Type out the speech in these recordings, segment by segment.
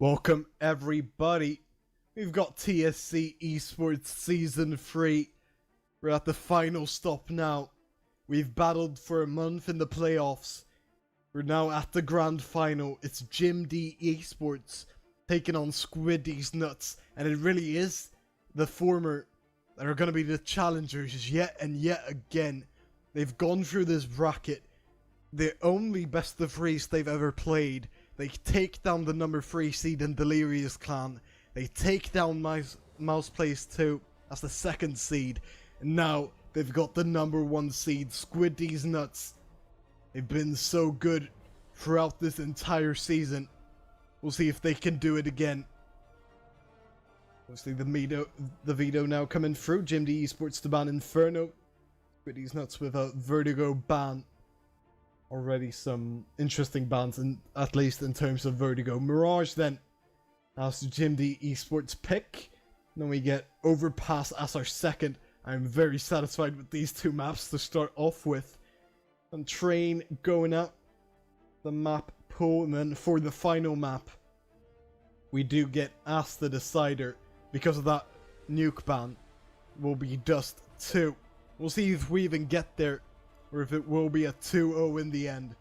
Welcome everybody. We've got TSC eSports Season 3. We're at the final stop now. We've battled for a month in the playoffs. We're now at the grand final. It's JimDeEsports taking on Squideez nuts. And it really is the former that are going to be the challengers yet and yet again. They've gone through this bracket. The only best of threes they've ever played. They take down the number 3 seed in Delirious Clan. They take down Mouse Plays 2 as the 2nd seed. And now they've got the number 1 seed, Squideez nuts. They've been so good throughout this entire season. We'll see if they can do it again. Obviously the veto now coming through. JimDeEsports to ban Inferno. Squideez nuts with a Vertigo ban. Already some interesting bans, at least in terms of Vertigo. Mirage then as the JimDeEsports pick. Then we get Overpass as our second. I'm very satisfied with these two maps to start off with. And Train going up the map pool, and then for the final map we do get As the Decider. Because of that nuke ban will be Dust 2. We'll see if we even get there, or if it will be a 2-0 in the end.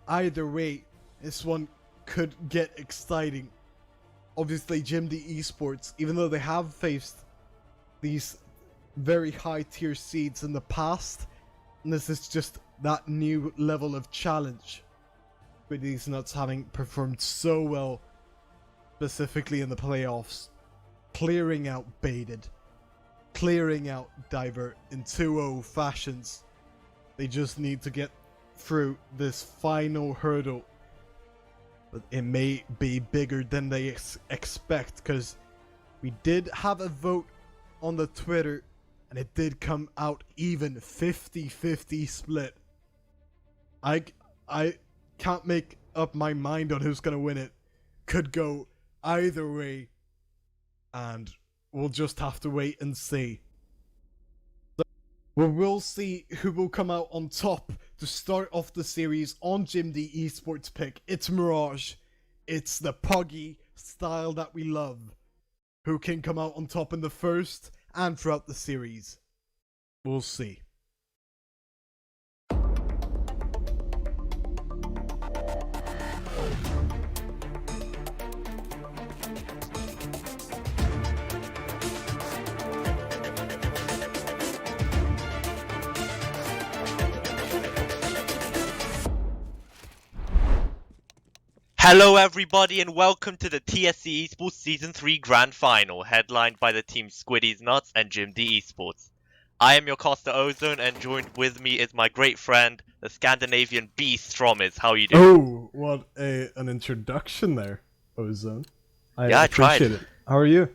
Either way, this one could get exciting. Obviously, JimDeEsports, even though they have faced these very high tier seeds in the past, and this is just that new level of challenge. With these nuts having performed so well, specifically in the playoffs, clearing out Baited, clearing out Divert in 2-0 fashions. They just need to get through this final hurdle. But it may be bigger than they expect, because we did have a vote on the Twitter and it did come out even, 50-50 split. I can't make up my mind on who's gonna win it. Could go either way, and we'll just have to wait and see. Well, we'll see who will come out on top to start off the series on JimDeEsports pick. It's Mirage. It's the Puggy style that we love. Who can come out on top in the first and throughout the series? We'll see. Hello everybody and welcome to the TSC eSports Season 3 Grand Final, headlined by the team Squideez nuts and JimDeEsports. I am your caster Ozone, and joined with me is my great friend, the Scandinavian beast Stromiz. How are you doing? Oh, what an introduction there, Ozone. I tried. appreciate it. How are you?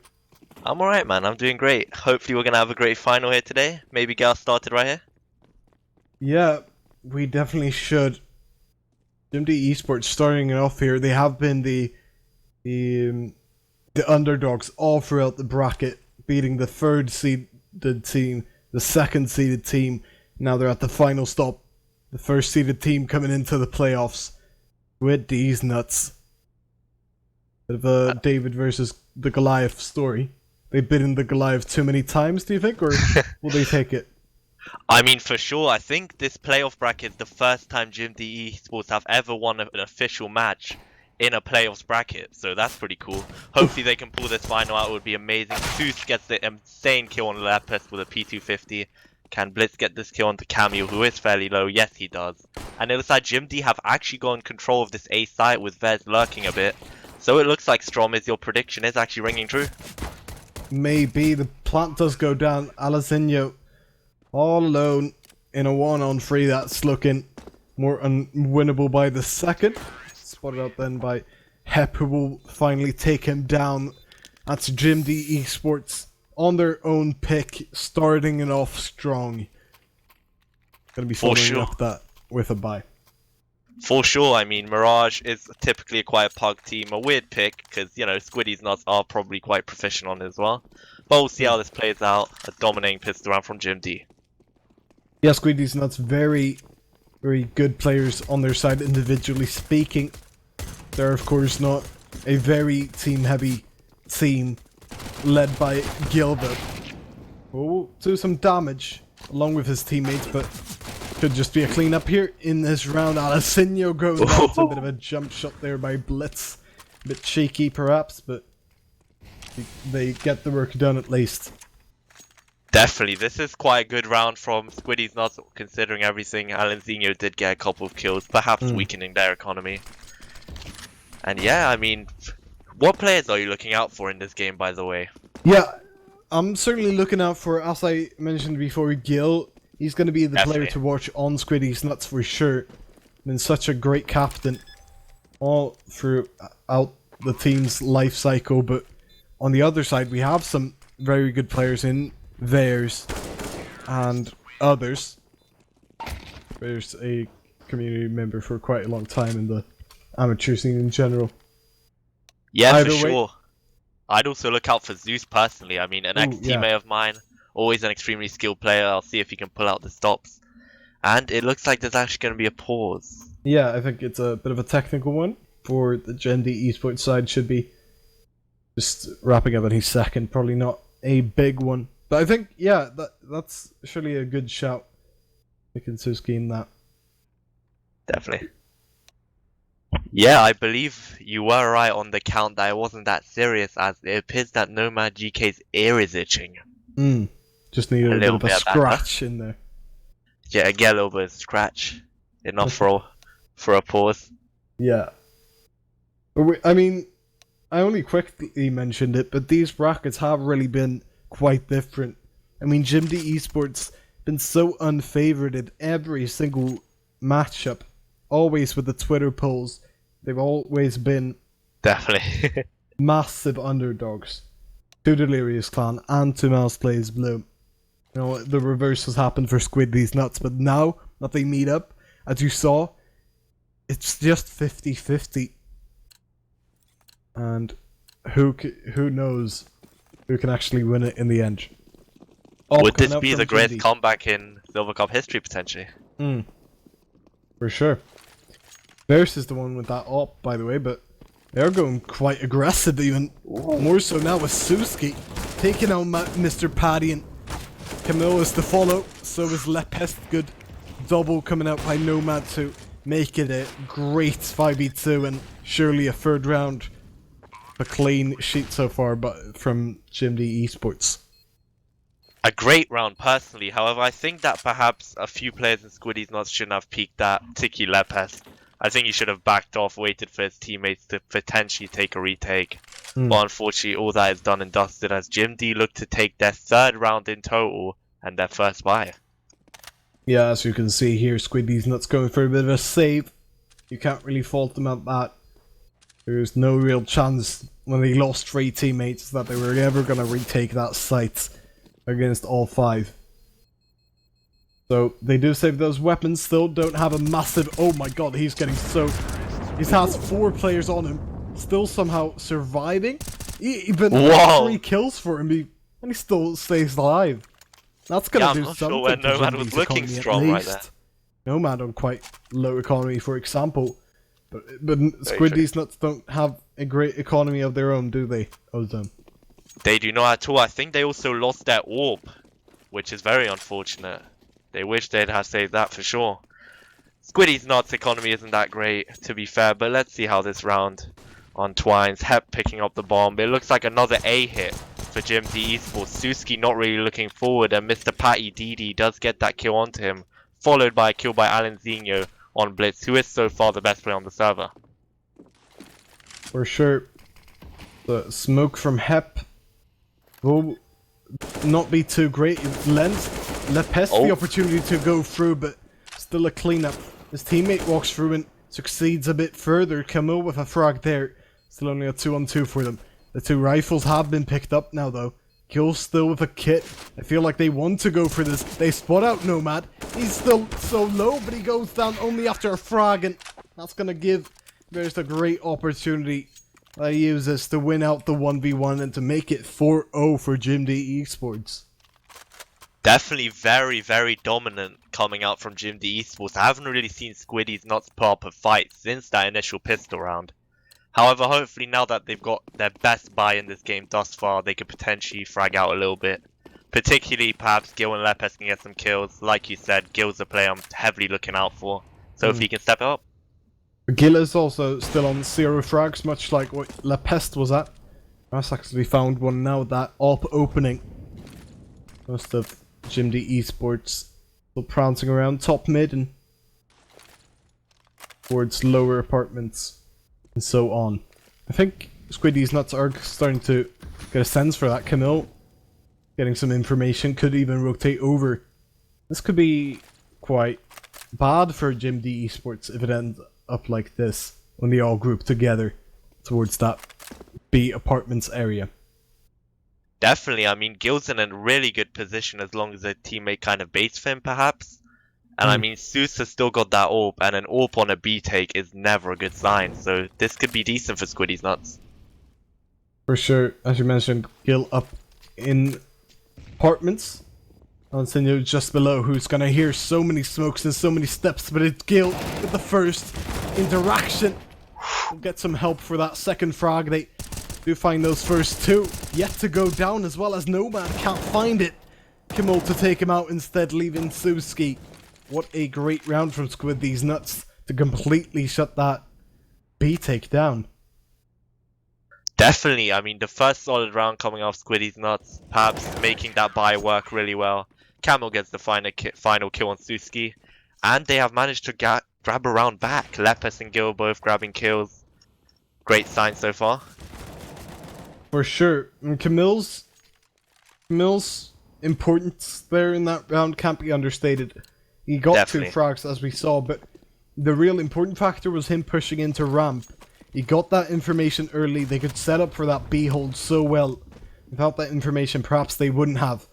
I'm alright, man. I'm doing great. Hopefully we're going to have a great final here today. Maybe get us started right here? Yeah, we definitely should. JimDeEsports starting it off here. They have been the underdogs all throughout the bracket, beating the 3rd seeded team, the 2nd seeded team. Now they're at the final stop. The 1st seeded team coming into the playoffs with these nuts. Bit of a David versus the Goliath story. They've bitten the Goliath too many times, do you think, or will they take it? I mean, for sure. I think this playoff bracket is the first time JimDeEsports have ever won an official match in a playoffs bracket, so that's pretty cool. Hopefully they can pull this final out. It would be amazing. Zeus gets the insane kill on Lepus with a P250. Can Blitz get this kill onto Camille, who is fairly low? Yes, he does. And it looks like JimD have actually got control of this A site with Vez lurking a bit. So it looks like Stromiz, your prediction is actually ringing true. Maybe. The plant does go down. Alazinho all alone in a 1-on-3 that's looking more unwinnable by the 2nd. Spotted out then by Hep, who will finally take him down. That's JimDeEsports on their own pick, starting it off strong. Gonna be following up that with a bye. For sure. I mean, Mirage is typically quite a pug team. A weird pick, because, you know, Squideez nuts are probably quite proficient on it as well. But we'll see how this plays out. A dominating pistol round from JimD. Yeah, Squideez nuts, very, very good players on their side individually speaking. They're of course not a very team-heavy team led by Gilbert. Will do some damage along with his teammates, but could just be a cleanup here in this round. Alasinho going down to a bit of a jump shot there by Blitz. A bit cheeky perhaps, but they get the work done at least. Definitely, this is quite a good round from Squideez, not considering everything. Alanzinho did get a couple of kills, perhaps weakening their economy. And yeah, I mean, what players are you looking out for in this game, by the way? Yeah, I'm certainly looking out for, as I mentioned before, Gil. He's going to be the player to watch on Squideez Nuts for sure. Been such a great captain all throughout the team's life cycle, but on the other side, we have some very good players in theirs and others. There's a community member for quite a long time in the amateur scene in general. Yeah, either for sure. I'd also look out for Zeus personally. I mean, an ex-teammate of mine, always an extremely skilled player. I'll see if he can pull out the stops. And it looks like there's actually going to be a pause. Yeah, I think it's a bit of a technical one for the JimDeEsports side. Should be just wrapping up any second. Probably not a big one. But I think, yeah, that's surely a good shout. We can so scheme that. Definitely. Yeah, I believe you were right on the count that it wasn't that serious, as it appears that Nomad GK's ear is itching. Just need a bit of a scratch in there. Yeah, get a little bit of scratch. Enough for a pause. Yeah. I mean, I only quickly mentioned it, but these brackets have really been quite different. I mean, JimDeEsports been so unfavored in every single matchup. Always with the Twitter polls, they've always been definitely massive underdogs to Delirious Clan and to Mouse Plays Blue. You know, the reverse has happened for Squideez Nuts, but now that they meet up, as you saw, it's just 50-50. And who knows who can actually win it in the end. Would this be the greatest comeback in Silver Cup history, potentially? For sure. Verse is the one with that op, by the way, but they're going quite aggressive, even more so now with Suski taking out Mr. Paddy, and Camille is to follow. So is Lepest. Good double coming out by Nomad to make it a great 5v2 and surely a third round. A clean sheet so far, but from JimDeEsports. A great round personally. However, I think that perhaps a few players in Squideez Nuts shouldn't have peaked that Tiki Lepest. I think he should have backed off, waited for his teammates to potentially take a retake. But unfortunately, all that is done and dusted as JimD looked to take their third round in total and their first bye. Yeah, as you can see here, Squideez Nuts going for a bit of a save. You can't really fault them at that. There's no real chance when they lost 3 teammates that they were ever going to retake that site against all 5. So they do save those weapons, still don't have a massive... Oh my god, he's getting so... He has 4 players on him, still somehow surviving. Even 3 kills for him, and he still stays alive. That's gonna do something. I'm not sure when Nomad was looking strong right there. Nomad on quite low economy, for example. But Squideez Nuts don't have a great economy of their own, do they, Ozone? They do not at all. I think they also lost their orb, which is very unfortunate. They wish they'd have saved that for sure. Squideez Nuts' economy isn't that great, to be fair, but let's see how this round untwines. Hep picking up the bomb. It looks like another A hit for JimDeEsports. Suski not really looking forward, and Mr. Patty Didi does get that kill onto him, followed by a kill by Alanzinho on Blitz, who is so far the best player on the server. For sure. The smoke from Hep will not be too great. It lends Lepest the opportunity to go through, but still a cleanup. His teammate walks through and succeeds a bit further. Camille with a frag there. Still only a 2-on-2 for them. The 2 rifles have been picked up now though. Kill still with a kit. I feel like they want to go for this. They spot out Nomad. He's still so low, but he goes down only after a frag, and that's gonna give There's a great opportunity that he uses to win out the 1v1 and to make it 4-0 for JimDeEsports. Definitely very, very dominant coming out from JimDeEsports. I haven't really seen Squideez not put up a fight since that initial pistol round. However, hopefully now that they've got their best buy in this game thus far, they could potentially frag out a little bit. Particularly, perhaps Gil and Lepes can get some kills. Like you said, Gil's the player I'm heavily looking out for. So if he can step up. Gil is also still on 0 frags, much like what La Peste was at. That's actually found one now, that AWP opening. Most of JimDeEsports still prancing around top mid and towards lower apartments and so on. I think Squideez nuts are starting to get a sense for that. Camille getting some information, could even rotate over. This could be quite bad for JimDeEsports if it ends up like this when they all group together towards that B apartments area. Definitely, I mean, Gil's in a really good position as long as a teammate kind of baits for him, perhaps. And I mean, Seuss has still got that AWP, and an AWP on a B take is never a good sign, so this could be decent for Squideez nuts. For sure, as you mentioned, Gil up in apartments. Antonio just below, who's gonna hear so many smokes and so many steps, but it's Gil with the first interaction. We'll get some help for that second frag. They do find those first two. Yet to go down, as well as Nomad can't find it. Kimmel to take him out instead, leaving Suski. What a great round from Squideez nuts to completely shut that B take down. Definitely, I mean, the first solid round coming off Squideez nuts, perhaps making that buy work really well. Camel gets the final kill on Suski, and they have managed to grab a round back. Lepes and Gil both grabbing kills. Great sign so far. For sure. And Camille's importance there in that round can't be understated. He got Definitely. 2 frags as we saw, but the real important factor was him pushing into ramp. He got that information early. They could set up for that B hold so well. Without that information, perhaps they wouldn't have.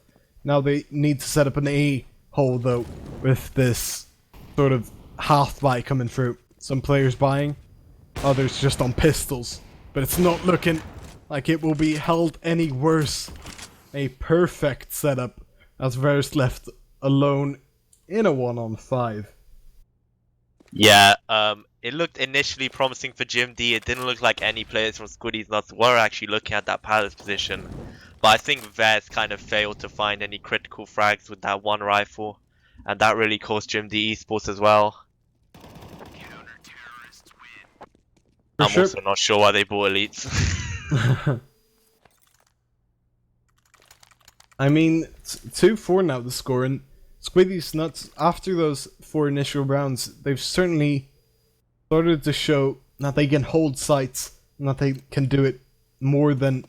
Now they need to set up an A hold though, with this sort of half buy coming through. Some players buying, others just on pistols. But it's not looking like it will be held any worse. A perfect setup as Verse left alone in a 1-on-5. Yeah, it looked initially promising for JimD. It didn't look like any players from Squideez nuts were actually looking at that palace position. But I think Vez kind of failed to find any critical frags with that one rifle. And that really cost JimDeEsports as well. I'm sure. also not sure why they bought elites. I mean, 2-4 now the score, and Squideez nuts, after those 4 initial rounds, they've certainly started to show that they can hold sites, and that they can do it more than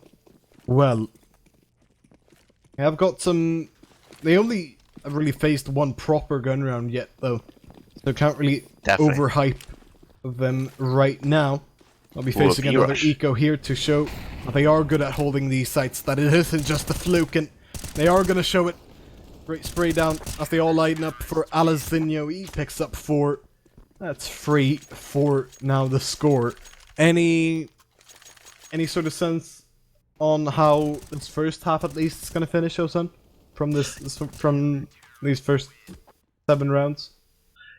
well. They have got some... They only have really faced one proper gun round yet, though, so can't really overhype them right now. I'll be facing another eco here to show that they are good at holding these sites, that it isn't just a fluke, and they are going to show it. Great spray down as they all line up for Alazinho. He picks up 4. That's 3 for now the score. Any sort of sense on how this first half at least is going to finish, Osun? From these first 7 rounds?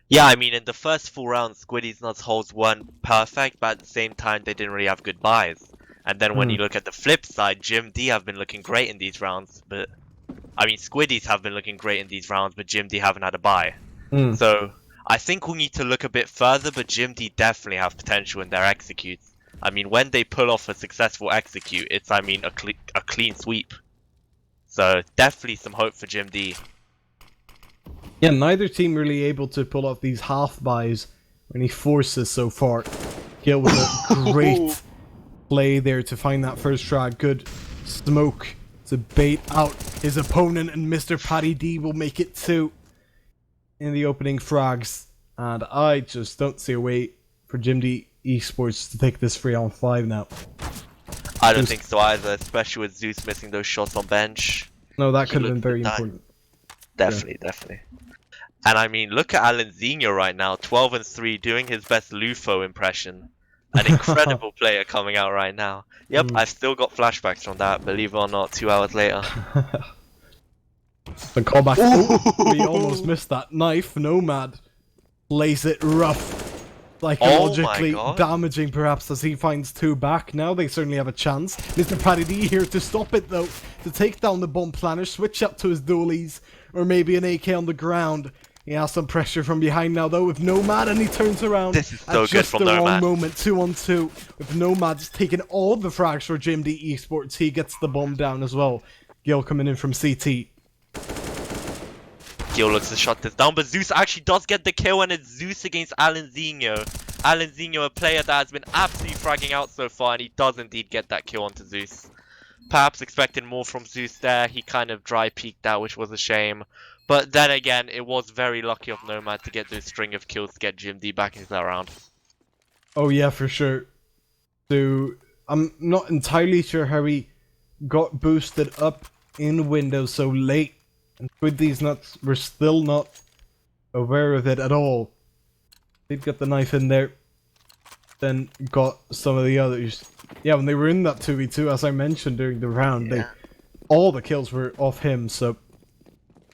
Yeah, I mean, in the first 4 rounds, Squideez nuts holds weren't perfect, but at the same time, they didn't really have good buys. And then when you look at the flip side, JimD have been looking great in these rounds, but... I mean, Squideez have been looking great in these rounds, but JimD haven't had a buy. So, I think we need to look a bit further, but JimD definitely have potential in their executes. I mean, when they pull off a successful execute, it's, I mean, a clean sweep. So, definitely some hope for JimD. Yeah, neither team really able to pull off these half buys or any forces so far. Gil with a great play there to find that first frag. Good smoke to bait out his opponent, and Mr. Paddy D will make it 2 in the opening frags. And I just don't see a way for JimDeEsports to take this 3-on-5 now. I don't think so either, especially with Zeus missing those shots on bench. No, that could have been very important. Definitely. And I mean, look at Alazinho right now, 12-3, doing his best Lufo impression. An incredible player coming out right now. Yep, I've still got flashbacks from that, believe it or not, 2 hours later. The callback. Oh, we almost missed that. Knife, Nomad. Plays it rough. psychologically God. damaging perhaps as he finds 2 back. Now they certainly have a chance. Mr. Paddy D here to stop it though, to take down the bomb planner, switch up to his dualies, or maybe an AK on the ground. He has some pressure from behind now though with Nomad, and he turns around This is so at good just from the wrong Nomad. moment. 2-on-2 with Nomad just taking all the frags for JimDeEsports. He gets the bomb down as well. Gil coming in from CT. Gil looks to shut this down, but Zeus actually does get the kill, and it's Zeus against Alanzinho. Alanzinho, a player that has been absolutely fragging out so far, and he does indeed get that kill onto Zeus. Perhaps expecting more from Zeus there. He kind of dry peeked out, which was a shame. But then again, it was very lucky of Nomad to get those string of kills to get JimD back into that round. Oh yeah, for sure. So, I'm not entirely sure how he got boosted up in Windows so late. And Squideez nuts were still not aware of it at all. They'd got the knife in there, then got some of the others. Yeah, when they were in that 2v2, as I mentioned during the round, all the kills were off him, so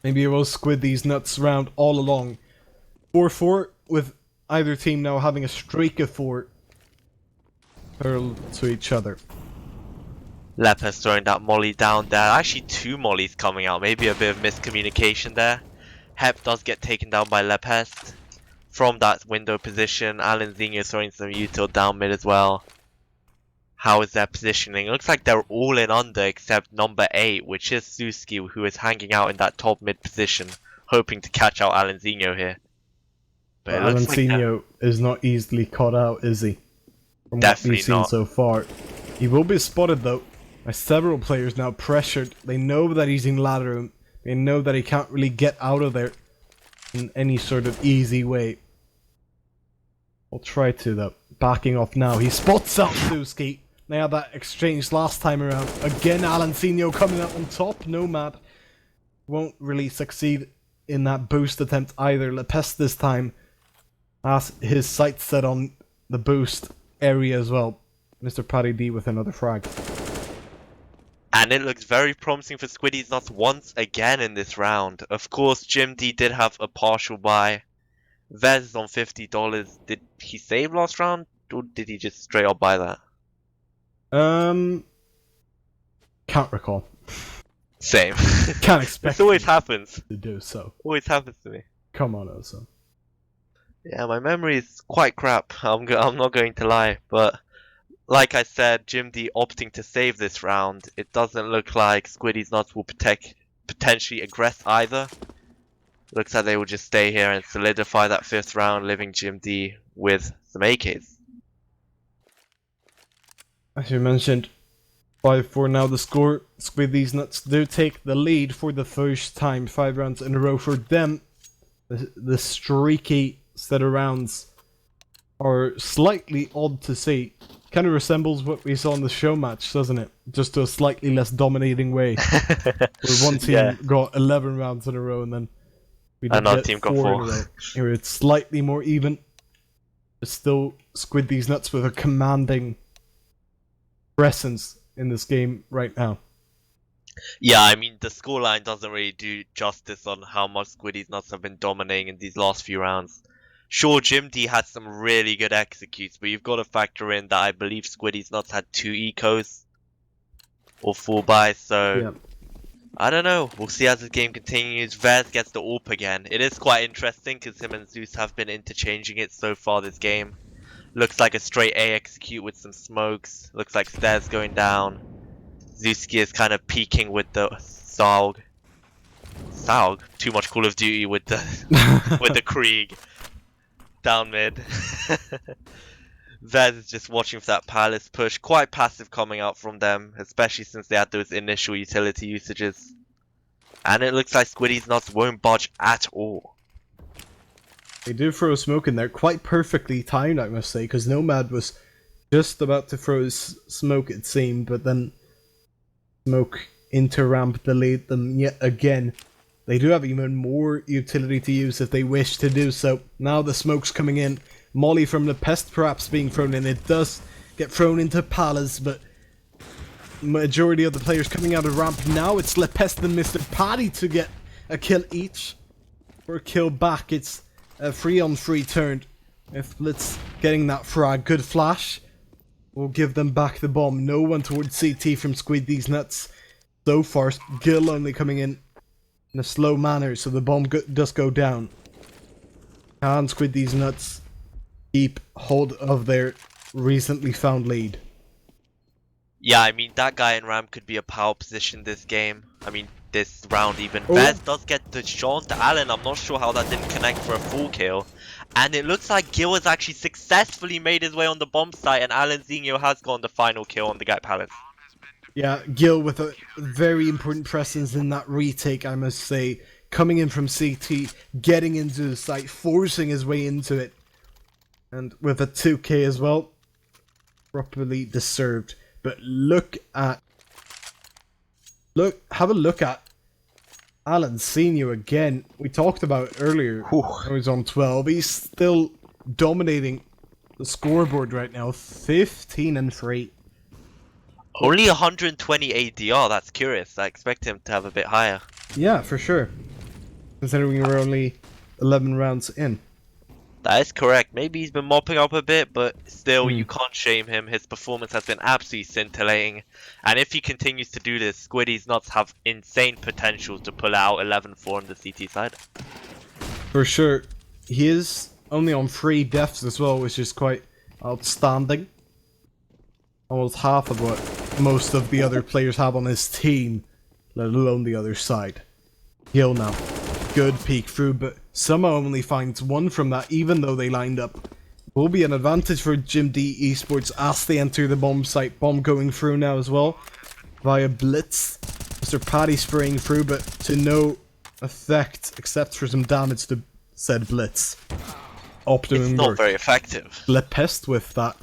maybe it was Squideez nuts round all along. 4-4, with either team now having a streak of 4 hurled to each other. Lepers throwing that molly down there. Actually, 2 mollies coming out. Maybe a bit of miscommunication there. Hep does get taken down by Lepest from that window position. Alanzinho throwing some util down mid as well. How is their positioning? It looks like they're all in under except number 8, which is Suski, who is hanging out in that top mid position, hoping to catch out Alanzinho here. But Alanzinho is not easily caught out, is he? From what we've seen so far. He will be spotted though by several players now, pressured. They know that he's in ladder room. They know that he can't really get out of there in any sort of easy way. We'll try to though. Backing off now. He spots out Suski. They had that exchange last time around. Again, Alanzinho coming up on top. Nomad won't really succeed in that boost attempt either. Lepest this time has his sights set on the boost area as well. Mr. Paddy D with another frag. And it looks very promising for Squideez nuts once again in this round. Of course, JimD did have a partial buy. Vez is on $50. Did he save last round, or did he just straight up buy that? Can't recall. Same. Can't expect. This always happens. To do so. Always happens to me. Come on, Oso. Yeah, my memory is quite crap. I'm not going to lie, but like I said, JimD opting to save this round. It doesn't look like Squideez nuts will potentially aggress either. Looks like they will just stay here and solidify that 5th round, leaving JimD with some AKs. As you mentioned, 5-4 now the score. Squideez nuts do take the lead for the first time. 5 rounds in a row for them. The streaky set of rounds are slightly odd to see. Kind of resembles what we saw in the show match, doesn't it? Just to a slightly less dominating way. Where one team got 11 rounds in a row and then another team got 4 in a row. Here it's slightly more even. But still, Squideez nuts with a commanding presence in this game right now. Yeah, I mean, the scoreline doesn't really do justice on how much Squideez nuts have been dominating in these last few rounds. Sure, JimD had some really good executes, but you've got to factor in that I believe Squideez nuts had 2 ecos or 4 buys, so I don't know. We'll see as the game continues. Vez gets the AWP again. It is quite interesting because him and Zeus have been interchanging it so far this game. Looks like a straight A execute with some smokes. Looks like stairs going down. Zewski is kind of peeking with the Saug. Saug? Too much Call of Duty with the with the Krieg. Down mid. Vez is just watching for that Palace push. Quite passive coming out from them, especially since they had those initial utility usages. And it looks like Squideez nuts won't budge at all. They do throw a smoke in there, quite perfectly timed, I must say, because Nomad was just about to throw his smoke, it seemed, but then smoke into ramp delayed them yet again. They do have even more utility to use if they wish to do so. Now the smoke's coming in. Molly from the Pest perhaps being thrown in. It does get thrown into Palace, but majority of the players coming out of ramp now. It's Lepest and Mr. Paddy to get a kill each. For a kill back, it's a 3-on-3 turned If Blitz getting that frag, good flash, will give them back the bomb. No one towards CT from Squideez nuts. So far, Gil only coming in a slow manner, so the bomb does go down. Can Squideez nuts keep hold of their recently found lead? Yeah, I mean, that guy in Ram could be a power position this game. I mean, this round even. Oh. Vez does get the shot to Allen. I'm not sure how that didn't connect for a full kill. And it looks like Gil has actually successfully made his way on the bomb site, and Alan Zinho has gotten the final kill on the Guy Palace. Yeah, Gil with a very important presence in that retake, I must say. Coming in from CT, getting into the site, forcing his way into it. And with a 2k as well. Properly deserved. But have a look at Alan Senior again. We talked about it earlier. He was on 12. He's still dominating the scoreboard right now. 15 and 3. Only 120 ADR, that's curious. I expect him to have a bit higher. Yeah, for sure. Considering we're only 11 rounds in. That is correct. Maybe he's been mopping up a bit, but still, you can't shame him. His performance has been absolutely scintillating. And if he continues to do this, Squideez nuts have insane potential to pull out 11-4 on the CT side. For sure. He is only on 3 deaths as well, which is quite outstanding. Almost half of what most of the other players have on his team, let alone the other side. Heal now. Good peek through, but somehow only finds 1 from that, even though they lined up. Will be an advantage for JimDeEsports as they enter the bomb site. Bomb going through now as well, via Blitz. Mr. Patty spraying through, but to no effect, except for some damage to said Blitz. It's not very effective. Lepest with that.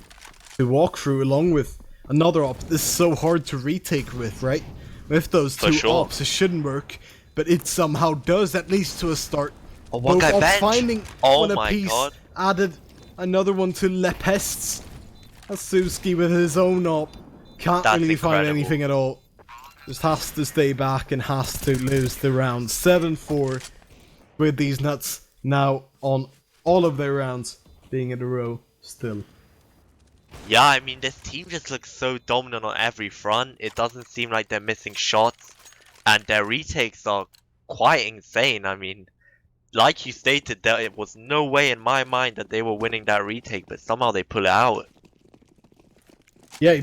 To walk through along with another op. This is so hard to retake with, right? With those two ops, it shouldn't work, but it somehow does, at least to a start. Oh, one guy bench. Finding oh one my apiece, god. added another one to Lepest's. Asuski with his own op. Can't really find anything at all. Just has to stay back and has to lose the round. 7-4 with these nuts now on all of their rounds being in a row still. Yeah, I mean, this team just looks so dominant on every front. It doesn't seem like they're missing shots. And their retakes are quite insane. I mean, like you stated, there was no way in my mind that they were winning that retake, but somehow they pull it out. Yeah,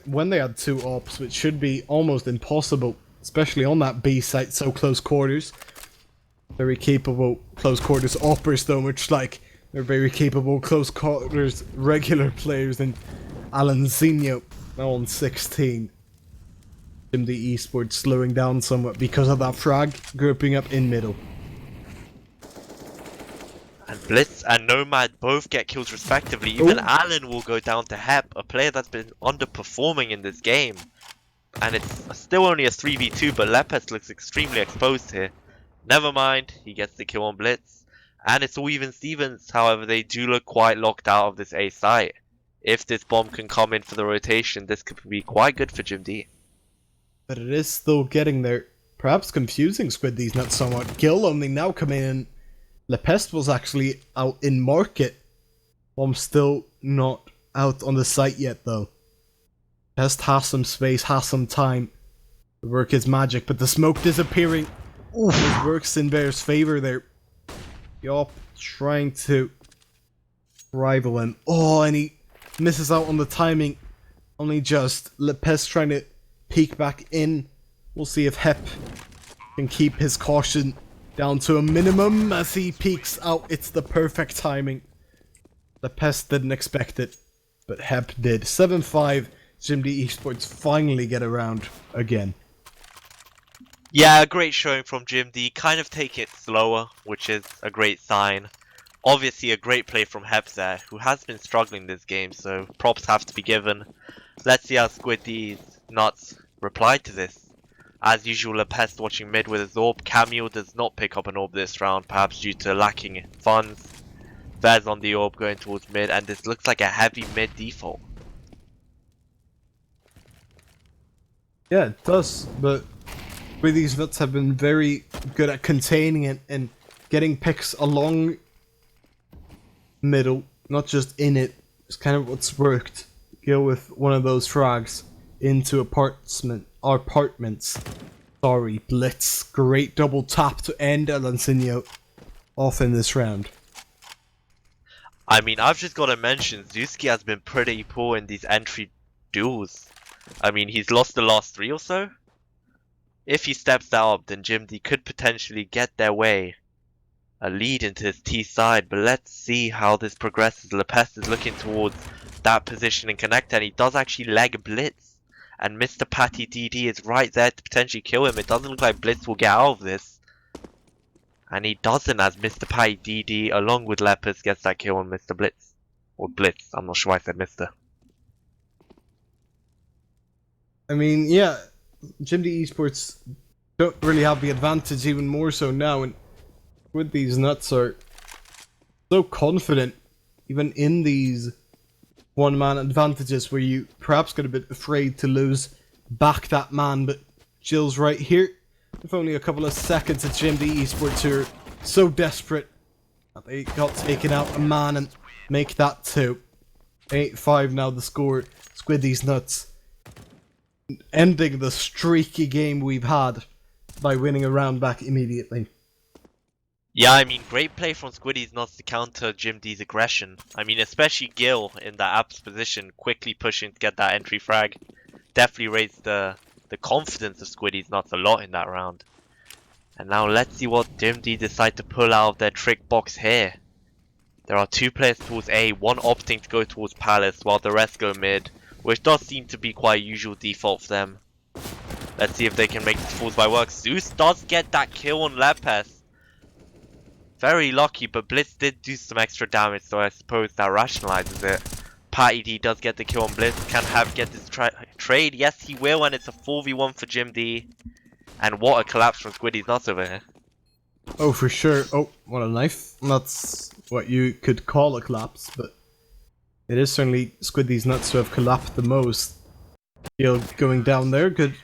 when they had 2 ops, which should be almost impossible, especially on that B site, so close quarters. Very capable close quarters oppers though, which like they're very capable close quarters regular players, and Alan Zinho now on 16. JimDeEsports slowing down somewhat because of that frag grouping up in middle. And Blitz and Nomad both get kills respectively. Even Allen will go down to Hep, a player that's been underperforming in this game. And it's still only a 3v2, but Lepes looks extremely exposed here. Never mind, he gets the kill on Blitz. And it's all even Stevens, however, they do look quite locked out of this A site. If this bomb can come in for the rotation, this could be quite good for JimD. But it is still getting there. Perhaps confusing Squideez not somewhat. Gil only now coming in. Lepest was actually out in market. Bomb's still not out on the site yet though. Pest has some space, has some time to work his magic, but the smoke disappearing. It works in Bear's favor there. Yop trying to rival him. Oh, and he misses out on the timing. Only just. Lepest trying to peek back in. We'll see if Hep can keep his caution down to a minimum as he peeks out. It's the perfect timing. Lepest didn't expect it, but Hep did. 7-5. JimDeEsports finally get around again. Yeah, a great showing from JimD. Kind of take it slower, which is a great sign. Obviously a great play from Hep there, who has been struggling this game, so props have to be given. Let's see how Squideez nuts reply to this. As usual, Lepest watching mid with his orb. Camille does not pick up an orb this round, perhaps due to lacking funds. Vez on the orb going towards mid, and this looks like a heavy mid default. Yeah, it does, but these nuts have been very good at containing it and getting picks along middle not just in it. It's kind of what's worked. Go with one of those frags into apartments. Sorry, Blitz. Great double tap to end Alancinio off in this round. I mean, I've just got to mention, Zuski has been pretty poor in these entry duels. I mean, he's lost the last 3 or so. If he steps that up, then JimD could potentially get their way a lead into his T side, but let's see how this progresses. Lepest is looking towards that position in connect, and he does actually leg Blitz, and Mr. Patty DD is right there to potentially kill him. It doesn't look like Blitz will get out of this, and he doesn't, as Mr. Patty DD along with Lepest gets that kill on Mr. Blitz, or Blitz, I'm not sure why I said Mr. I mean, yeah, JimDeEsports don't really have the advantage, even more so now, and with these nuts are so confident, even in these one-man advantages where you perhaps get a bit afraid to lose back that man, but Jill's right here. With only a couple of seconds at JimDeEsports, who are so desperate that they got taken out a man and make that 2. 8-5 now the score. Squideez nuts ending the streaky game we've had by winning a round back immediately. Yeah, I mean, great play from Squideez nuts to counter JimD's aggression. I mean, especially Gil in that Apps position, quickly pushing to get that entry frag. Definitely raised the confidence of Squideez nuts a lot in that round. And now let's see what JimD decide to pull out of their trick box here. There are 2 players towards A, one opting to go towards Palace while the rest go mid, which does seem to be quite a usual default for them. Let's see if they can make this falls by work. Zeus does get that kill on Lepest. Very lucky, but Blitz did do some extra damage, so I suppose that rationalizes it. Patty D does get the kill on Blitz. Can get this trade? Yes, he will, and it's a 4v1 for JimD. And what a collapse from Squideez nuts over here. Oh, for sure. Oh, what a knife. That's what you could call a collapse, but it is certainly Squideez nuts to have collapsed the most. Gil going down there, good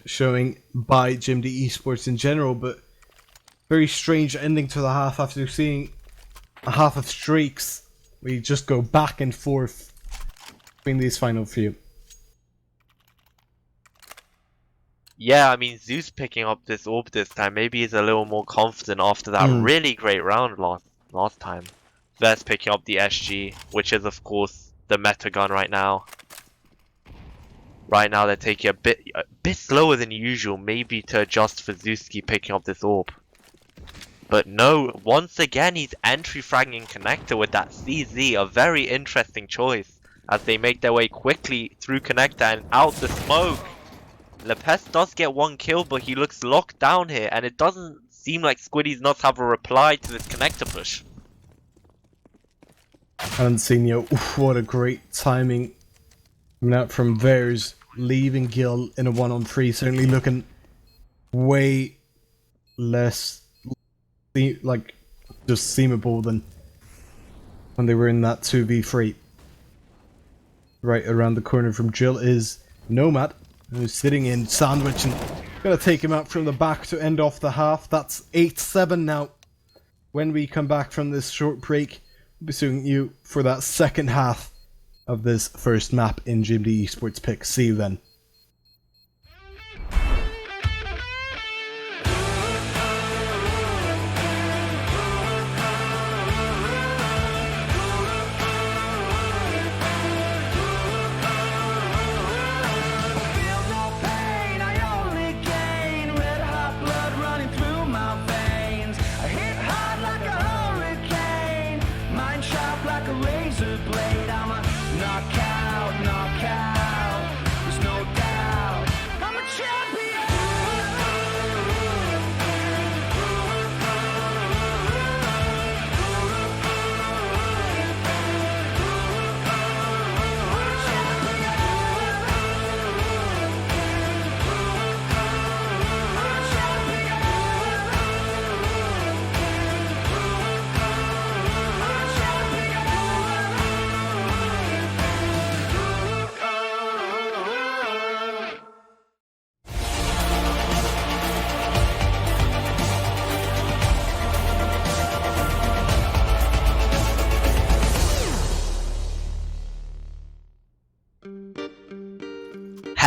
showing by JimDeEsports in general, but very strange ending to the half after seeing a half of streaks. We just go back and forth between these final few. Yeah, I mean, Zeus picking up this orb this time. Maybe he's a little more confident after that really great round last time. Vess picking up the SG, which is of course the meta gun right now. Right now they're taking a bit slower than usual, maybe to adjust for Zewski picking up this orb. But no, once again he's entry fragging connector with that CZ, a very interesting choice as they make their way quickly through connector and out the smoke. Lepest does get 1 kill, but he looks locked down here, and it doesn't seem like Squideez nuts have a reply to this connector push. Alancinio, what a great timing coming out from theirs, leaving Gil in a 1-on-3, certainly looking way less like just seemable than when they were in that 2v3. Right around the corner from Jill is Nomad, who's sitting in sandwich and gonna take him out from the back to end off the half. That's 8-7 now. When we come back from this short break, we'll be seeing you for that second half of this first map in JimDeEsports pick. See you then. Like a razor blade, I'm a knockout. There's no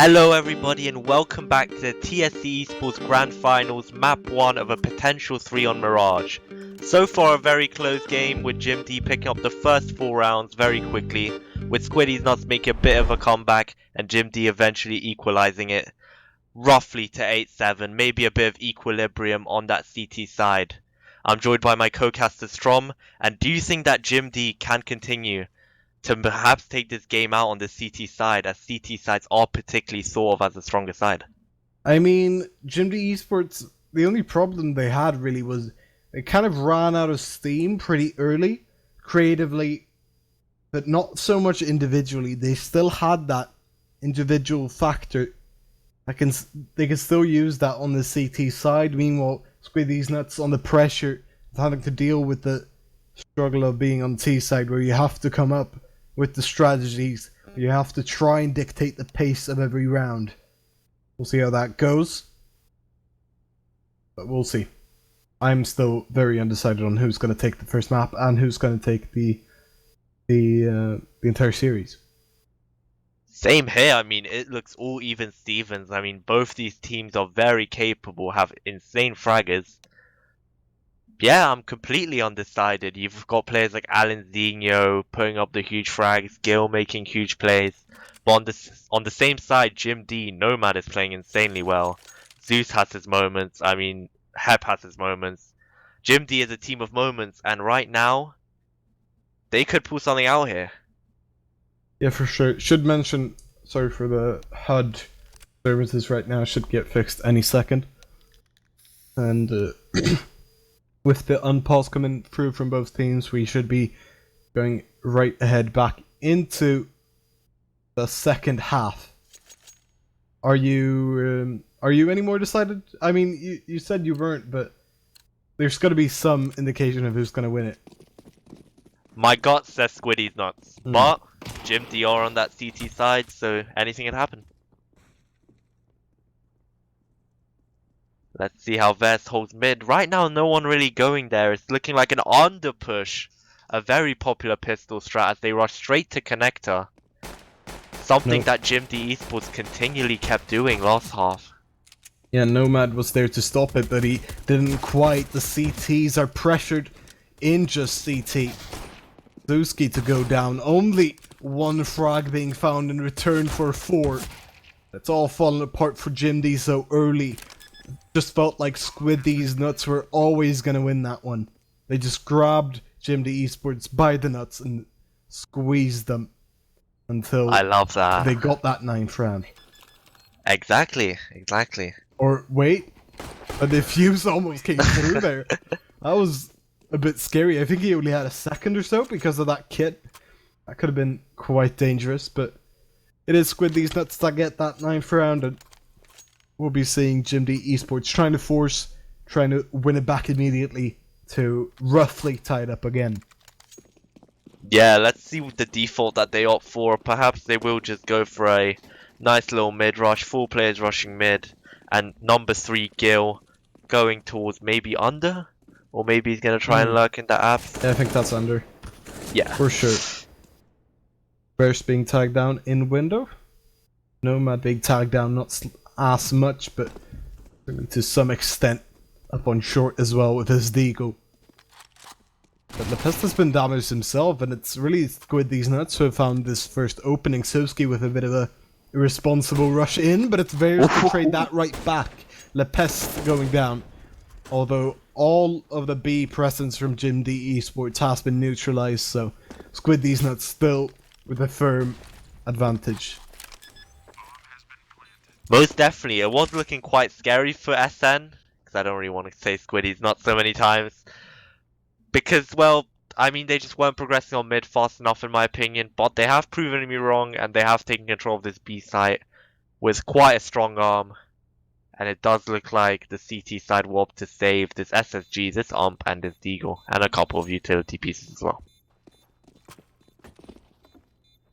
Hello everybody and welcome back to the TSC eSports Grand Finals Map 1 of a potential 3 on Mirage. So far a very close game with JimD picking up the first 4 rounds very quickly, with Squideez not making a bit of a comeback and JimD eventually equalizing it roughly to 8-7, maybe a bit of equilibrium on that CT side. I'm joined by my co-caster Strom, and do you think that JimD can continue to perhaps take this game out on the CT side, as CT sides are particularly thought of as the stronger side? I mean, JimDeEsports, the only problem they had really was they kind of ran out of steam pretty early, creatively, but not so much individually. They still had that individual factor. They can still use that on the CT side. Meanwhile, Squideez nuts on the pressure of having to deal with the struggle of being on T side, where you have to come up with the strategies. You have to try and dictate the pace of every round. We'll see how that goes, but we'll see. I'm still very undecided on who's going to take the first map and who's going to take the entire series. Same here. I mean, it looks all even Stevens. I mean, both these teams are very capable, have insane fraggers. Yeah, I'm completely undecided. You've got players like Alan Zinho putting up the huge frags, Gil making huge plays. But on the same side, JimD, Nomad is playing insanely well. Zeus has his moments. I mean, Hep has his moments. JimD is a team of moments, and right now, they could pull something out here. Yeah, for sure. Should mention, sorry for the HUD services right now, should get fixed any second. And with the unpause coming through from both teams, we should be going right ahead back into the second half. Are you any more decided? I mean, you said you weren't, but there's got to be some indication of who's going to win it. My gut says Squideez nuts, but JimD are on that CT side, so anything can happen. Let's see how Vest holds mid. Right now, no one really going there. It's looking like an under push. A very popular pistol strat as they rush straight to connector. Something that JimD eSports continually kept doing last half. Yeah, Nomad was there to stop it, but he didn't quite. The CTs are pressured in just CT. Zuski to go down. Only one frag being found in return for 4. It's all falling apart for JimD so early. Just felt like Squideez nuts were always going to win that one. They just grabbed JimD eSports by the nuts and squeezed them until I love that. They got that 9th round. Exactly. Or wait, a defuse almost came through there. That was a bit scary. I think he only had a second or so because of that kit. That could have been quite dangerous, but it is Squideez nuts to get that 9th round, and we'll be seeing JimD eSports trying to win it back immediately to roughly tie it up again. Yeah, let's see what the default that they opt for. Perhaps they will just go for a nice little mid rush, 4 players rushing mid, and number 3 Gil going towards maybe under, or maybe he's gonna try and lurk in the app. Yeah, I think that's under. Yeah, for sure. Burst being tagged down in window. Nomad being tagged down, not as much, but to some extent up on short as well with his deagle. But Lepest has been damaged himself, and it's really Squideez nuts who have found this first opening. Sowski with a bit of a irresponsible rush in, but it's very to trade that right back. Lepest going down. Although all of the B presence from JimD eSports has been neutralized, so Squideez nuts still with a firm advantage. most definitely. It was looking quite scary for SN, because I don't really want to say Squideez not so many times. Because, well, I mean, they just weren't progressing on mid fast enough in my opinion, but they have proven me wrong, and they have taken control of this B site with quite a strong arm. And it does look like the CT side will opt to save this SSG, this ump, and this deagle, and a couple of utility pieces as well.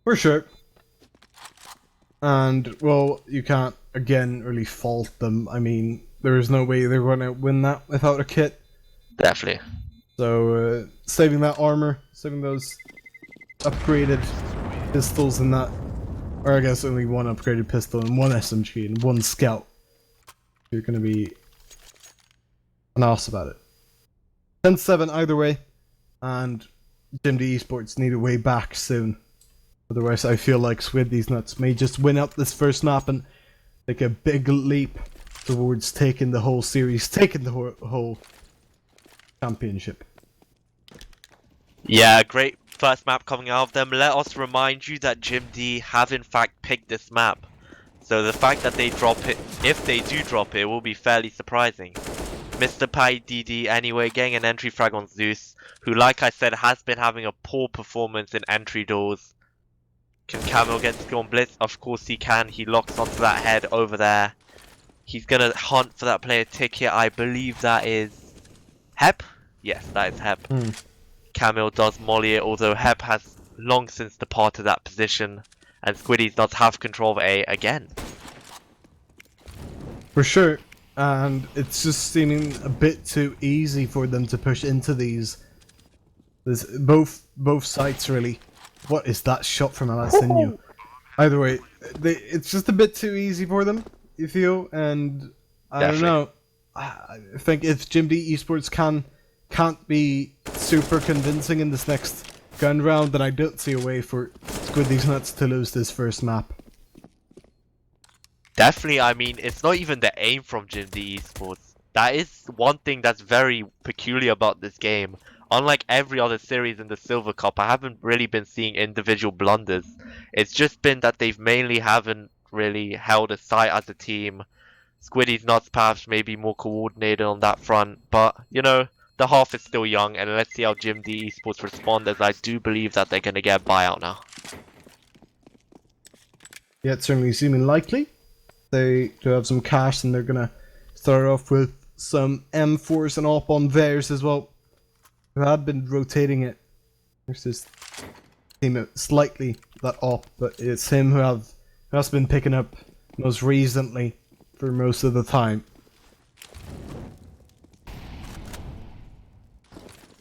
For sure. And, well, you can't, again, really fault them. I mean, there is no way they're going to win that without a kit. Definitely. So, saving that armor, saving those upgraded pistols and that Or I guess only one upgraded pistol and one SMG and one scout. You're gonna be an ass about it. 10-7 either way, and JimDeEsports need a way back soon. Otherwise, I feel like Squideez Nuts may just win out this first map and take a big leap towards taking the whole series, taking the whole championship. Yeah, great first map coming out of them. Let us remind you that JimD have in fact picked this map. So the fact that they drop it, if they do drop it, will be fairly surprising. Mr. Pi DD anyway getting an entry frag on Zeus, who like I said has been having a poor performance in entry doors. Can Camel get to go on Blitz? Of course he can. He locks onto that head over there. He's gonna hunt for that player ticket. I believe that is Hep? Yes, that is Hep. Camel does molly it, although Hep has long since departed that position, and Squideez does have control of A again. For sure, and it's just seeming a bit too easy for them to push into these. There's both sites really. What is that shot from Alassinu? Either way, it's just a bit too easy for them, you feel, and I don't know. I think if JimDeEsports can't be super convincing in this next gun round, then I don't see a way for Squideez Nuts to lose this first map. Definitely, I mean, it's not even the aim from JimDeEsports. That is one thing that's very peculiar about this game. Unlike every other series in the Silver Cup, I haven't really been seeing individual blunders. It's just been that they've mainly haven't really held a sight as a team. Squideez Nuts perhaps maybe more coordinated on that front, but, you know, the half is still young, and let's see how JimDeEsports respond, as I do believe that they're going to get a buyout now. Yeah, it's certainly seeming likely. They do have some cash, and they're going to start off with some M4s and op on theirs as well. Who had been rotating it. There's this team slightly that op, but it's him who has been picking up most recently for most of the time.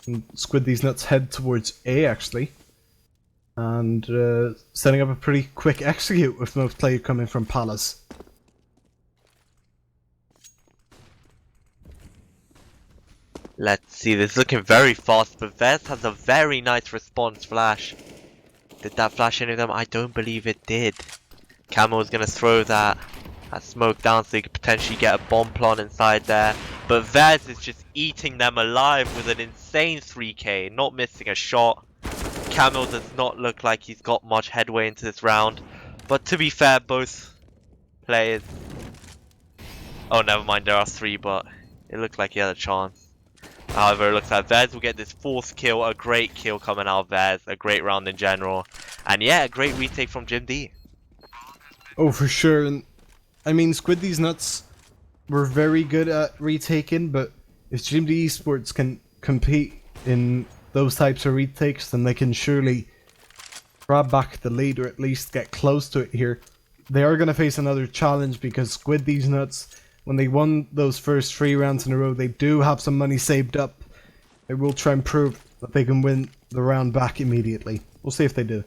And Squideez Nuts head towards A actually, and setting up a pretty quick execute with most player coming from Palace. Let's see, this is looking very fast, but Vez has a very nice response flash. Did that flash any of them? I don't believe it did. Camel's gonna throw that smoke down so he could potentially get a bomb plant inside there. But Vez is just eating them alive with an insane 3k, not missing a shot. Camel does not look like he's got much headway into this round. But to be fair, both players... Oh, never mind, there are 3, but it looked like he had a chance. However, it looks like Vez will get this 4th kill, a great kill coming out of Vez, a great round in general. And yeah, a great retake from JimD. Oh, for sure. And I mean, Squideez Nuts were very good at retaking, but if JimDeEsports can compete in those types of retakes, then they can surely grab back the lead, or at least get close to it here. They are going to face another challenge because Squideez Nuts, when they won those first 3 rounds in a row, they do have some money saved up. They will try and prove that they can win the round back immediately. We'll see if they do.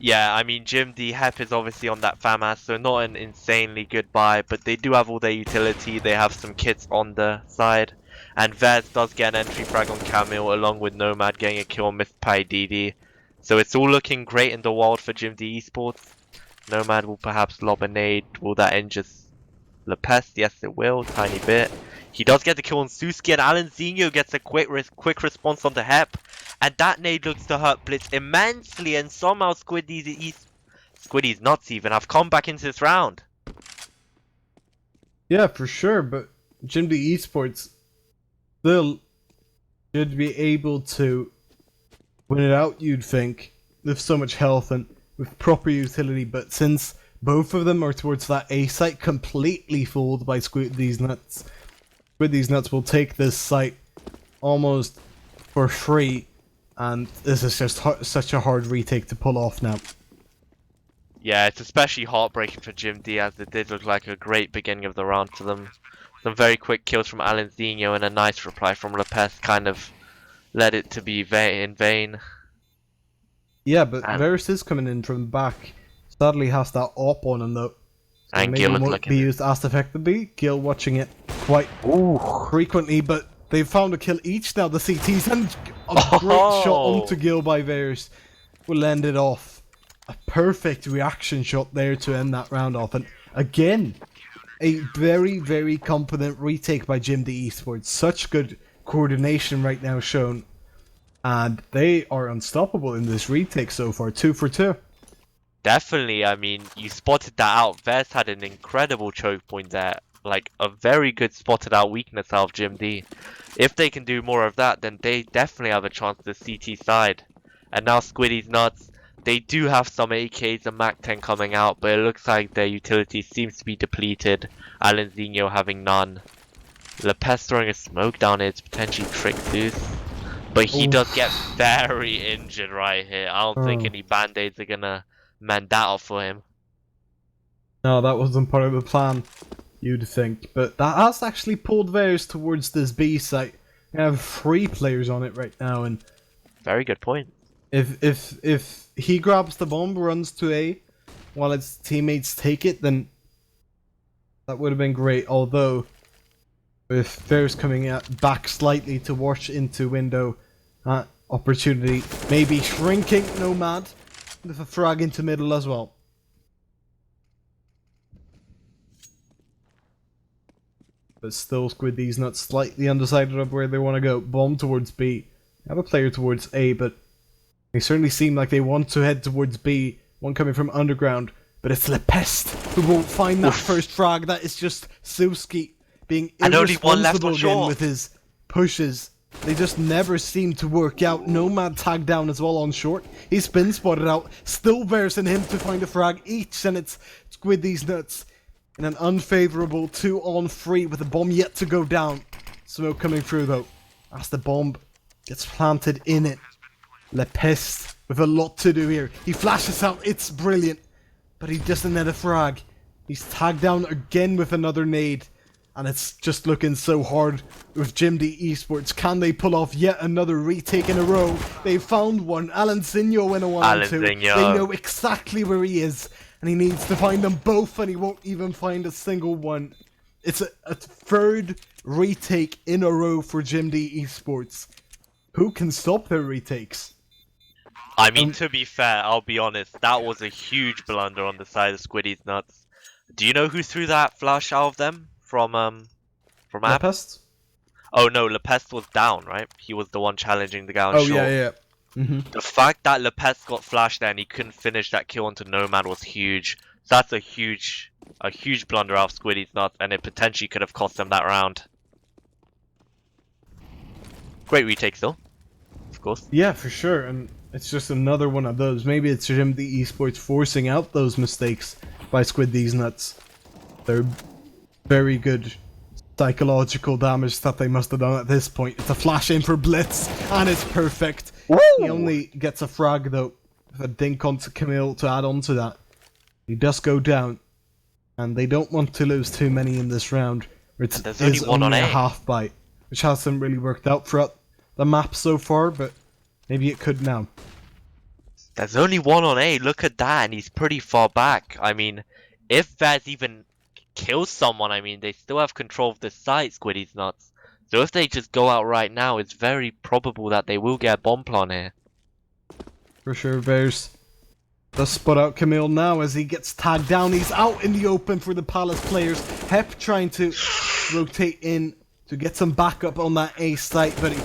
Yeah, I mean, JimD Hep is obviously on that FAMAS, so not an insanely good buy, but they do have all their utility. They have some kits on the side. And Vez does get an entry frag on Camille, along with Nomad getting a kill on Mr. Pi DD. So it's all looking great in the wild for JimDeEsports. Nomad will perhaps lob a nade. Will that injure Lepest? Yes, it will. Tiny bit. He does get the kill on Suski, and Alanzinho gets a quick response on the Hep. And that nade looks to hurt Blitz immensely, and somehow Squideez Nuts even have come back into this round. Yeah, for sure, but JimDeEsports still should be able to win it out, you'd think, with so much health and with proper utility, but since both of them are towards that A site, completely fooled by Squideez Nuts. Squideez Nuts will take this site almost for free, and this is just such a hard retake to pull off now. Yeah, it's especially heartbreaking for JimD, as it did look like a great beginning of the round for them. Some very quick kills from Alanzinho and a nice reply from Lepest kind of led it to be in vain. Yeah, but Varus is coming in from back. Sadly has that op on him though. So And maybe Gil it won't looking be at it. used as effectively. Gil watching it quite frequently, but they've found a kill each now, the CTs, and a great shot onto Gil by Veers will end it off. A perfect reaction shot there to end that round off, and again, a very, very confident retake by JimDeEsports. Such good coordination right now shown, and they are unstoppable in this retake so far, 2 for 2. Definitely, I mean, you spotted that out. Vez had an incredible choke point there. Like, a very good spotted out weakness out of JimD. If they can do more of that, then they definitely have a chance to CT side. And now Squideez nuts. They do have some AKs and MAC-10 coming out, but it looks like their utility seems to be depleted. Alanzinho having none. Lepes throwing a smoke down it to potentially trick Zeus. But he does get very injured right here. I don't think any band-aids are gonna mend that up for him. No, that wasn't part of the plan, you'd think. But that has actually pulled Veers towards this B site. We have 3 players on it right now, and Very good point. if he grabs the bomb, runs to A, while his teammates take it, then that would have been great. Although, with Veers coming back slightly to watch into window, opportunity maybe shrinking Nomad with a frag into middle as well. But still, Squideez not slightly undecided of where they want to go. Bomb towards B. They have a player towards A, but they certainly seem like they want to head towards B. One coming from underground, but it's Lepest who won't find that first frag. That is just Suski being And only one left irresponsible on again short. with his pushes. They just never seem to work out. Nomad tagged down as well on short. He's been spotted out. Still versing him to find a frag each, and it's Squideez nuts in an unfavorable 2-on-3 with the bomb yet to go down. Smoke coming through though. As the bomb gets planted in it. Lepest with a lot to do here. He flashes out. It's brilliant. But he doesn't net a frag. He's tagged down again with another nade. And it's just looking so hard with JimDeEsports. Can they pull off yet another retake in a row? They found one. Alanzinho in a 1-on-2. They know exactly where he is. And he needs to find them both, and he won't even find a single one. It's a third retake in a row for JimDeEsports. Who can stop their retakes? I mean, to be fair, I'll be honest, that was a huge blunder on the side of Squideez nuts. Do you know who threw that flash out of them? From app? Lepest? Oh no, Lepest was down, right? He was the one challenging the guy on short. Yeah. The fact that Lepest got flashed there and he couldn't finish that kill onto Nomad was huge. So that's a huge blunder out of Squideez nuts, and it potentially could have cost them that round. Great retake still, of course. Yeah, for sure, and it's just another one of those. Maybe it's JimDeEsports forcing out those mistakes by Squideez nuts. They're very good psychological damage that they must have done at this point. It's a flash in for Blitz, and it's perfect. Woo! He only gets a frag though, with a dink onto Camille to add on to that. He does go down, and they don't want to lose too many in this round. It's only one on a A. half bite, which hasn't really worked out throughout the map so far, but maybe it could now. There's only one on A, look at that, and he's pretty far back. I mean, if Vaz even kills someone, I mean, they still have control of the site, Squideez nuts. So if they just go out right now, it's very probable that they will get a bomb plant here. For sure, Bears. Let's spot out Camille now as he gets tagged down. He's out in the open for the Palace players. Hep trying to rotate in to get some backup on that A site, but he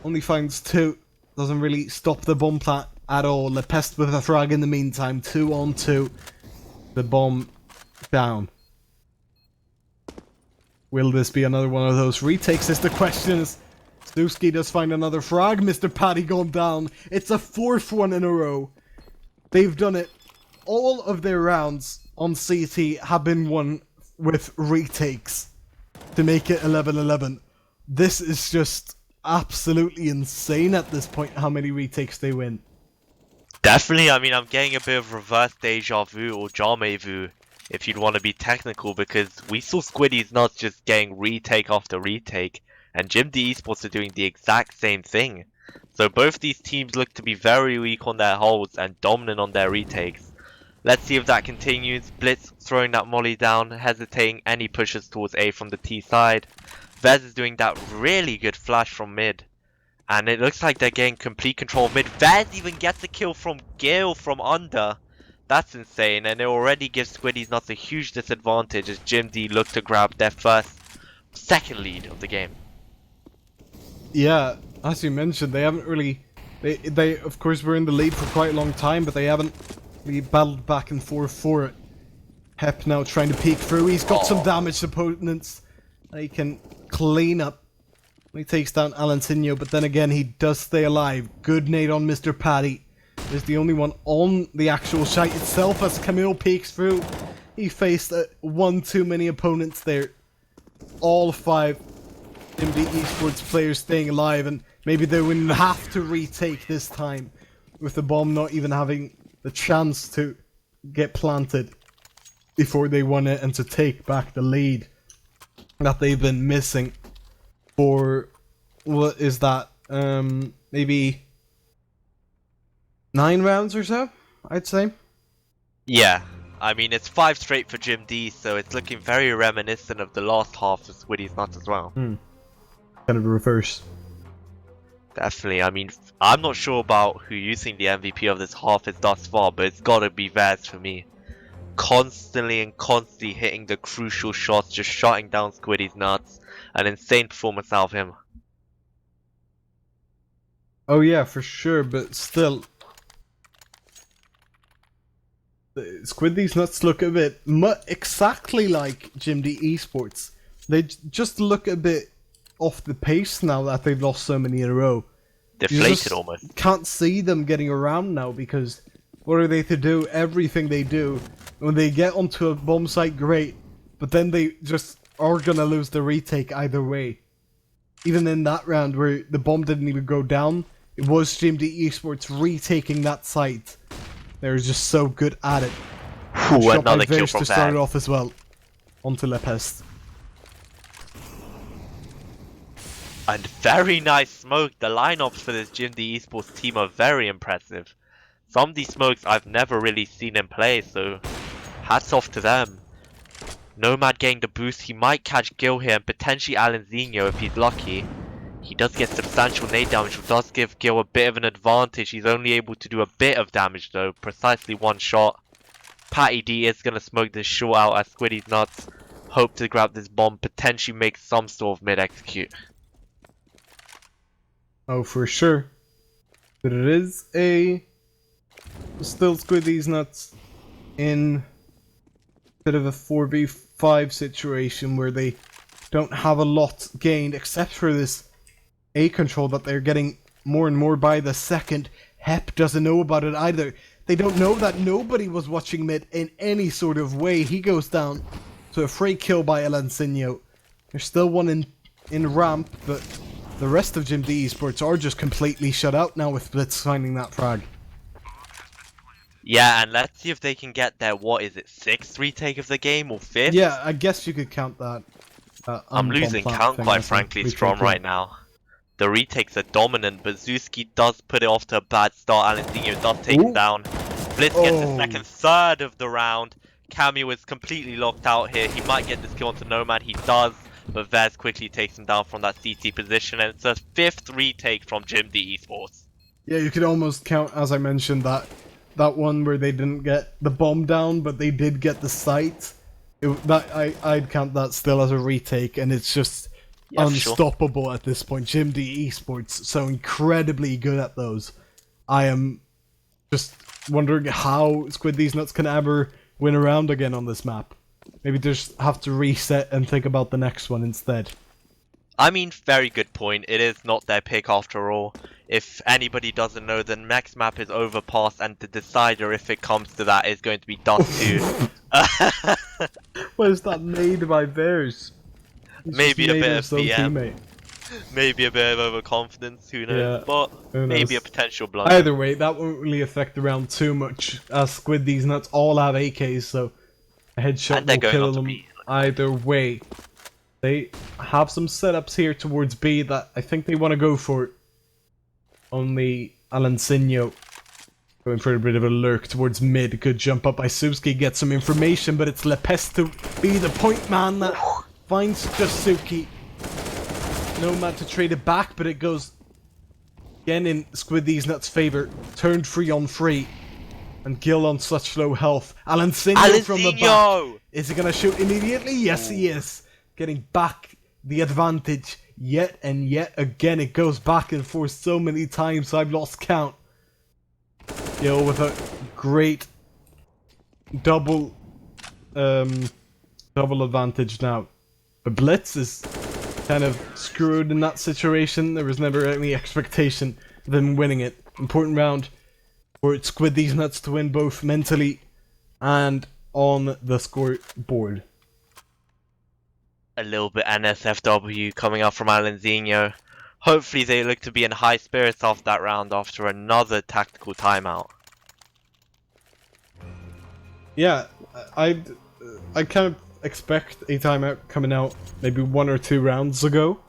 only finds 2. Doesn't really stop the bomb plant at all. Lepest with a frag in the meantime. 2-on-2. The bomb down. Will this be another one of those retakes is the question. Suski does find another frag. Mr. Paddy gone down. It's a 4th one in a row. They've done it. All of their rounds on CT have been won with retakes to make it 11-11. This is just absolutely insane at this point how many retakes they win. Definitely, I mean, I'm getting a bit of reverse deja vu or Jame vu, if you'd want to be technical, because we saw Squideez nuts just getting retake after retake, and JimDeEsports are doing the exact same thing. So both these teams look to be very weak on their holds and dominant on their retakes. Let's see if that continues. Blitz throwing that molly down, hesitating any pushes towards A from the T side. Vez is doing that really good flash from mid. And it looks like they're getting complete control of mid. Vez even gets a kill from Gale from under. That's insane, and it already gives Squideez Nuts a huge disadvantage as JimD look to grab their second lead of the game. Yeah, as you mentioned, they haven't really... They of course were in the lead for quite a long time, but they haven't really battled back and forth for it. Hep now trying to peek through. He's got some damaged opponents that he can clean up. He takes down Alancinho, but then again he does stay alive. Good nade on Mr. Paddy. Is the only one on the actual site itself as Camille peeks through. He faced one too many opponents there. All 5 JimDeEsports players staying alive, and maybe they wouldn't have to retake this time with the bomb not even having the chance to get planted before they won it and to take back the lead that they've been missing for, what is that, maybe 9 rounds or so, I'd say. Yeah, I mean it's 5 straight for JimD, so it's looking very reminiscent of the last half of Squideez Nuts as well. Kind of a reverse. Definitely, I mean, I'm not sure about who you think the MVP of this half is thus far, but it's gotta be Vaz for me. Constantly hitting the crucial shots, just shutting down Squideez Nuts. An insane performance out of him. Oh yeah, for sure, but still... Squideez Nuts look a bit exactly like JimDeEsports. They just look a bit off the pace now that they've lost so many in a row. Deflated almost. Can't see them getting around now because what are they to do? Everything they do, when they get onto a bomb site, great, but then they just are gonna lose the retake either way. Even in that round where the bomb didn't even go down, it was JimDeEsports retaking that site. They're just so good at it. Ooh, another kill from to start it off as well. Onto Le Peste. And very nice smoke. The lineups for this JimDeEsports team are very impressive. Some of these smokes I've never really seen him play, so hats off to them. Nomad getting the boost. He might catch Gil here and potentially Alanzinho if he's lucky. He does get substantial nade damage, which does give Gil a bit of an advantage. He's only able to do a bit of damage though, precisely 1 shot. Patty D is going to smoke this short out as Squideez Nuts hope to grab this bomb, potentially make some sort of mid-execute. Oh, for sure. But it is still Squideez Nuts in a bit of a 4v5 situation where they don't have a lot gained except for this A control that they're getting more and more by the second. Hep doesn't know about it either. They don't know that nobody was watching mid in any sort of way. He goes down to a free kill by Alancinho. There's still one in ramp, but the rest of JimDeEsports are just completely shut out now with Blitz finding that frag. Yeah, and let's see if they can get their, what is it, 6th retake of the game or 5th? Yeah, I guess you could count that. I'm losing count quite frankly, Strom, right now. The retakes are dominant, but Zuski does put it off to a bad start. Alanzinho does take him down. Blitz gets the second third of the round. Cameo is completely locked out here. He might get this kill onto Nomad. He does, but Vez quickly takes him down from that CT position, and it's a 5th retake from JimDeEsports. Yeah, you could almost count, as I mentioned, that one where they didn't get the bomb down, but they did get the site. I'd count that still as a retake, and it's just unstoppable at this point. JimDeEsports so incredibly good at those. I am just wondering how Squideez Nuts can ever win a round again on this map. Maybe just have to reset and think about the next one instead. I mean, very good point. It is not their pick after all. If anybody doesn't know, the next map is Overpass, and the decider, if it comes to that, is going to be Dust 2. What is that made by theirs? Maybe a bit of BM. Maybe a bit of overconfidence, who knows? Yeah, but maybe a potential blunder. Either way, that won't really affect the round too much, as Squideez Nuts all have AKs, so a headshot will kill them either way. They have some setups here towards B that I think they want to go for. Only Alancinho Going for a bit of a lurk towards mid. Good jump up by Suzuki. Gets some information, but it's Lepes to be the point man that finds just Suzuki. Nomad to trade it back, but it goes again in Squideez Nuts' favor. Turned 3-on-3. And Gil on such low health. Alanzinho from the back. Is he going to shoot immediately? Yes, he is. Getting back the advantage yet and yet again. It goes back and forth so many times I've lost count. Gil with a great double advantage now. The Blitz is kind of screwed in that situation. There was never any expectation of them winning it. Important round for Squideez Nuts to win both mentally and on the scoreboard. A little bit NSFW coming up from Alanzinho. Hopefully they look to be in high spirits after that round after another tactical timeout. Yeah, I kind of expect a timeout coming out maybe 1 or 2 rounds ago.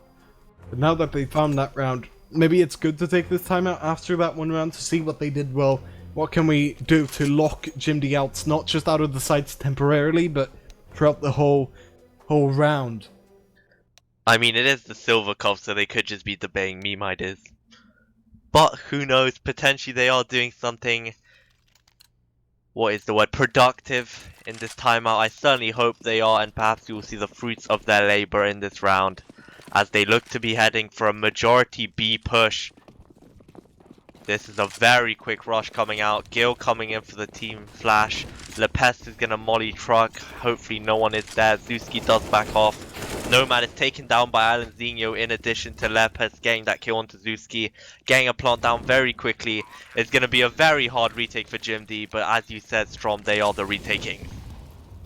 But now that they found that round, maybe it's good to take this timeout after that 1 round to see what they did well. What can we do to lock JimD out, not just out of the sights temporarily, but throughout the whole round. I mean, it is the Silver Cup, so they could just be debating meme ideas. But who knows, potentially they are doing something, what is the word, productive in this timeout. I certainly hope they are, and perhaps we will see the fruits of their labor in this round, as they look to be heading for a majority B push. This is a very quick rush coming out. Gil coming in for the team flash. Lepes is going to molly truck. Hopefully no one is there. Zuski does back off. Nomad is taken down by Alanzinho in addition to Lepes getting that kill onto Zuski. Getting a plant down very quickly. It's going to be a very hard retake for JimD, but as you said, Strom, they are the retaking.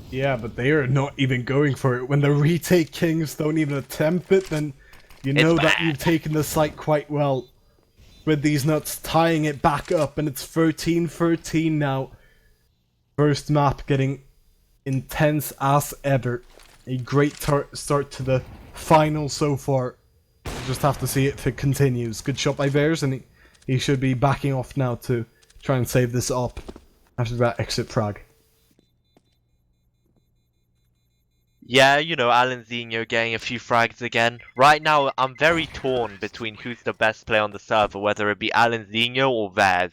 Yeah, but they are not even going for it. When the retake kings don't even attempt it, then you know that you've taken the site quite well. With these Nuts tying it back up, and it's 13-13 now. First map getting intense as ever. A great start to the final so far. Just have to see if it continues. Good shot by Bears, and he should be backing off now to try and save this up after that exit frag. Yeah, you know, Alanzinho getting a few frags again. Right now, I'm very torn between who's the best player on the server, whether it be Alanzinho or Vaz.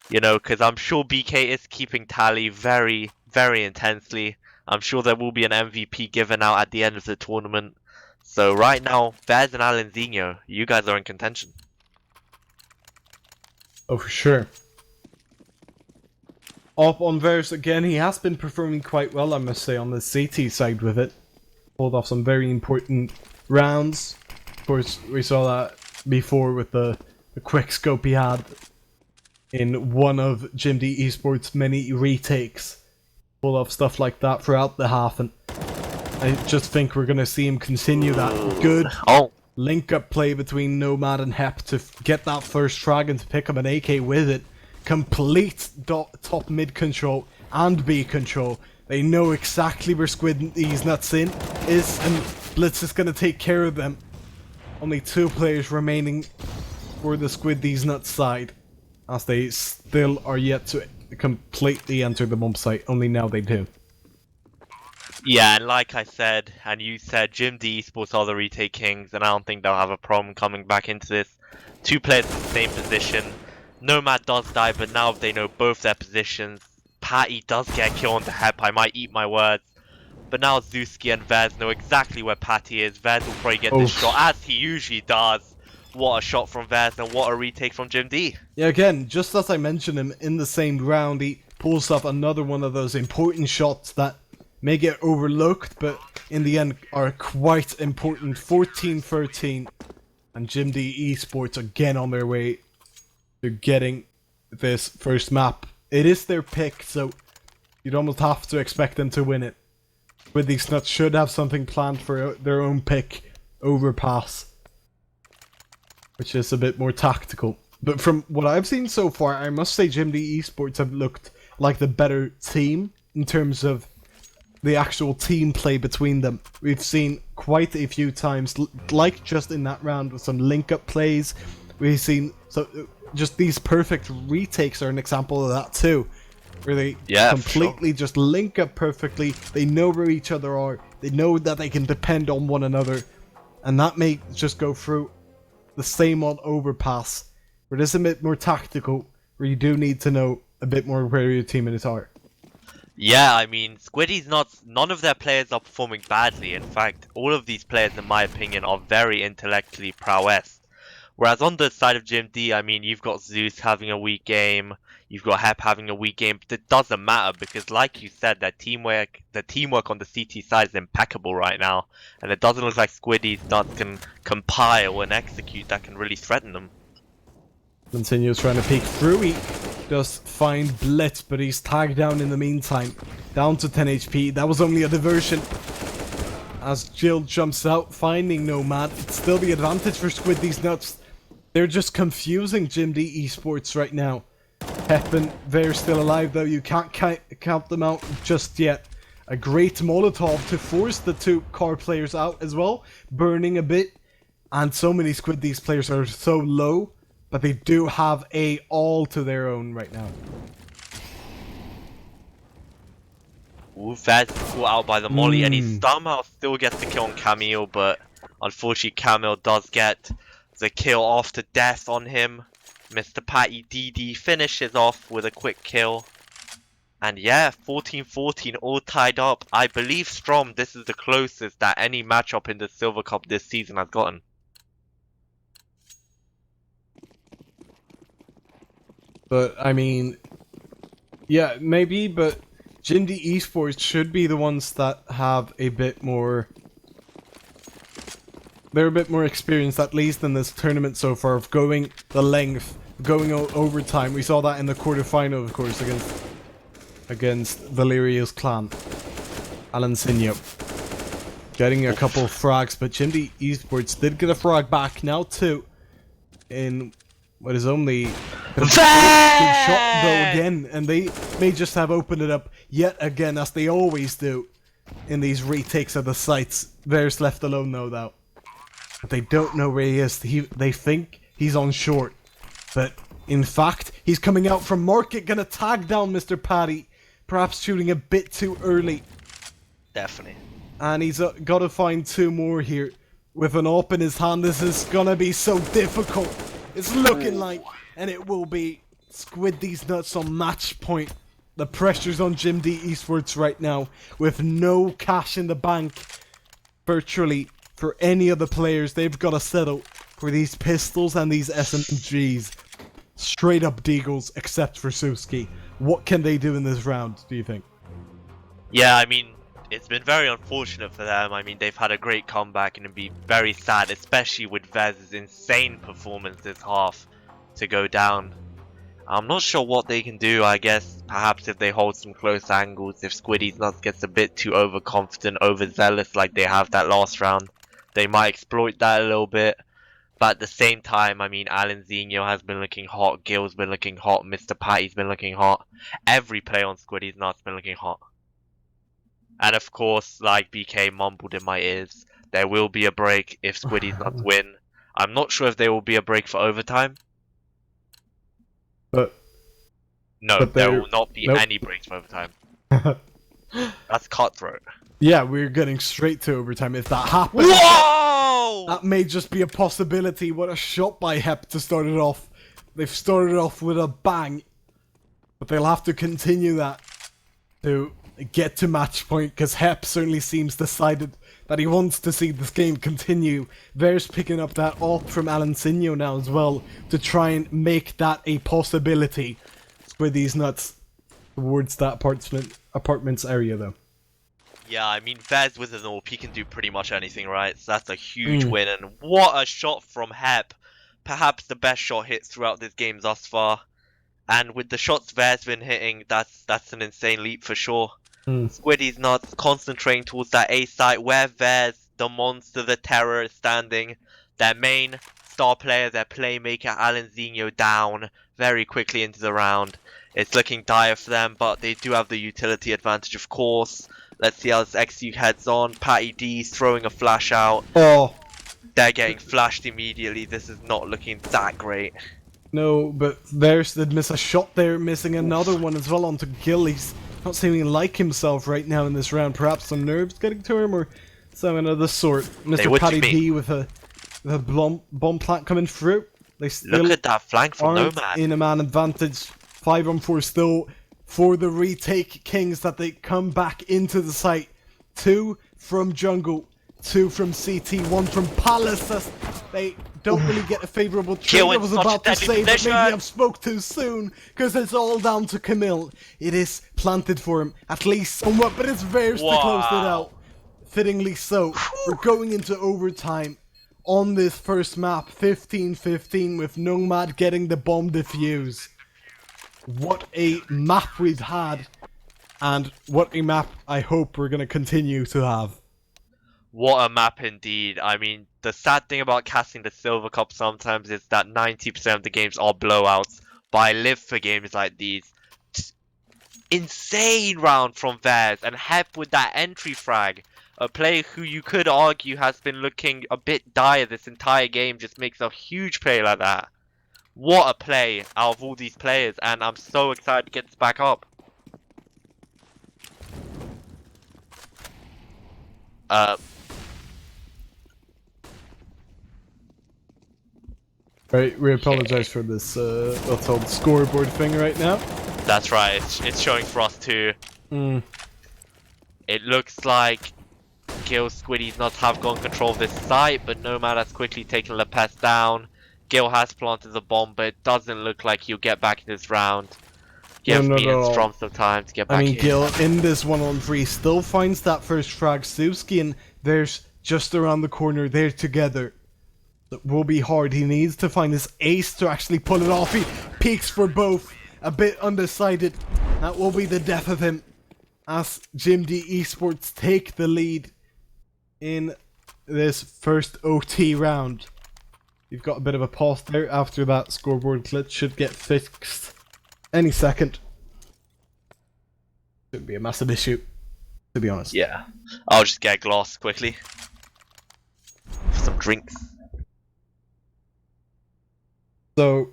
You know, because I'm sure BK is keeping tally very, very intensely. I'm sure there will be an MVP given out at the end of the tournament. So right now, Vaz and Alanzinho, you guys are in contention. Oh, for sure. Up on Verse again, he has been performing quite well, I must say, on the CT side with it. Pulled off some very important rounds. Of course, we saw that before with the quick scope he had in one of JimDeEsports' many retakes. Pulled off stuff like that throughout the half, and I just think we're going to see him continue that good link-up play between Nomad and Hep to get that first frag and to pick up an AK with it. Complete top mid control and B control. They know exactly where Squideez Nuts is, and Blitz is going to take care of them. Only 2 players remaining for the Squideez Nuts side, as they still are yet to completely enter the bomb site. Only now they do. Yeah, and like I said, and you said, JimDeEsports are the retake kings, and I don't think they'll have a problem coming back into this. 2 players in the same position. Nomad does die, but now they know both their positions. Patty does get a kill on the Hep, I might eat my words. But now Zuski and Vez know exactly where Patty is. Vez will probably get this shot, as he usually does. What a shot from Vez, and what a retake from JimD. Yeah, again, just as I mentioned him, in the same round, he pulls up another one of those important shots that may get overlooked, but in the end are quite important. 14-13, and JimDeEsports again on their way to getting this first map. It is their pick, so you'd almost have to expect them to win it. But these Nuts should have something planned for their own pick, Overpass, which is a bit more tactical. But from what I've seen so far, I must say JimDeEsports have looked like the better team in terms of the actual team play between them. We've seen quite a few times, like just in that round, with some link-up plays. We've seen just these perfect retakes are an example of that too. Where they completely just link up perfectly, they know where each other are, they know that they can depend on one another, and that may just go through the same on overpass, where it is a bit more tactical, where you do need to know a bit more where your teammates are. Yeah, I mean, Squideez none of their players are performing badly. In fact, all of these players, in my opinion, are very intellectually prowess. Whereas on the side of JimD, I mean, you've got Zeus having a weak game, you've got Hep having a weak game, but it doesn't matter because, like you said, the teamwork on the CT side is impeccable right now, and it doesn't look like Squideez nuts can compile and execute that can really threaten them. Continues trying to peek through. He does find Blitz, but he's tagged down in the meantime. Down to 10 HP. That was only a diversion. As Jill jumps out, finding Nomad. It's still the advantage for Squideez nuts. They're just confusing JimD eSports right now. Heppen, they're still alive though. You can't count them out just yet. A great Molotov to force the two car players out as well. Burning a bit. And so many Squideez players are so low. But they do have A all to their own right now. Ooh, Faz caught out by the molly, and he somehow still gets the kill on Camille, but unfortunately Camille does get the kill after death on him. Mr. Patty DD finishes off with a quick kill. And yeah, 14-14, all tied up. I believe Strom, this is the closest that any matchup in the Silver Cup this season has gotten. But, I mean, yeah, maybe, but JimD eSports should be the ones that have a bit more... They're a bit more experienced, at least in this tournament so far, of going the length, going overtime. We saw that in the quarterfinal, of course, against Valeria's clan. Alansinho. Getting a couple of frags, but JimD eSports did get a frag back, now two, in what is only... Good shot though again, and they may just have opened it up yet again, as they always do in these retakes of the sites. There's left alone though. But they don't know where he is. They think he's on short, but in fact he's coming out from market, gonna tag down Mr. Patty, perhaps shooting a bit too early. Definitely. And he's got to find two more here. With an AWP in his hand, this is gonna be so difficult. It's looking like, and it will be, Squideez nuts on match point. The pressure's on JimD eSports right now, with no cash in the bank, virtually, for any of the players. They've got to settle for these pistols and these SMGs. Straight up deagles, except for Suski. What can they do in this round, do you think? Yeah, I mean, it's been very unfortunate for them. I mean, they've had a great comeback, and it'd be very sad, especially with Vez's insane performance this half, to go down. I'm not sure what they can do. I guess perhaps if they hold some close angles, if Squideez nuts gets a bit too overconfident, overzealous like they have that last round, they might exploit that a little bit. But at the same time, I mean, Alan Zinho has been looking hot, Gil's been looking hot, Mr. Patty's been looking hot. Every player on Squideez nuts been looking hot. And of course, like BK mumbled in my ears, there will be a break if Squideez nuts win. I'm not sure if there will be a break for overtime. But there will not be any breaks for overtime. That's cutthroat. Yeah, we're getting straight to overtime if that happens. Whoa! That may just be a possibility. What a shot by Hep to start it off. They've started off with a bang. But they'll have to continue that to get to match point, because Hep certainly seems decided that he wants to see this game continue. There's picking up that AWP from Alansinho now as well, to try and make that a possibility with these nuts towards that apartments area though. Yeah, I mean, Vez with an AWP, he can do pretty much anything, right? So that's a huge win, and what a shot from Hep. Perhaps the best shot hit throughout this game thus far. And with the shots Vez been hitting, that's an insane leap for sure. Squideez nuts concentrating towards that A site where Vez, the monster, the terror, is standing. Their main star player, their playmaker, Alan Zinho, down very quickly into the round. It's looking dire for them, but they do have the utility advantage, of course. Let's see how this XU heads on. Patty D's throwing a flash out. Oh, They're getting flashed immediately. This is not looking that great. No, but Varys did miss a shot there, missing another one as well onto Gil. He's not seeming like himself right now in this round. Perhaps some nerves getting to him or something of the sort. Mr. Paddy D with a bomb plant coming through. They still look at that flank from aren't Nomad. in a man advantage. 5-on-4 still for the retake Kings that they come back into the site. 2 from jungle, 2 from CT, 1 from Palace. As they don't really get a favourable trade. I was about to say, but maybe I've spoke too soon, because it's all down to Camille. It is planted for him, at least somewhat, but it's Varys to close it out. Fittingly so. We're going into overtime on this first map, 15-15, with Nomad getting the bomb defuse. What a map we've had, and what a map I hope we're going to continue to have. What a map indeed. I mean, the sad thing about casting the Silver Cup sometimes is that 90% of the games are blowouts, but I live for games like these. Just insane round from Vaz, and Hep with that entry frag. A player who you could argue has been looking a bit dire this entire game just makes a huge play like that. What a play out of all these players, and I'm so excited to get this back up. Right, we apologize for this what's called scoreboard thing right now. That's right, it's showing for us too. It looks like Gil Squideez not have gone control of this site, but Nomad has quickly taken Lepes down. Gil has planted the bomb, but it doesn't look like he'll get back in this round. Give me and Strom some time to get back in. I mean, Gil in this 1-on-3 still finds that first frag. Suski and there's just around the corner. They're together. It will be hard. He needs to find his ace to actually pull it off. He peeks for both. A bit undecided. That will be the death of him as JimDeEsports take the lead in this first OT round. You've got a bit of a pause there after that scoreboard glitch. Should get fixed any second. Shouldn't be a massive issue, to be honest. Yeah, I'll just get a glass quickly for some drinks. So,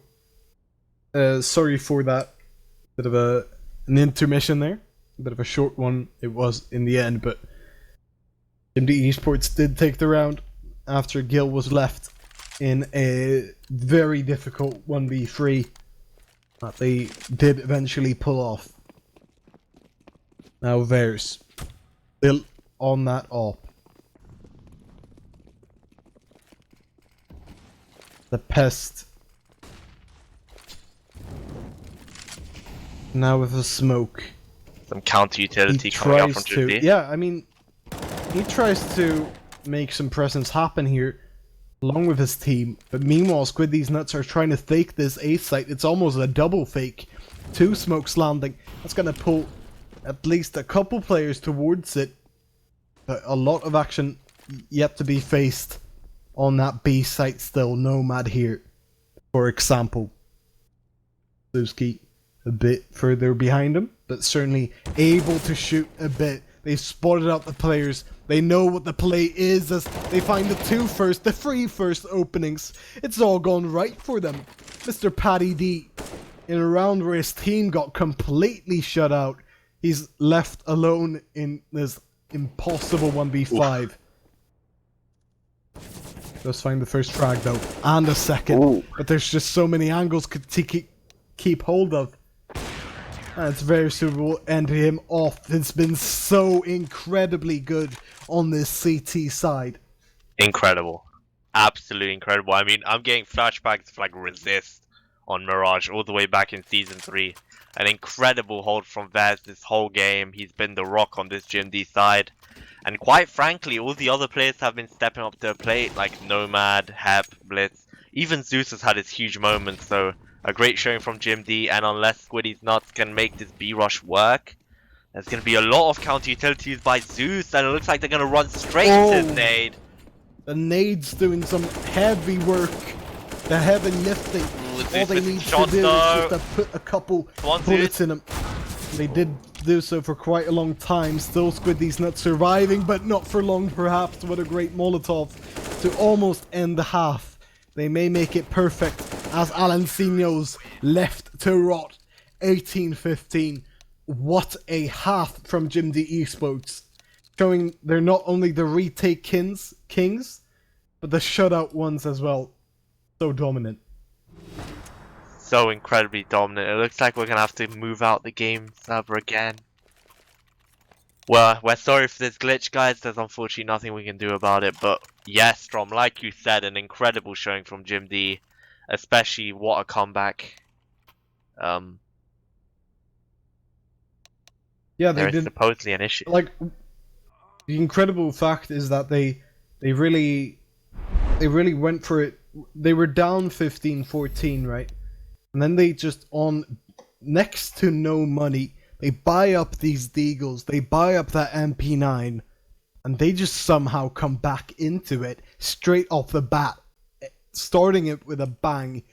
sorry for that bit of an intermission there. A bit of a short one it was in the end, but JimDeEsports did take the round after Gil was left in a very difficult 1v3 that they did eventually pull off. Now Varys still on that op. The pest now with a smoke. Some counter utility coming out from JD. Yeah, I mean, he tries to make some presence happen here along with his team, but meanwhile Squideez nuts are trying to fake this ace site. It's almost a double fake. 2 smokes landing. That's gonna pull at least a couple players towards it, but a lot of action yet to be faced on that B site still. Nomad here, for example. Suski a bit further behind him, but certainly able to shoot a bit. They've spotted out the players. They know what the play is as they find the 3 first openings. It's all gone right for them. Mr. Paddy D, in a round where his team got completely shut out, he's left alone in this impossible 1v5. Does find the first frag though, and a second. Ooh. But there's just so many angles to keep hold of. And it's very suitable, and him off. It's been so incredibly good on this CT side. Incredible. Absolutely incredible. I mean, I'm getting flashbacks of like Resist on Mirage all the way back in Season 3. An incredible hold from Vaz this whole game. He's been the rock on this JimD side. And quite frankly, all the other players have been stepping up to the plate, like Nomad, Hep, Blitz. Even Zeus has had his huge moments, so a great showing from JimD, and unless Squideez nuts can make this B-rush work, there's going to be a lot of counter utilities by Zeus, and it looks like they're going to run straight into the nade. The nade's doing some heavy work. The heavy lifting. All they need to do is just to put a couple bullets in them. They did do so for quite a long time. Still Squideez nuts surviving, but not for long perhaps. What a great Molotov to almost end the half. They may make it perfect. as Alencinos left to rot. 18-15. What a half from JimDeEsports. Showing they're not only the retake kings, but the shutout ones as well. So dominant. So incredibly dominant. It looks like we're going to have to move out the game server again. Well, we're sorry for this glitch, guys. There's unfortunately nothing we can do about it. But yes, Strom, like you said, an incredible showing from JimD. Especially what a comeback. Yeah, there is supposedly an issue. Like, the incredible fact is that they really went for it. They were down 15-14, right? And then they just, on next to no money, they buy up these Deagles, they buy up that MP9, and they just somehow come back into it straight off the bat, starting it with a bang,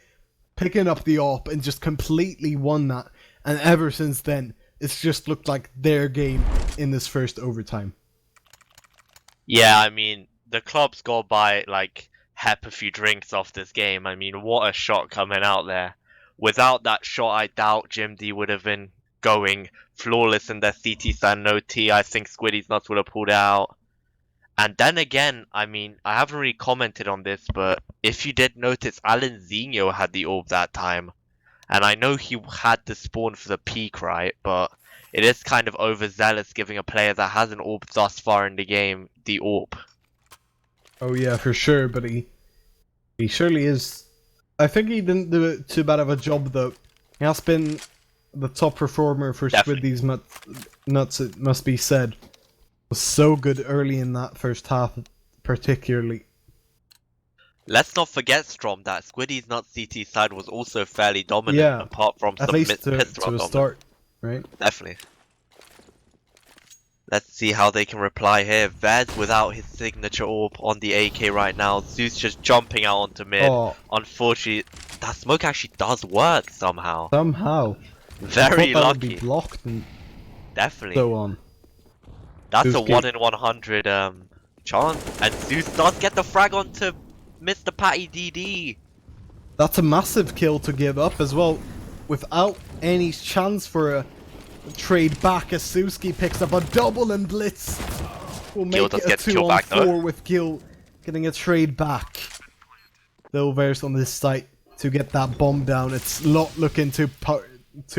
picking up the AWP, and just completely won that. And ever since then, it's just looked like their game in this first overtime. Yeah, I mean, the club's got to buy, like, Hep a few drinks off this game. I mean, what a shot coming out there. Without that shot, I doubt JimD would have been going flawless in their CT side no T. I think Squideez nuts would have pulled it out. And then again, I mean, I haven't really commented on this, but if you did notice, Alencinos had the orb that time. And I know he had the spawn for the peak, right? But it is kind of overzealous giving a player that hasn't orbed thus far in the game the orb. Oh yeah, for sure, but he surely is. I think he didn't do too bad of a job though. He has been the top performer for Squideez nuts, it must be said. Was so good early in that first half, particularly. Let's not forget, Strom, that Squideez nuts CT side was also fairly dominant, apart from at some least to a start, right? Definitely. Let's see how they can reply here. Vez without his signature orb on the AK right now. Zeus just jumping out onto mid. Oh. Unfortunately, that smoke actually does work somehow. that Very lucky. would be blocked and definitely. so on. That's Zeus a 1 in 100 chance. And Zeus does get the frag onto Mr. Patty DD. That's a massive kill to give up as well, without any chance for a trade back, as Suski picks up a double and Blitz will make it a 2-on-4 with Gil getting a trade back. Though Verse on this site to get that bomb down, it's not looking too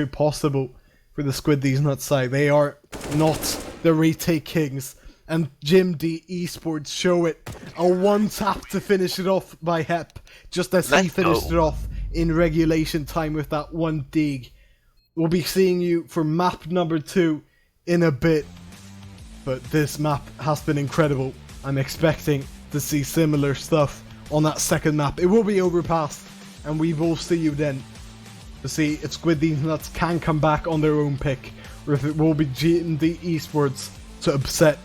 possible for the Squideez nut side. They are not the retake kings, and JimDeEsports show it. A one tap to finish it off by Hep, just as he finished it off in regulation time with that one dig. We'll be seeing you for map number 2 in a bit, but this map has been incredible. I'm expecting to see similar stuff on that second map. It will be Overpass, and we will see you then to see if Squideez nuts can come back on their own pick, or if it will be JimDeEsports to upset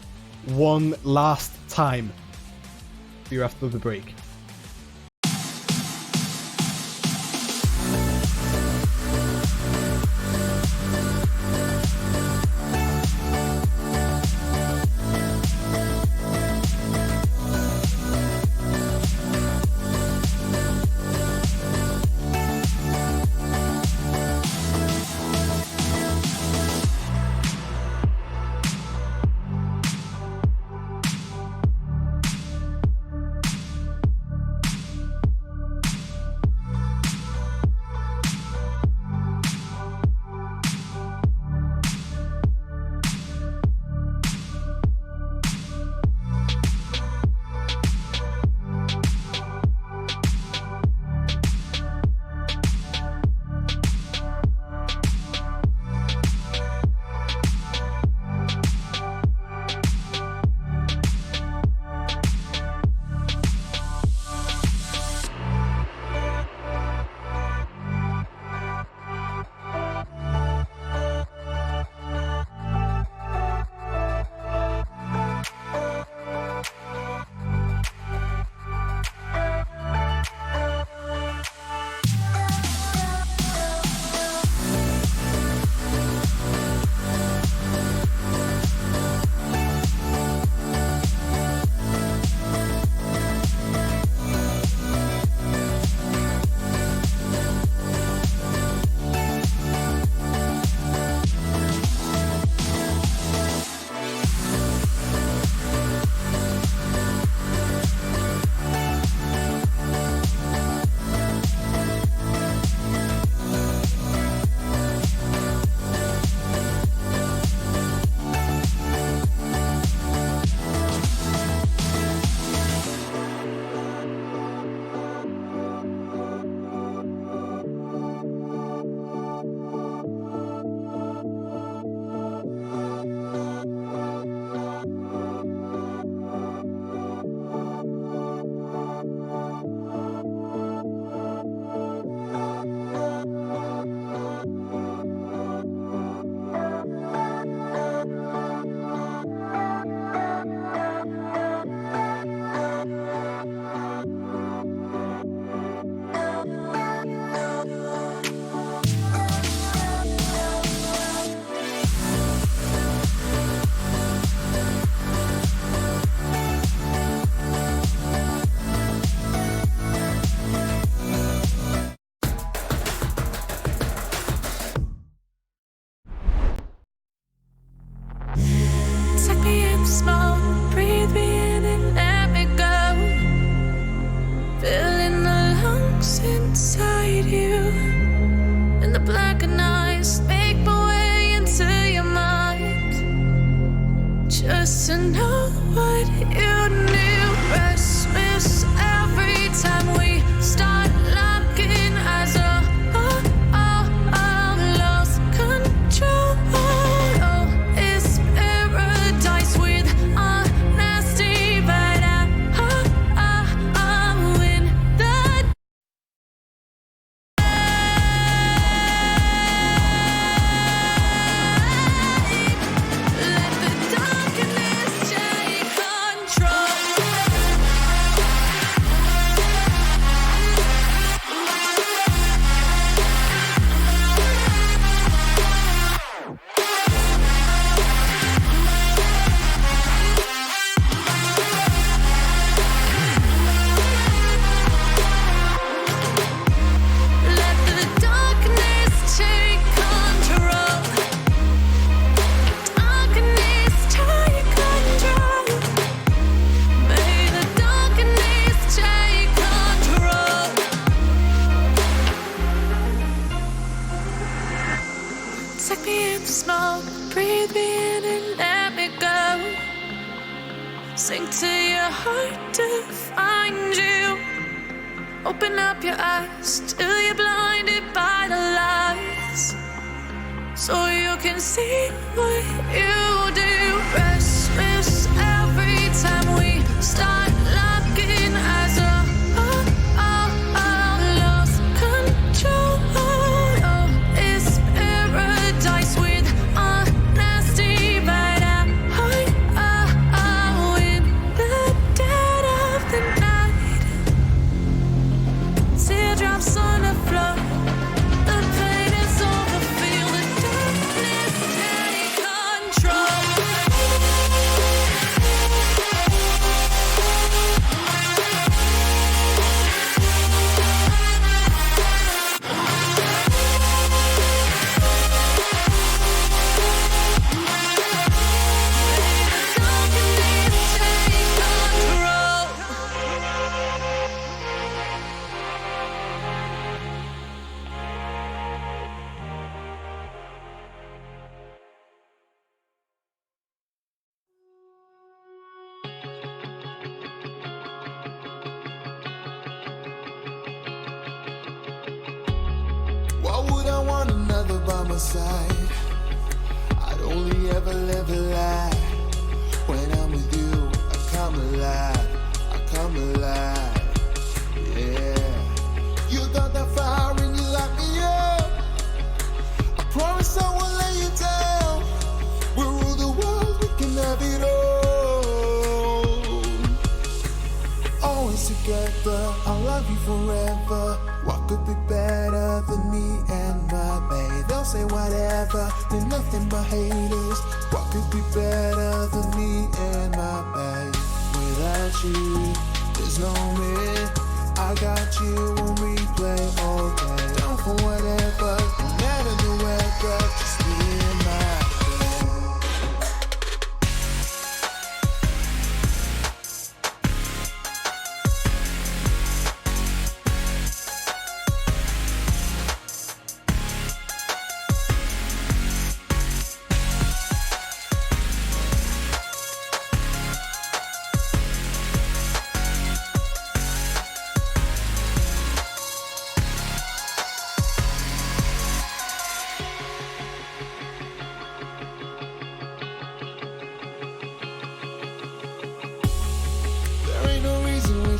one last time. See you after the break. smoke, breathe me in and let me go. Filling the lungs inside you, and the blackened eyes make my way into your mind. Just to know what you knew. Restless every time we start locking eyes. Lost control. Oh, it's paradise with honesty, but I'm in the let the darkness take control. Let the darkness take control. Darkness take control. May the darkness take control. Take me in the smoke, breathe me in and let me go. Sink to your heart to find you. Open up your eyes till you're blinded by the lights, so you can see what you do. Restless every time we start locking eyes. Lost control. Oh, it's paradise with honesty, but I'm in the dead of the night. Teardrops on the floor. The pain is over. Feel the darkness take control. Darkness take control. Why would I want another by my side? I'd only ever live a lie. When I'm with you, I come alive. I come alive. Yeah. You got that fire and you lock me up. I promise I won't let you down. We rule the world, we can have it all. Always together, I'll love you forever. What could be better than me and my babe? They'll say whatever, they're nothing but haters. What could be better than me and my babe? Without you, there's no me. I got you when we play all day. Down for whatever, no matter the weather, just me and my babe.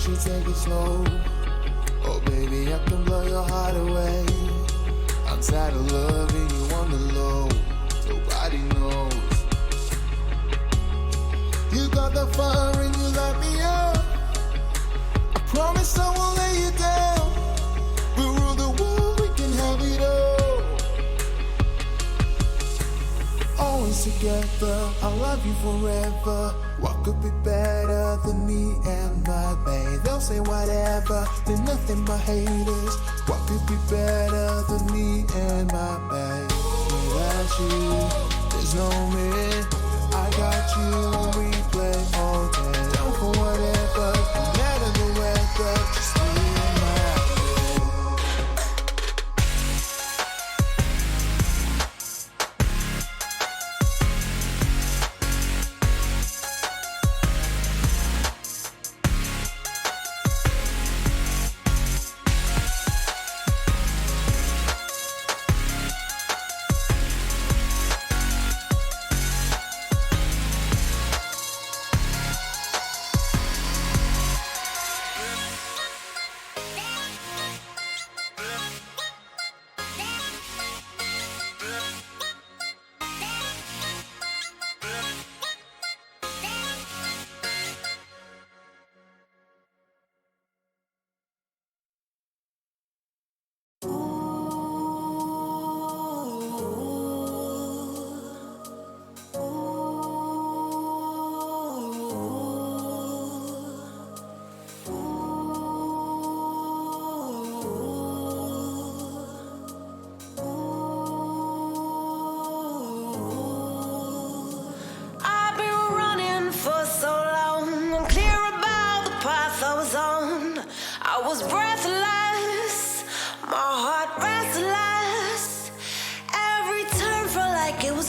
Should take it slow. Oh baby, I can blow your heart away. I'm tired of loving you on the low. Nobody knows. You got the fire and you light me up. I promise I won't let you down. We rule the world, we can have it all. Always together, I'll love you forever. What could be better than me and my babe? They'll say whatever, they're nothing but haters. What could be better than me and my babe? Without you, there's no me. I got you when we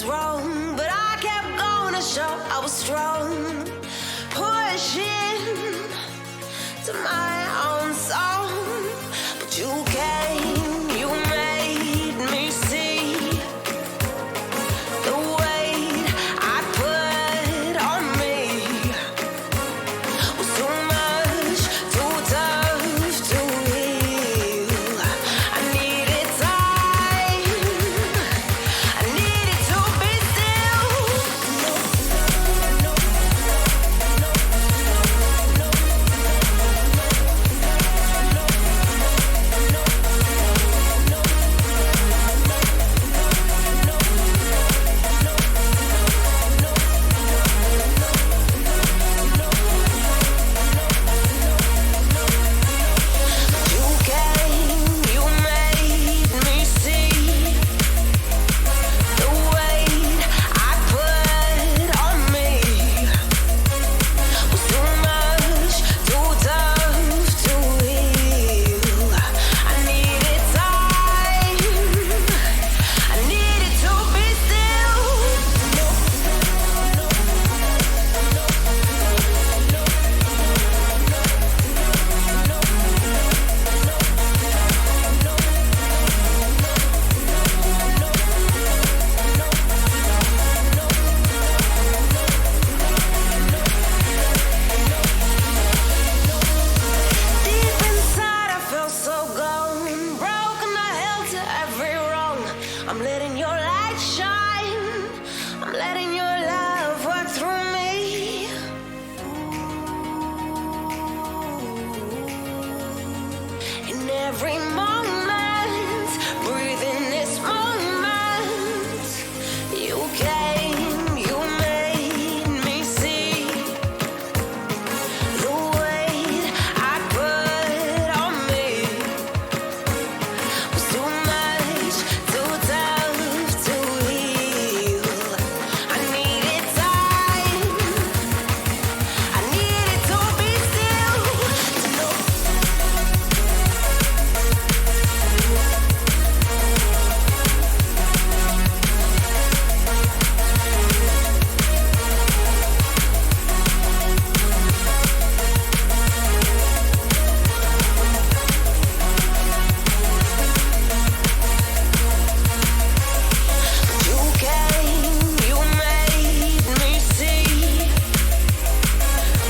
was wrong, but I kept going to show I was strong. Pushing to my own song, but you came, you made me see the weight I put on me was too much, too tough to heal. I needed time, I needed to be I'm letting your light shine. I'm letting your love work through me. In every moment, breathe in this moment. You came, you made me see the weight I put on me was too much, too tough to heal. I needed time, I needed to be still, to know. You came, you made me see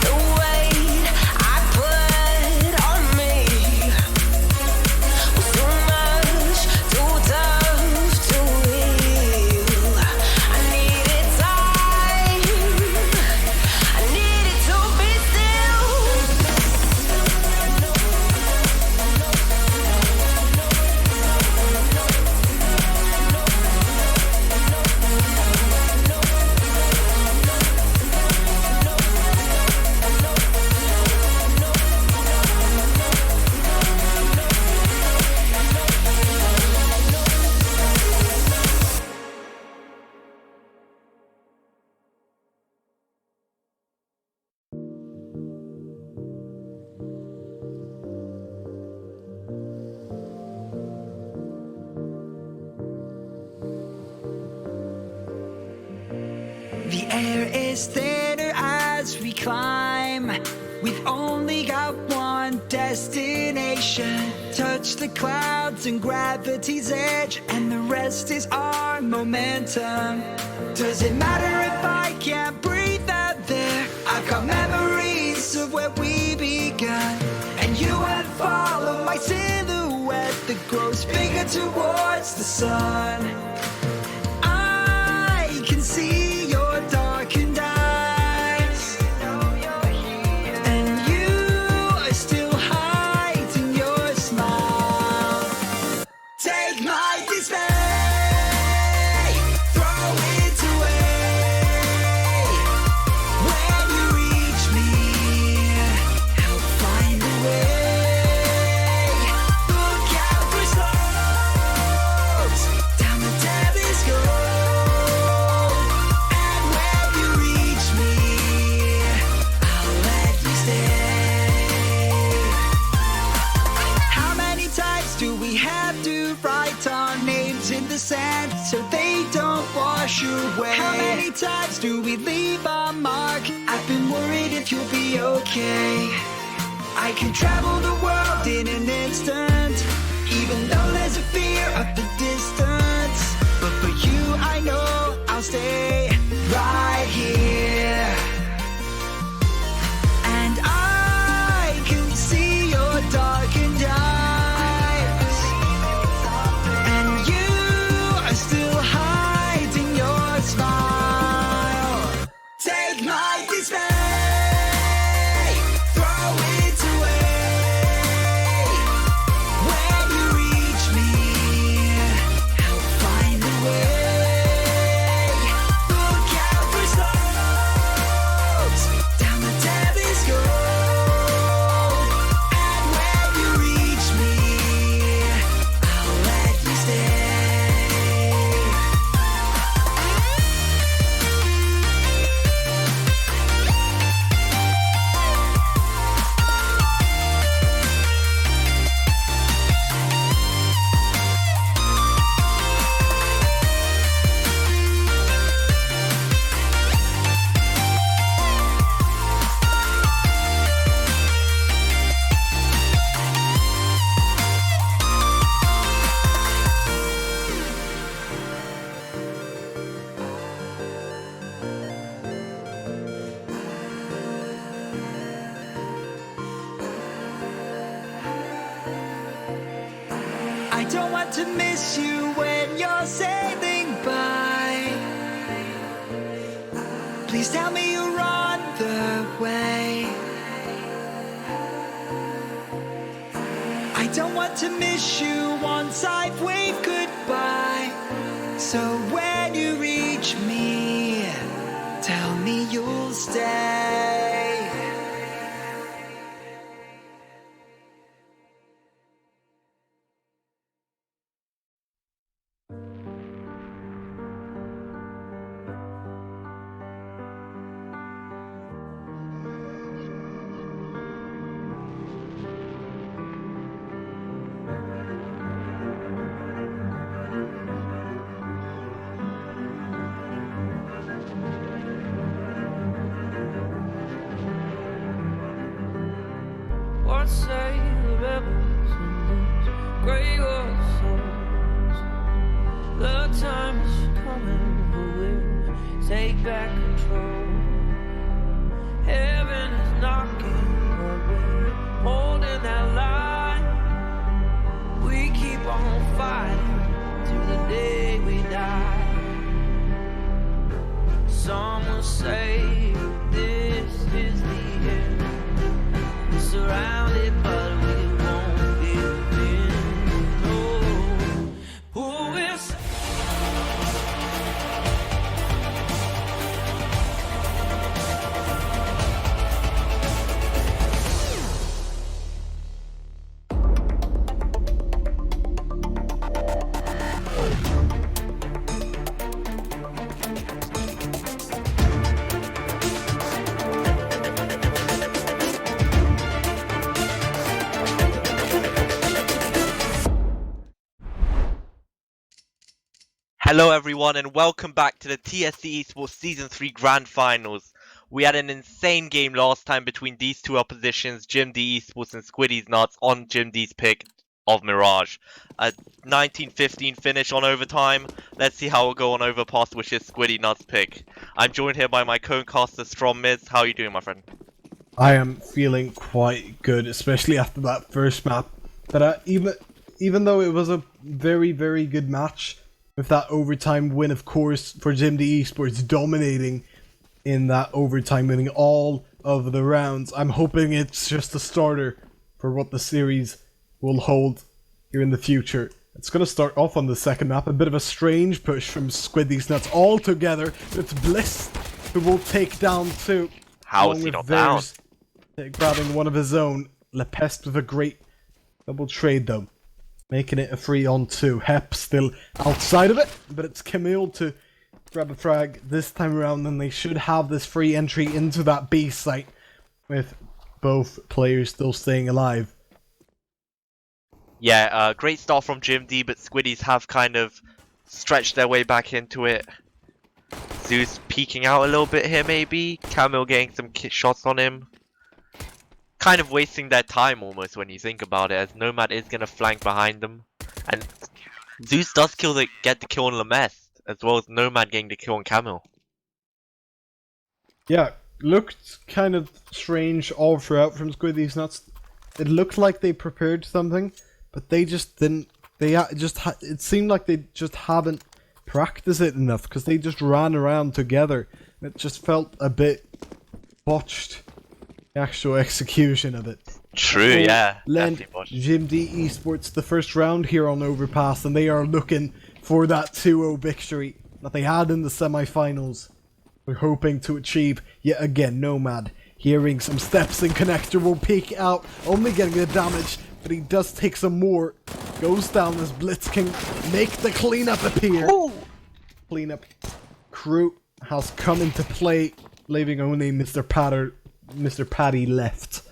the weight I put on me was too much, too tough to heal. I needed time, I needed to be still. The air is thinner as we climb. We've only got one destination. Touch the clouds and gravity's edge, and the rest is our momentum. Does it matter if I can't breathe out there? I've got memories of where we began, and you would follow my silhouette that grows bigger towards the sun. I can see your darkened eyes, and you are still hiding your smile. Take my dismay, throw it away. When you reach me, help find a way. Look out for slopes, down the telescope. And when you reach me, I'll let you stay. How many times do we have to write our names in the sand so they don't wash wash away. How many times do we leave our mark? I've been worried if you'll be okay. I can travel the world in an instant, even though there's a fear of the distance. But for you, I know I'll stay right here. And I can see your darkened eyes, and you are still hiding your smile. Take my dismay, throw it away. When you reach me, I'll find a way. Look out for slopes down the telescope. And when you reach me, I'll let you stay. I don't want to miss you when you're sailing by. Please tell me you're on the way. I don't want to miss you once I've waved goodbye. So when you reach me, tell me you'll stay. What say the rebels in these grey war songs? The time is coming, but we'll take back control. Heaven is knocking, but we're holding that line. We keep on fighting till the day we die. Some will say this is the end. Surrounded, but we won't give in. No, who will say? Hello everyone and welcome back to the TSC eSports Season 3 Grand Finals. We had an insane game last time between these two oppositions, JimDeEsports and Squideez Nuts, on JimD's pick of Mirage. A 19-15 finish on overtime. Let's see how it'll go on Overpass, which is Squideez Nuts' pick. I'm joined here by my co-caster Strom Miz. How are you doing, my friend? I am feeling quite good, especially after that first map. But even though it was a very, very good match, with that overtime win, of course, for JimDeEsports dominating in that overtime, winning all of the rounds, I'm hoping it's just a starter for what the series will hold here in the future. It's going to start off on the second map, a bit of a strange push from Squideez Nuts all together. It's Bliss who will take down two. How is he not down? Grabbing one of his own. Lepest with a great double trade though, making it a 3-on-2. Hep still outside of it, but it's Camille to grab a frag this time around, and they should have this free entry into that B site with both players still staying alive. Yeah, great start from JimD, but Squideez have kind of stretched their way back into it. Zeus peeking out a little bit here maybe. Camille getting some shots on him. Kind of wasting their time almost when you think about it, as Nomad is going to flank behind them. And Zeus does get the kill on Lemeth, as well as Nomad getting the kill on Camille. Yeah, looked kind of strange all throughout from Squideez Nuts. It looked like they prepared something, but they just didn't. It seemed like they just haven't practiced it enough, because they just ran around together. It just felt a bit botched, the actual execution of it. True, yeah. Lend Definitely botched. JimDeEsports the first round here on Overpass, and they are looking for that 2-0 victory that they had in the semi-finals. We're hoping to achieve yet again. Nomad hearing some steps in connector will peek out, only getting the damage, but he does take some more. Goes down as Blitz can make the cleanup appear. Ooh. Cleanup crew has come into play, leaving only Mr. Paddy left.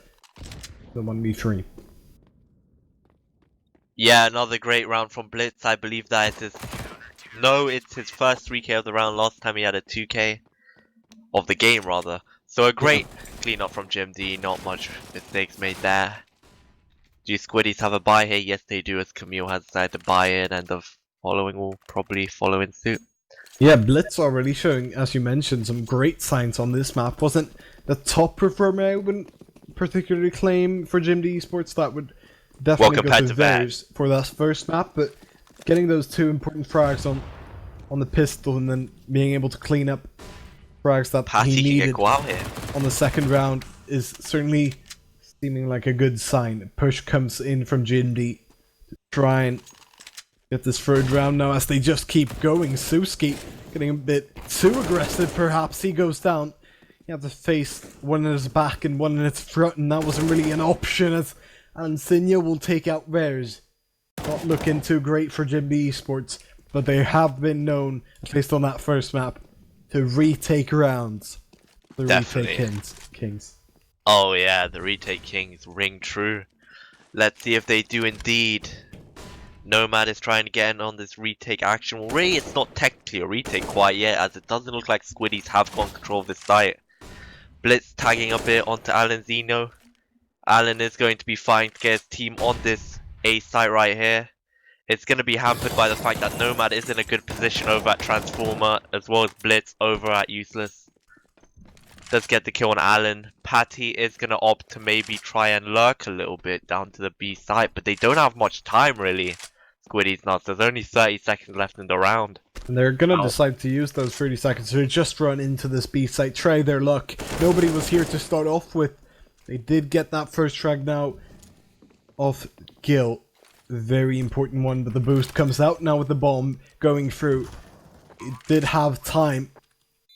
The 1v3. Yeah, another great round from Blitz. I believe that is his... No, it's his first 3k of the round. Last time he had a 2k. Of the game, rather. So a great cleanup from JimD. Not much mistakes made there. Do Squideez have a buy here? Yes, they do, as Camille has decided to buy it, and the following will probably follow in suit. Yeah, Blitz already showing, as you mentioned, some great signs on this map. Wasn't the top performer, I wouldn't particularly claim for JimDeEsports. That would definitely go to theirs for that first map, but getting those 2 important frags on the pistol and then being able to clean up frags that Patty he needed go out here. on the second round is certainly seeming like a good sign. Push comes in from JimD to try and get this third round now as they just keep going. Suski getting a bit too aggressive perhaps. He goes down. He had to face one in his back and one in his front, and that wasn't really an option, as Ansinia will take out theirs. Not looking too great for JimDeEsports, but they have been known, at least on that first map, to retake rounds. The Definitely. retake kings. Oh yeah, the retake kings ring true. Let's see if they do indeed. Nomad is trying to get in on this retake action. Well, really, it's not technically a retake quite yet, as it doesn't look like Squideez have got control of this site. Blitz tagging a bit onto Alan Zeno. Alan is going to be fighting to get his team on this A site right here. It's going to be hampered by the fact that Nomad is in a good position over at Transformer, as well as Blitz over at Useless. Does get the kill on Alan. Patty is going to opt to maybe try and lurk a little bit down to the B site, but they don't have much time really. Squideez Nuts, there's only 30 seconds left in the round. And they're going to decide to use those 30 seconds to just run into this B site, try their luck. Nobody was here to start off with. They did get that first frag now of Gil. Very important one, but the boost comes out now with the bomb going through. It did have time.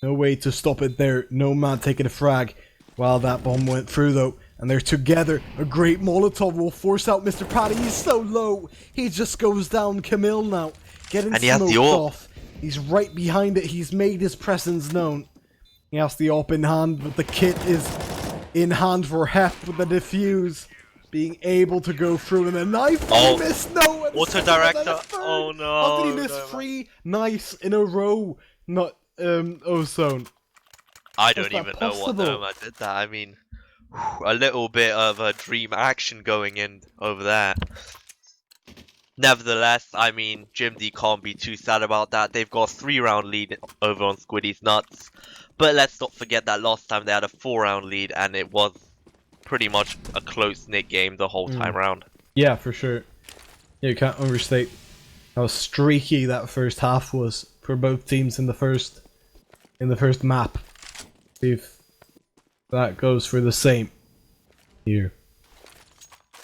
No way to stop it there. Nomad taking a frag while that bomb went through though. And they're together. A great Molotov will force out Mr. Patty. He's so low. He just goes down. Camille now getting smoked off. He's right behind it. He's made his presence known. He has the op in hand, but the kit is in hand for Hep with the defuse. Being able to go through and a knife. Oh, he missed. No. Auto director. Oh no. How did he miss 3 knives in a row? Not Ozone. I don't even know what Nomad did that. I mean, a little bit of a dream action going in over there. Nevertheless, I mean, JimD can't be too sad about that. They've got a 3-round lead over on Squideez Nuts. But let's not forget that last time they had a 4-round lead, and it was pretty much a close-knit game the whole time round. Yeah, for sure. You can't overstate how streaky that first half was for both teams in the first map. See if that goes for the same here.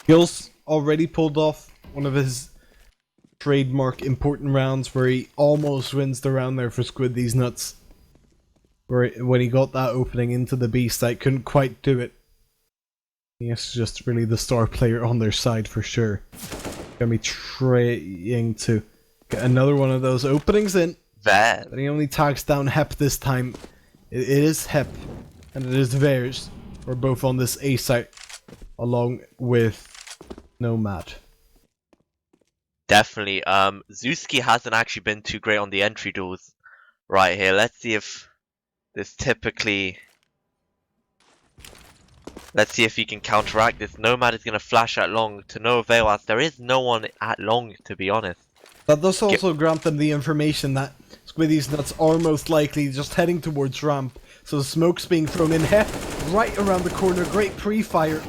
Gil's already pulled off one of his trademark important rounds where he almost wins the round there for Squideez Nuts. Where when he got that opening into the B site, couldn't quite do it. He's just really the star player on their side for sure. Gonna be trying to get another one of those openings in. But he only tags down Hep this time. It is Hep, and it is theirs. We're both on this A site, along with Nomad. Definitely. Zuski hasn't actually been too great on the entry duels right here. Let's see if This typically... Let's see if he can counteract this. Nomad is going to flash at long to no avail, as there is no one at long, to be honest. That does also grant them the information that Squideez nuts are most likely just heading towards ramp. So the smoke's being thrown in here, right around the corner. Great pre-fire.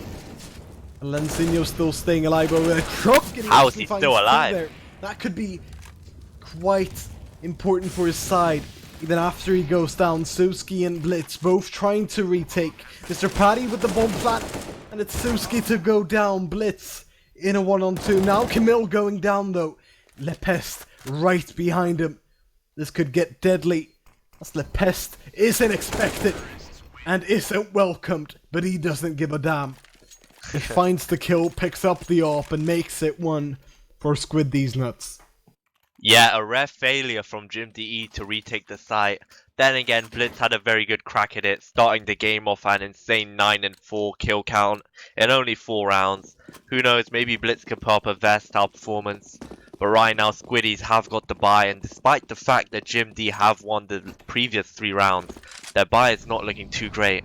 Lencino still staying alive over the truck. How is he still alive? There. That could be quite important for his side. Even after he goes down, Suski and Blitz both trying to retake. Mr. Patty with the bomb plant, and it's Suski to go down. Blitz in a 1-on-2. Now Camille going down though. Lepest right behind him. This could get deadly. As Lepest isn't expected and isn't welcomed, but he doesn't give a damn. He finds the kill, picks up the AWP, and makes it one for Squideez nuts. Yeah, a rare failure from JimDe to retake the site. Then again, Blitz had a very good crack at it, starting the game off an insane 9 and 4 kill count in only 4 rounds. Who knows, maybe Blitz can put up a versatile performance. But right now, Squideez have got the bye, and despite the fact that JimD have won the previous 3 rounds, their bye is not looking too great.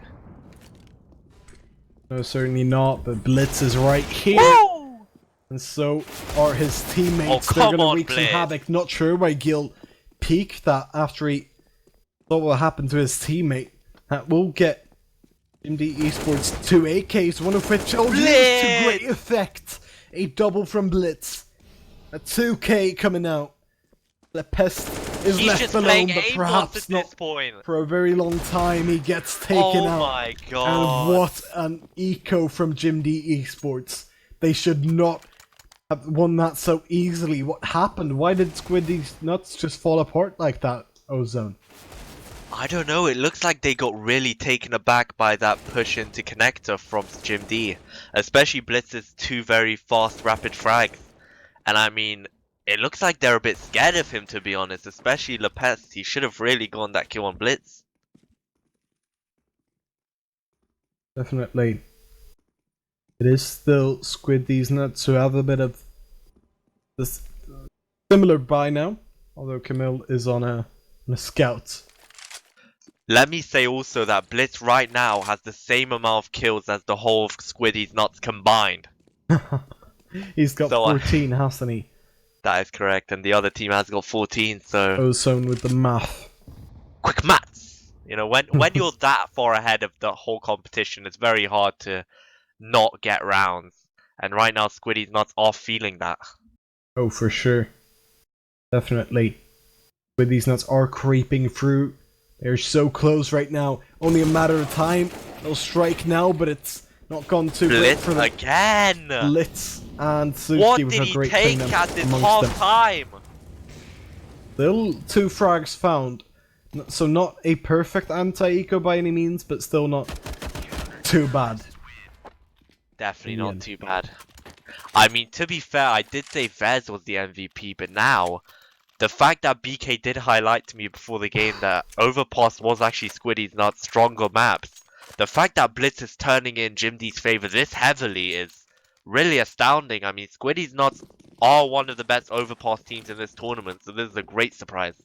No, certainly not, but Blitz is right here. Woo! And so are his teammates. Oh, They're come going to on, wreak some Blitz. havoc. Not sure why Gil peeked that after he thought what happened to his teammate. That will get JimD eSports 2 AKs, one of which to great effect. A double from Blitz. A 2K coming out. The pest is He's left just alone, playing but aimbots perhaps at not this point. for a very long time. He gets taken Oh out. my god. And what an eco from JimD eSports. They should not have won that so easily. What happened? Why did Squideez nuts just fall apart like that, Ozone? I don't know, it looks like they got really taken aback by that push into connector from JimD. Especially Blitz's 2 very fast rapid frags. And I mean, it looks like they're a bit scared of him, to be honest, especially Lepest. He should have really gone that kill on Blitz. Definitely. It is still Squideez nuts who have a bit of this similar buy now, although Camille is on a scout. Let me say also that Blitz right now has the same amount of kills as the whole of Squideez nuts combined. He's got So, 14, hasn't he? That is correct, and the other team has got 14, so... Ozone with the math. Quick maths! You know, when you're that far ahead of the whole competition, it's very hard to not get rounds. And right now, Squideez nuts are feeling that. Oh, for sure. Definitely. Squideez nuts are creeping through. They're so close right now. Only a matter of time. They'll strike now, but it's not gone too great Blitz for them. again! Blitz and Suki What with did a he great take cleanup at this amongst half them. time? Still 2 frags found. So not a perfect anti-eco by any means, but still not too bad. Definitely not too bad. I mean, to be fair, I did say Vez was the MVP, but now, the fact that BK did highlight to me before the game that Overpass was actually Squideez nuts stronger maps, the fact that Blitz is turning in JimD's favor this heavily is really astounding. I mean, Squideez nuts are one of the best Overpass teams in this tournament, so this is a great surprise.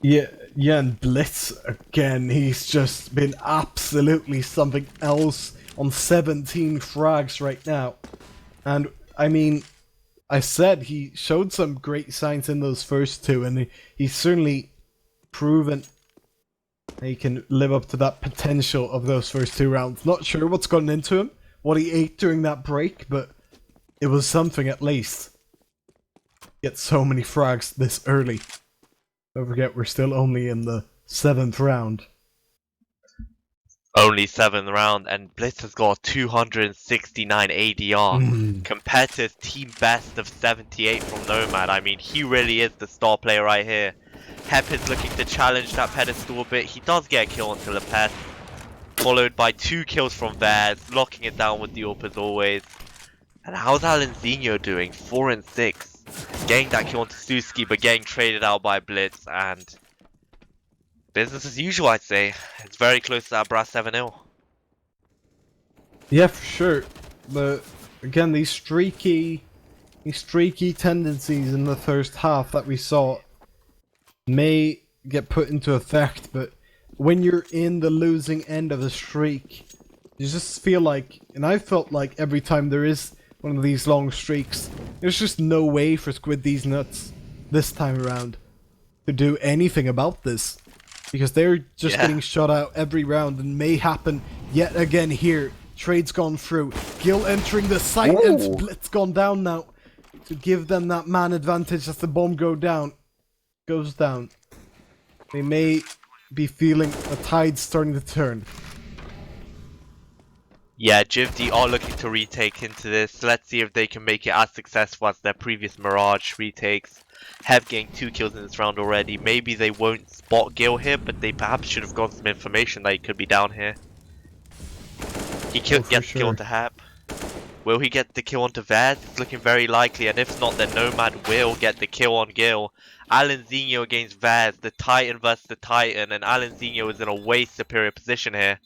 Yeah, and Blitz, again, he's just been absolutely something else on 17 frags right now. And, I mean, I said he showed some great signs in those first 2, and he's certainly proven he can live up to that potential of those first 2 rounds. Not sure what's gone into him, what he ate during that break, but it was something at least. Get so many frags this early. Don't forget, we're still only in the 7th round. Only 7th round, and Blitz has got 269 ADR compared to his team best of 78 from Nomad. I mean, he really is the star player right here. Hep is looking to challenge that pedestal a bit. He does get a kill onto Lepest, followed by 2 kills from Vez, locking it down with the AWP as always. And how's Alenzinho doing? 4 and 6. Getting that kill onto Suski, but getting traded out by Blitz, and business as usual, I'd say. It's very close to that brass 7-0. Yeah, for sure. But again, these streaky tendencies in the first half that we saw may get put into effect, but when you're in the losing end of the streak, you just feel like, and I felt like every time there is one of these long streaks, there's just no way for Squideez nuts this time around to do anything about this. Because they're just getting shut out every round, and may happen yet again here. Trade's gone through. Gil entering the site, and Split's gone down now to give them that man advantage as the bomb goes down. They may be feeling the tide starting to turn. Yeah, JimD are looking to retake into this. Let's see if they can make it as successful as their previous Mirage retakes. Have gained 2 kills in this round already. Maybe they won't spot Gil here, but they perhaps should have got some information that he could be down here. He gets the kill onto Hap. Will he get the kill onto Vaz? It's looking very likely, and if not, then Nomad will get the kill on Gil. Alan Zinho against Vaz, the Titan versus the Titan, and Alan Zinho is in a way superior position here.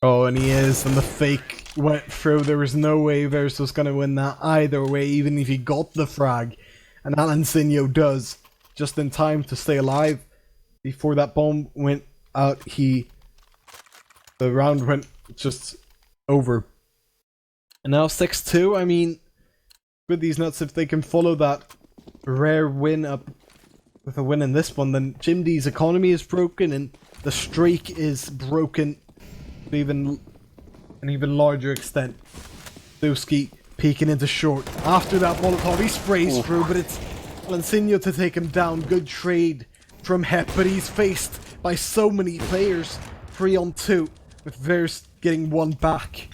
Oh, and he is, and the fake went through. There was no way Vaz was going to win that either way, even if he got the frag. And Alan Zinho does, just in time to stay alive. Before that bomb went out, the round went just over. And now 6-2, I mean, with these nuts, if they can follow that rare win up with a win in this one, then JimD's economy is broken, and the streak is broken to an even larger extent. Dusky peeking into short. After that Molotov, he sprays through, but it's Lancinho to take him down. Good trade from Hep, but he's faced by so many players. 3-on-2, with Vers getting one back.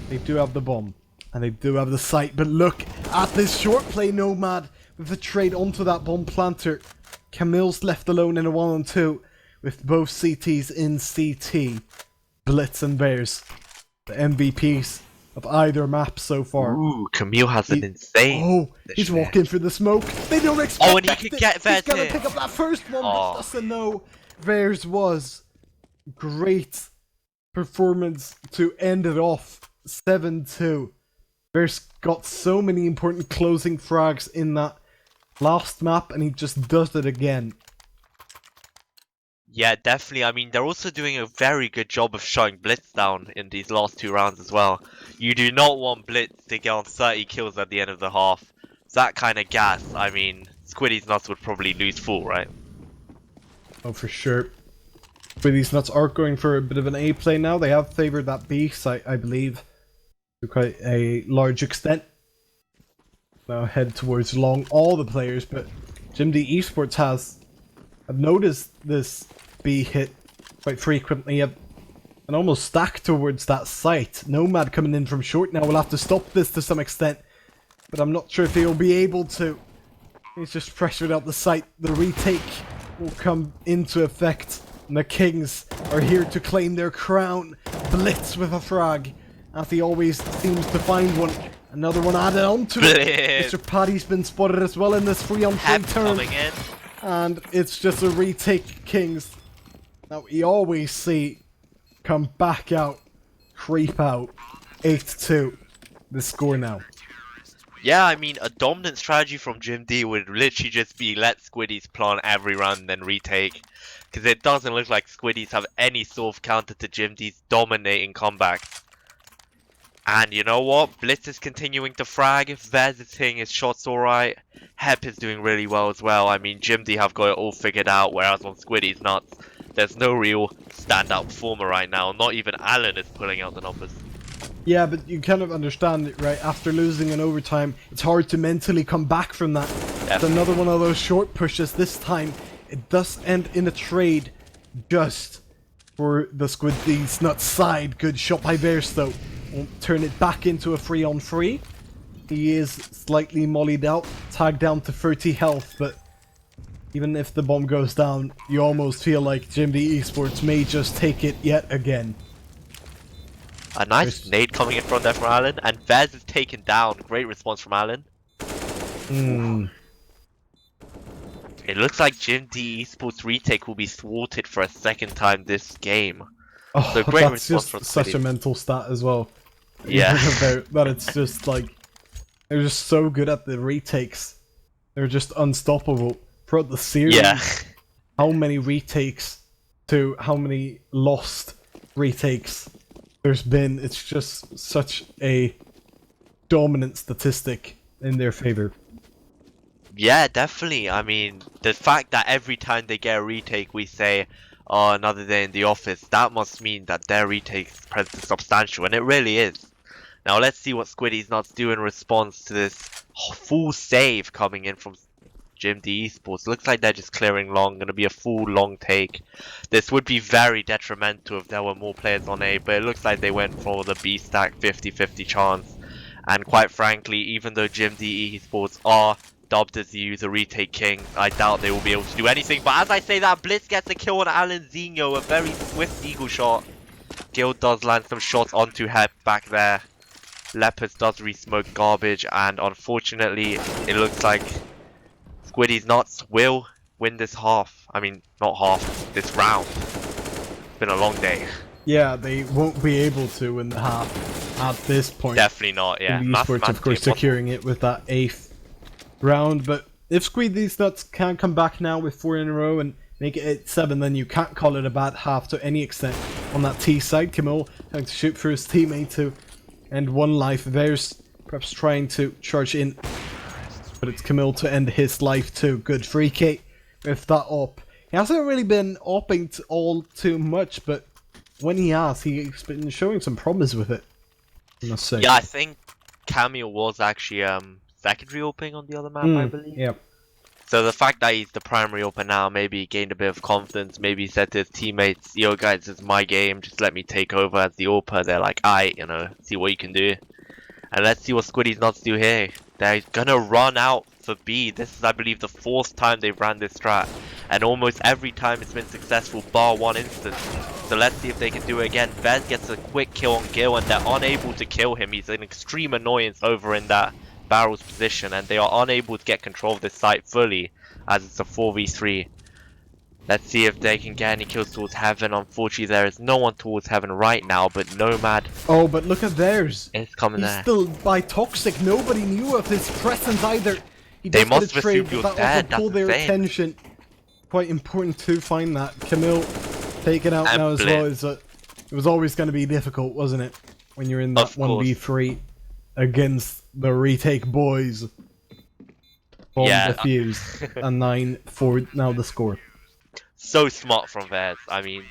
They do have the bomb, and they do have the site, but look at this short play, Nomad, with the trade onto that bomb planter. Camille's left alone in a 1-on-2, with both CTs in CT. Blitz and Bears, the MVPs of either map so far. Ooh, Camille has an insane. Oh, he's walking through the smoke. They don't expect. Oh, and he can get Vaz He's gonna here. pick up that first one, but doesn't know. Theirs was great performance to end it off. 7-2. Bears got so many important closing frags in that last map, and he just does it again. Yeah, definitely. I mean, they're also doing a very good job of shutting Blitz down in these last 2 rounds as well. You do not want Blitz to get on 30 kills at the end of the half. That kind of gas, I mean, Squideez nuts would probably lose full, right? Oh, for sure. Squideez nuts are going for a bit of an A play now. They have favored that B site, I believe, to quite a large extent. Now head towards long, all the players, but JimDeEsports has... I've noticed this B hit quite frequently and almost stacked towards that site. Nomad coming in from short now will have to stop this to some extent, but I'm not sure if he'll be able to. He's just pressured out the site. The retake will come into effect, and the Kings are here to claim their crown. Blitz with a frag, as he always seems to find one. Another one added on to it. Mr. Paddy's been spotted as well in this 3-on-3 turn. Coming in. And it's just a retake, Kings. Now we always see come back out, creep out. 8-2. The score now. Yeah, I mean, a dominant strategy from JimD would literally just be let Squideez plant every round and then retake. Because it doesn't look like Squideez have any sort of counter to JimD's dominating comebacks. And you know what? Blitz is continuing to frag. Vez is hitting his shots alright. Hep is doing really well as well. I mean, JimD have got it all figured out, whereas on Squideez nuts, there's no real standout performer right now. Not even Alan is pulling out the numbers. Yeah, but you kind of understand it, right? After losing in overtime, it's hard to mentally come back from that. It's another one of those short pushes. This time, it does end in a trade just for the Squideez nuts side. Good shot by Bears, though. Won't turn it back into a 3-on-3. He is slightly mollied out, tagged down to 30 health, but even if the bomb goes down, you almost feel like JimDeEsports may just take it yet again. A nice nade coming in front there from Alan, and Vez is taken down. Great response from Alan. It looks like JimDeEsports retake will be thwarted for a second time this game. Oh, so great that's response just from such a Squideez. mental stat as well. Yeah. That it's just like, they're just so good at the retakes. They're just unstoppable throughout the series. Yeah. How many retakes to how many lost retakes there's been. It's just such a dominant statistic in their favor. Yeah, definitely. I mean, the fact that every time they get a retake, we say, "Oh, another day in the office," that must mean that their retake spread is substantial, and it really is. Now let's see what Squideez Nuts do in response to this full save coming in from JimDeEsports. Looks like they're just clearing long, gonna be a full long take. This would be very detrimental if there were more players on A, but it looks like they went for the B stack 50-50 chance. And quite frankly, even though JimDeEsports are dubbed as the retake king, I doubt they will be able to do anything. But as I say that, Blitz gets a kill on Alan Zinho, a very swift eagle shot. Gil does land some shots onto Hep back there. Leopards does re-smoke garbage, and unfortunately, it looks like Squideez Nuts will win this half. I mean, not half, this round. It's been a long day. Yeah, they won't be able to in the half at this point. Definitely not, yeah. JimDeEsports, of course, securing it with that 8th round, but if Squideez Nuts can come back now with 4 in a row and make it 8-7, then you can't call it a bad half to any extent. On that T side, Camille having to shoot for his teammate to end 1 life. There's perhaps trying to charge in, but it's Camille to end his life too. Good free K with that op. He hasn't really been opping all too much, but when he has, he's been showing some promise with it, I must say. Yeah, I think Camille was actually secondary opening on the other map, I believe. Yeah. So the fact that he's the primary open now, maybe he gained a bit of confidence, maybe he said to his teammates, "Yo guys, this is my game, just let me take over as the OPA." They're like, "Aight, you know, see what you can do." And let's see what Squideez Nuts do here. They're gonna run out for B. This is, I believe, the 4th time they've ran this strat. And almost every time it's been successful, bar 1 instance. So let's see if they can do it again. Vez gets a quick kill on Gil, and they're unable to kill him. He's an extreme annoyance over in that barrel's position, and they are unable to get control of this site fully, as it's a 4v3. Let's see if they can get any kills towards Heaven. Unfortunately, there is no one towards Heaven right now, but Nomad Oh, but look at theirs. is coming He's there. still by Toxic. Nobody knew of his presence either. He They does get must a have trade, assumed he but was that also dead, that's pulled their the thing. attention. Quite important to find that. Camille taken out And now as Blitz. well. It was always going to be difficult, wasn't it? When you're in that Of course. 1v3 against the retake boys. Bomb Yeah. defused. And 9-4 now the score. So smart from Vez. I mean,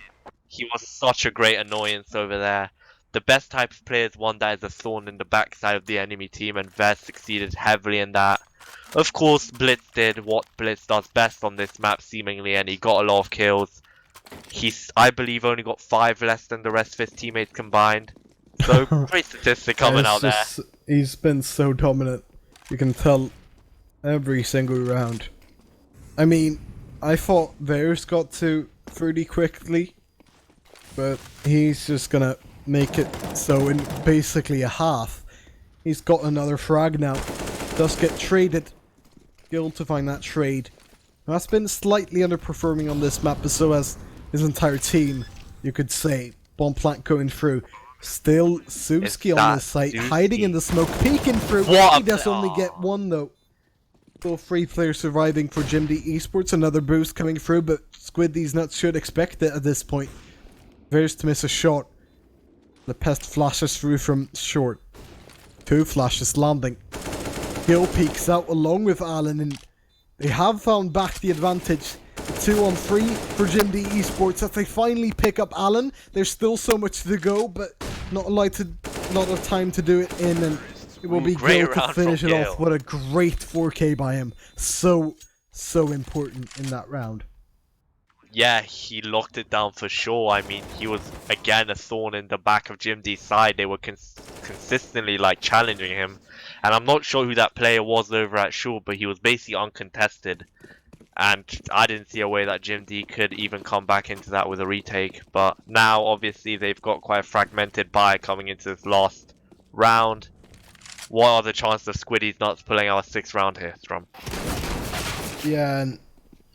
he was such a great annoyance over there. The best type of player is one that is a thorn in the backside of the enemy team, and Vez succeeded heavily in that. Of course, Blitz did what Blitz does best on this map, seemingly, and he got a lot of kills. He's, I believe, only got 5 less than the rest of his teammates combined. So, great statistic coming It's out there. just- He's been so dominant. You can tell every single round. I mean, I thought theirs got to pretty quickly, but he's just gonna make it so in basically a half. He's got another frag now. Does get traded. Skill to find that trade. That's been slightly underperforming on this map, but so has his entire team, you could say. Bomb plant going through. Still Suski on that this site, Suski? hiding in the smoke, peeking through. What a He does play- only get 1 though. Still 3 players surviving for JimDeEsports. Another boost coming through, but Squideez Nuts should expect it at this point. There's to miss a shot. The pest flashes through from short. 2 flashes landing. Gil peeks out along with Alan, and they have found back the advantage. 2-on-3 for JimDeEsports as they finally pick up Alan. There's still so much to go, but not a lot of time to do it in, and it will be Great Gil to round finish from it Gil. off. What a great 4K by him. So important in that round. Yeah, he locked it down for sure. I mean, he was again a thorn in the back of JimD's side. They were consistently like challenging him, and I'm not sure who that player was over at Shore, but he was basically uncontested. And I didn't see a way that JimD could even come back into that with a retake. But now, obviously, they've got quite a fragmented buy coming into this last round. What are the chances of Squideez Nuts pulling out a 6th round here, Strum? Yeah, and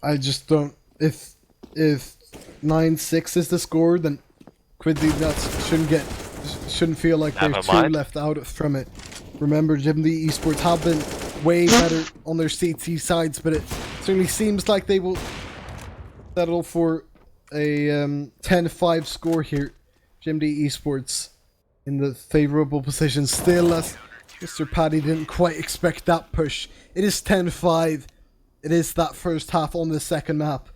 I just don't. If 9-6 is the score, then Squideez Nuts shouldn't feel like they're Never too mind. left out from it. Remember, JimDeEsports have been way better on their CT sides, but it certainly seems like they will settle for a 10-5 score here. JimDeEsports in the favourable position still, as Mr. Paddy didn't quite expect that push. It is 10-5. It is that first half on the second map.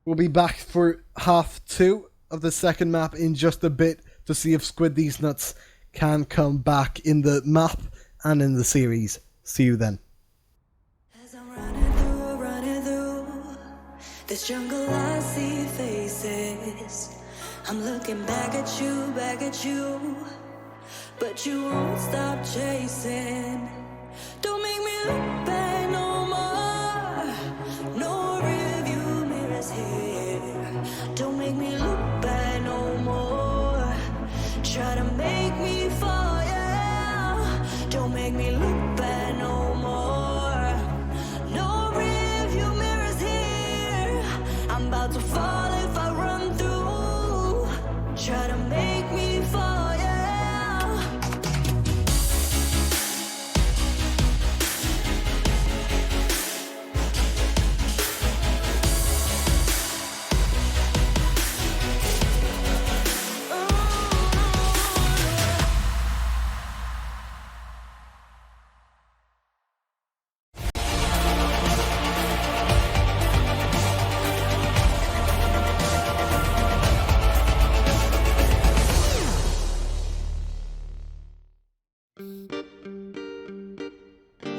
We'll be back for half 2 of the second map in just a bit to see if Squideez Nuts can come back in the map and in the series. See you then. As I'm running through this jungle, I see faces. I'm looking back at you, but you won't stop chasing. Don't make me look back no more. No rearview mirrors here. Don't make me look back no more. Try to make me fall, yeah. Don't make me look back no more. No rearview mirrors here. I'm about to fall if I run through. Try to make me fall, yeah.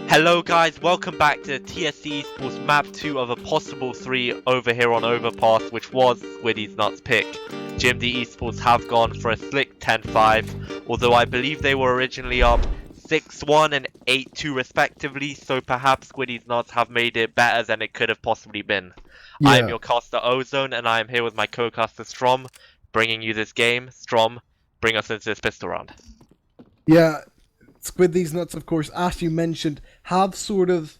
Hello guys, welcome back to TSC eSports map 2 of a possible 3 over here on Overpass, which was Squideez Nuts' pick. JimDeEsports have gone for a slick 10-5, although I believe they were originally up 6-1 and 8-2 respectively, so perhaps Squideez Nuts have made it better than it could have possibly been. Yeah. I am your caster Ozone, and I am here with my co-caster Strom, bringing you this game. Strom, bring us into this pistol round. Yeah, Squideez Nuts, of course, as you mentioned, have sort of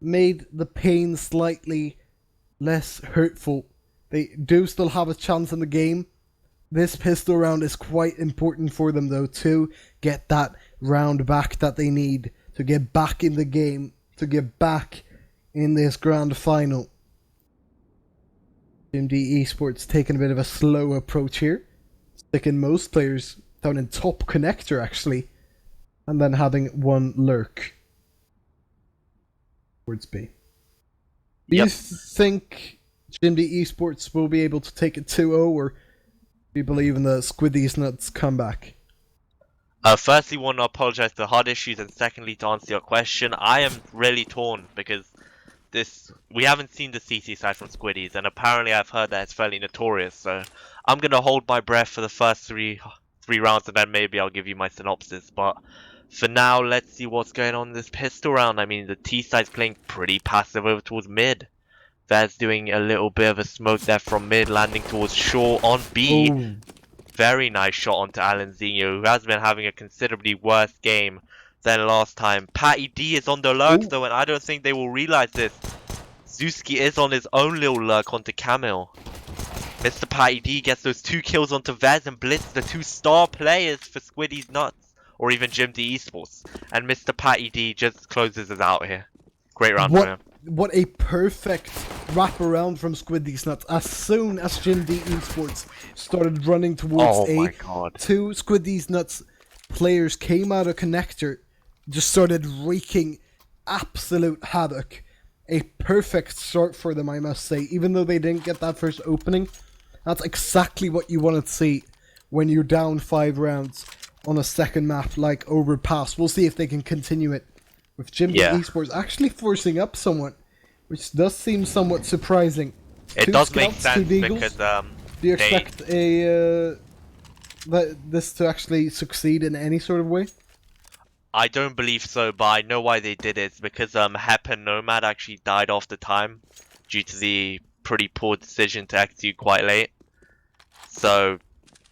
made the pain slightly less hurtful. They do still have a chance in the game. This pistol round is quite important for them, though, to get that round back that they need to get back in the game, to get back in this grand final. JimDeEsports taking a bit of a slow approach here, sticking most players down in top connector, actually. And then having one lurk towards B. Do you think JimDeEsports will be able to take it 2-0, or do you believe in the Squideez Nuts comeback? Firstly, want to apologize for the hard issues, and secondly, to answer your question, I am really torn because we haven't seen the CC side from Squideez, and apparently I've heard that it's fairly notorious. So I'm gonna hold my breath for the first three rounds, and then maybe I'll give you my synopsis. But for now, let's see what's going on in this pistol round. I mean, the T side's playing pretty passive over towards mid. Vez doing a little bit of a smoke there from mid, landing towards Shaw on B. Ooh. Very nice shot onto Alanzinho, who has been having a considerably worse game than last time. Patty D is on the lurk though, and I don't think they will realize this. Zuski is on his own little lurk onto Camille. Mr. Patty D gets those 2 kills onto Vez and Blitz, the 2 star players for Squideez Nuts, or even JimDeEsports. And Mr. Patty D just closes us out here. Great round for him. What a perfect wraparound from Squideez Nuts. As soon as JimDeEsports started running towards A, 2 Squideez Nuts players came out of connector, just started wreaking absolute havoc. A perfect start for them, I must say. Even though they didn't get that first opening, that's exactly what you want to see when you're down 5 rounds on a second map like Overpass. We'll see if they can continue it with JimDeEsports actually forcing up somewhat, which does seem somewhat surprising. It 2 does make scouts, 2 sense deagles. because Do you expect this to actually succeed in any sort of way? I don't believe so, but I know why they did it. It's because Hep and Nomad actually died off the time due to the pretty poor decision to execute quite late. So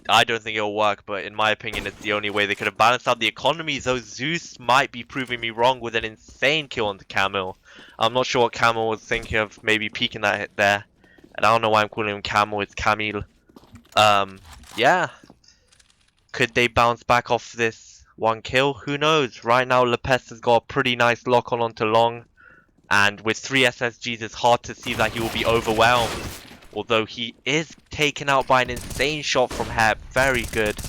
I don't think it'll work, but in my opinion, it's the only way they could have balanced out the economy. Though Zeus might be proving me wrong with an insane kill onto Camel. I'm not sure what Camel was thinking of, maybe peeking that hit there. And I don't know why I'm calling him Camel, it's Camille. Yeah. Could they bounce back off this 1 kill? Who knows? Right now, Lopez has got a pretty nice lock on onto Long. And with 3 SSGs, it's hard to see that he will be overwhelmed although he is taken out by an insane shot from Hep. Very good.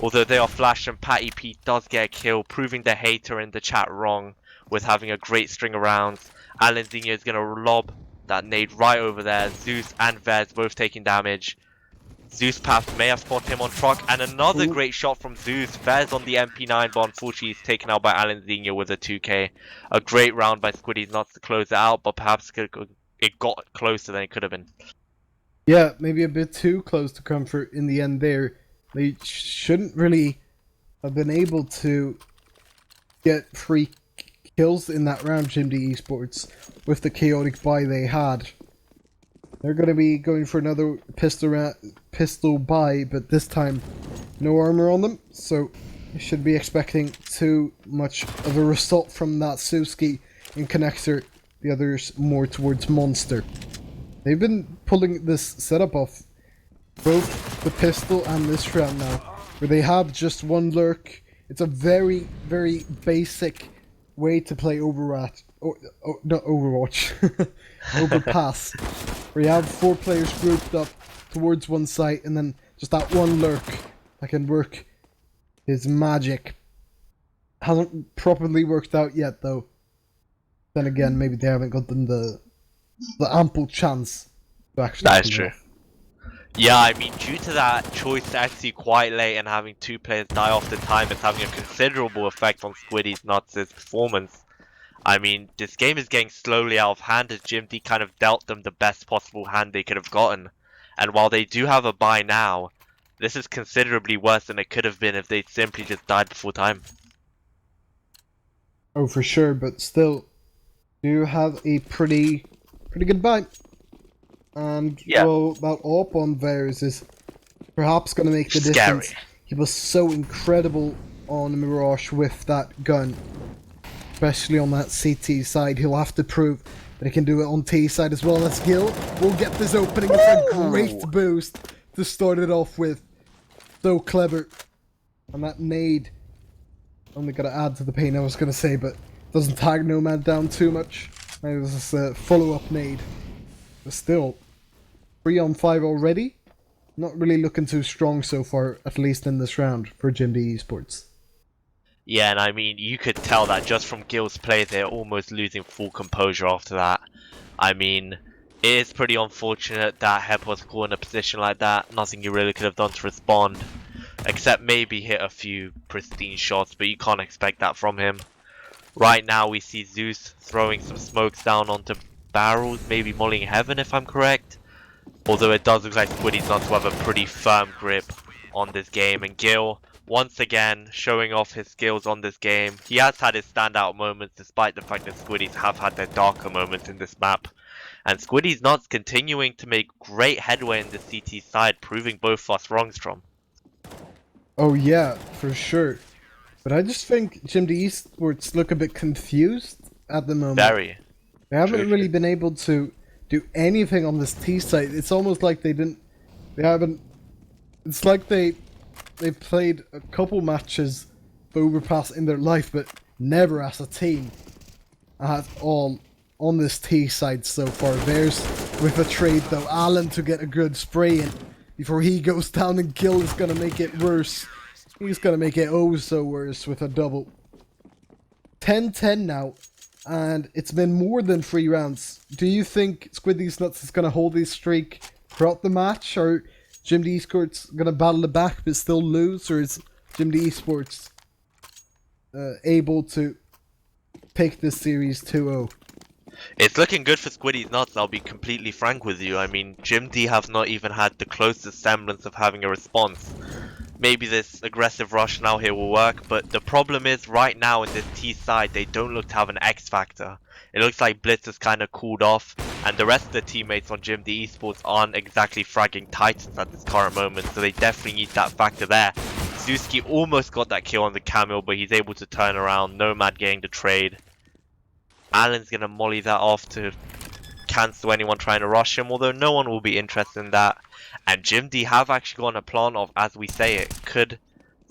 Although they are flashed and Patty P does get a kill, proving the hater in the chat wrong with having a great string of rounds. Alan Zinho is going to lob that nade right over there. Zeus and Vez both taking damage. Zeus perhaps may have spotted him on truck, and another great shot from Zeus. Vez on the MP9, but unfortunately he's taken out by Alan Zinho with a 2k. A great round by Squideez not to close it out, but perhaps it got closer than it could have been. Yeah, maybe a bit too close to comfort in the end there. They shouldn't really have been able to get free kills in that round, JimDeEsports, with the chaotic buy they had. They're going to be going for another pistol buy, but this time no armor on them, so you should be expecting too much of a result from that Suski in connector, the others more towards Monster. They've been pulling this setup off both the pistol and this round now, where they have just one lurk. It's a very, very basic way to play Overwatch. Not Overwatch. Overpass. Where you have 4 players grouped up towards one site and then just that one lurk that can work his magic. Hasn't properly worked out yet though. Then again, maybe they haven't gotten the ample chance to actually. That is true. Yeah, I mean, due to that choice to execute quite late and having 2 players die off the time, it's having a considerable effect on Squideez Nuts' performance. I mean, this game is getting slowly out of hand as JimD kind of dealt them the best possible hand they could have gotten. And while they do have a bye now, this is considerably worse than it could have been if they'd simply just died before time. Oh, for sure, but still, do have a pretty good bye. And yeah. Well, that AWP on theirs is perhaps going to make the difference. He was so incredible on Mirage with that gun. Especially on that CT side, he'll have to prove that he can do it on T side as well. Let's Gil. We'll get this opening with a great boost to start it off with. So clever. And that nade. Only gotta add to the pain I was gonna say, but doesn't tag Nomad down too much. Maybe this is a follow-up nade. But still, 3 on 5 already. Not really looking too strong so far, at least in this round, for JimDeEsports. Yeah, and I mean, you could tell that just from Gil's play, they're almost losing full composure after that. I mean, it is pretty unfortunate that Hep was caught in a position like that. Nothing you really could have done to respond, except maybe hit a few pristine shots, but you can't expect that from him. Right now, we see Zeus throwing some smokes down onto barrels, maybe mollying Heaven if I'm correct. Although it does look like Squideez not to have a pretty firm grip on this game, and Gil, once again, showing off his skills on this game. He has had his standout moments despite the fact that Squideez have had their darker moments in this map. And Squideez Nuts continuing to make great headway in the CT side, proving both us wrong, Strom. Oh yeah, for sure. But I just think JimDeEsports look a bit confused at the moment. Very. They haven't really been able to do anything on this T side. It's almost like it's like they've played a couple matches for Overpass in their life, but never as a team at all on this T side so far. There's with a trade though, Alan to get a good spray in before he goes down, and Gil is gonna make it worse. He's gonna make it oh so worse with a double. 10-10 now, and it's been more than 3 rounds. Do you think Squideez Nuts is gonna hold this streak throughout the match, or JimDeEsports gonna battle it back but still lose, or is JimDeEsports able to take this series 2-0? It's looking good for Squideez Nuts, I'll be completely frank with you. I mean, JimD have not even had the closest semblance of having a response. Maybe this aggressive rush now here will work, but the problem is right now in this T side, they don't look to have an X factor. It looks like Blitz has kind of cooled off, and the rest of the teammates on JimDeEsports aren't exactly fragging Titans at this current moment, so they definitely need that factor there. Zuski almost got that kill on the Camel, but he's able to turn around. Nomad getting the trade. Alan's going to molly that off to cancel anyone trying to rush him, although no one will be interested in that. And JimD have actually gone a plan of, as we say it, could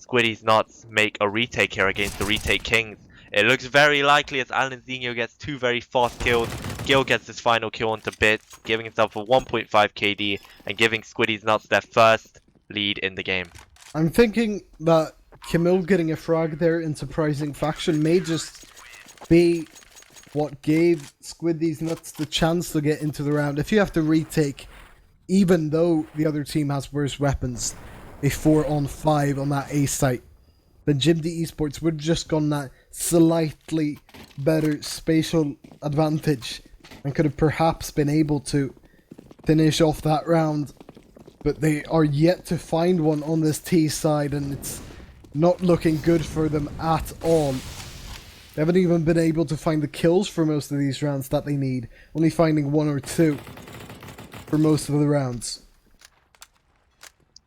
Squideez Nuts make a retake here against the retake Kings? It looks very likely as Alan Zinho gets 2 very fast kills, Gil gets his final kill onto Bits, giving himself a 1.5 KD and giving Squideez Nuts their first lead in the game. I'm thinking that Camille getting a frag there in Surprising Faction may just be what gave Squideez Nuts the chance to get into the round. If you have to retake, even though the other team has worse weapons, a 4-on-5 on that A site, then JimDeEsports would have just gone that slightly better spatial advantage and could have perhaps been able to finish off that round. But they are yet to find one on this T side, and it's not looking good for them at all. They haven't even been able to find the kills for most of these rounds that they need, only finding 1 or 2 for most of the rounds.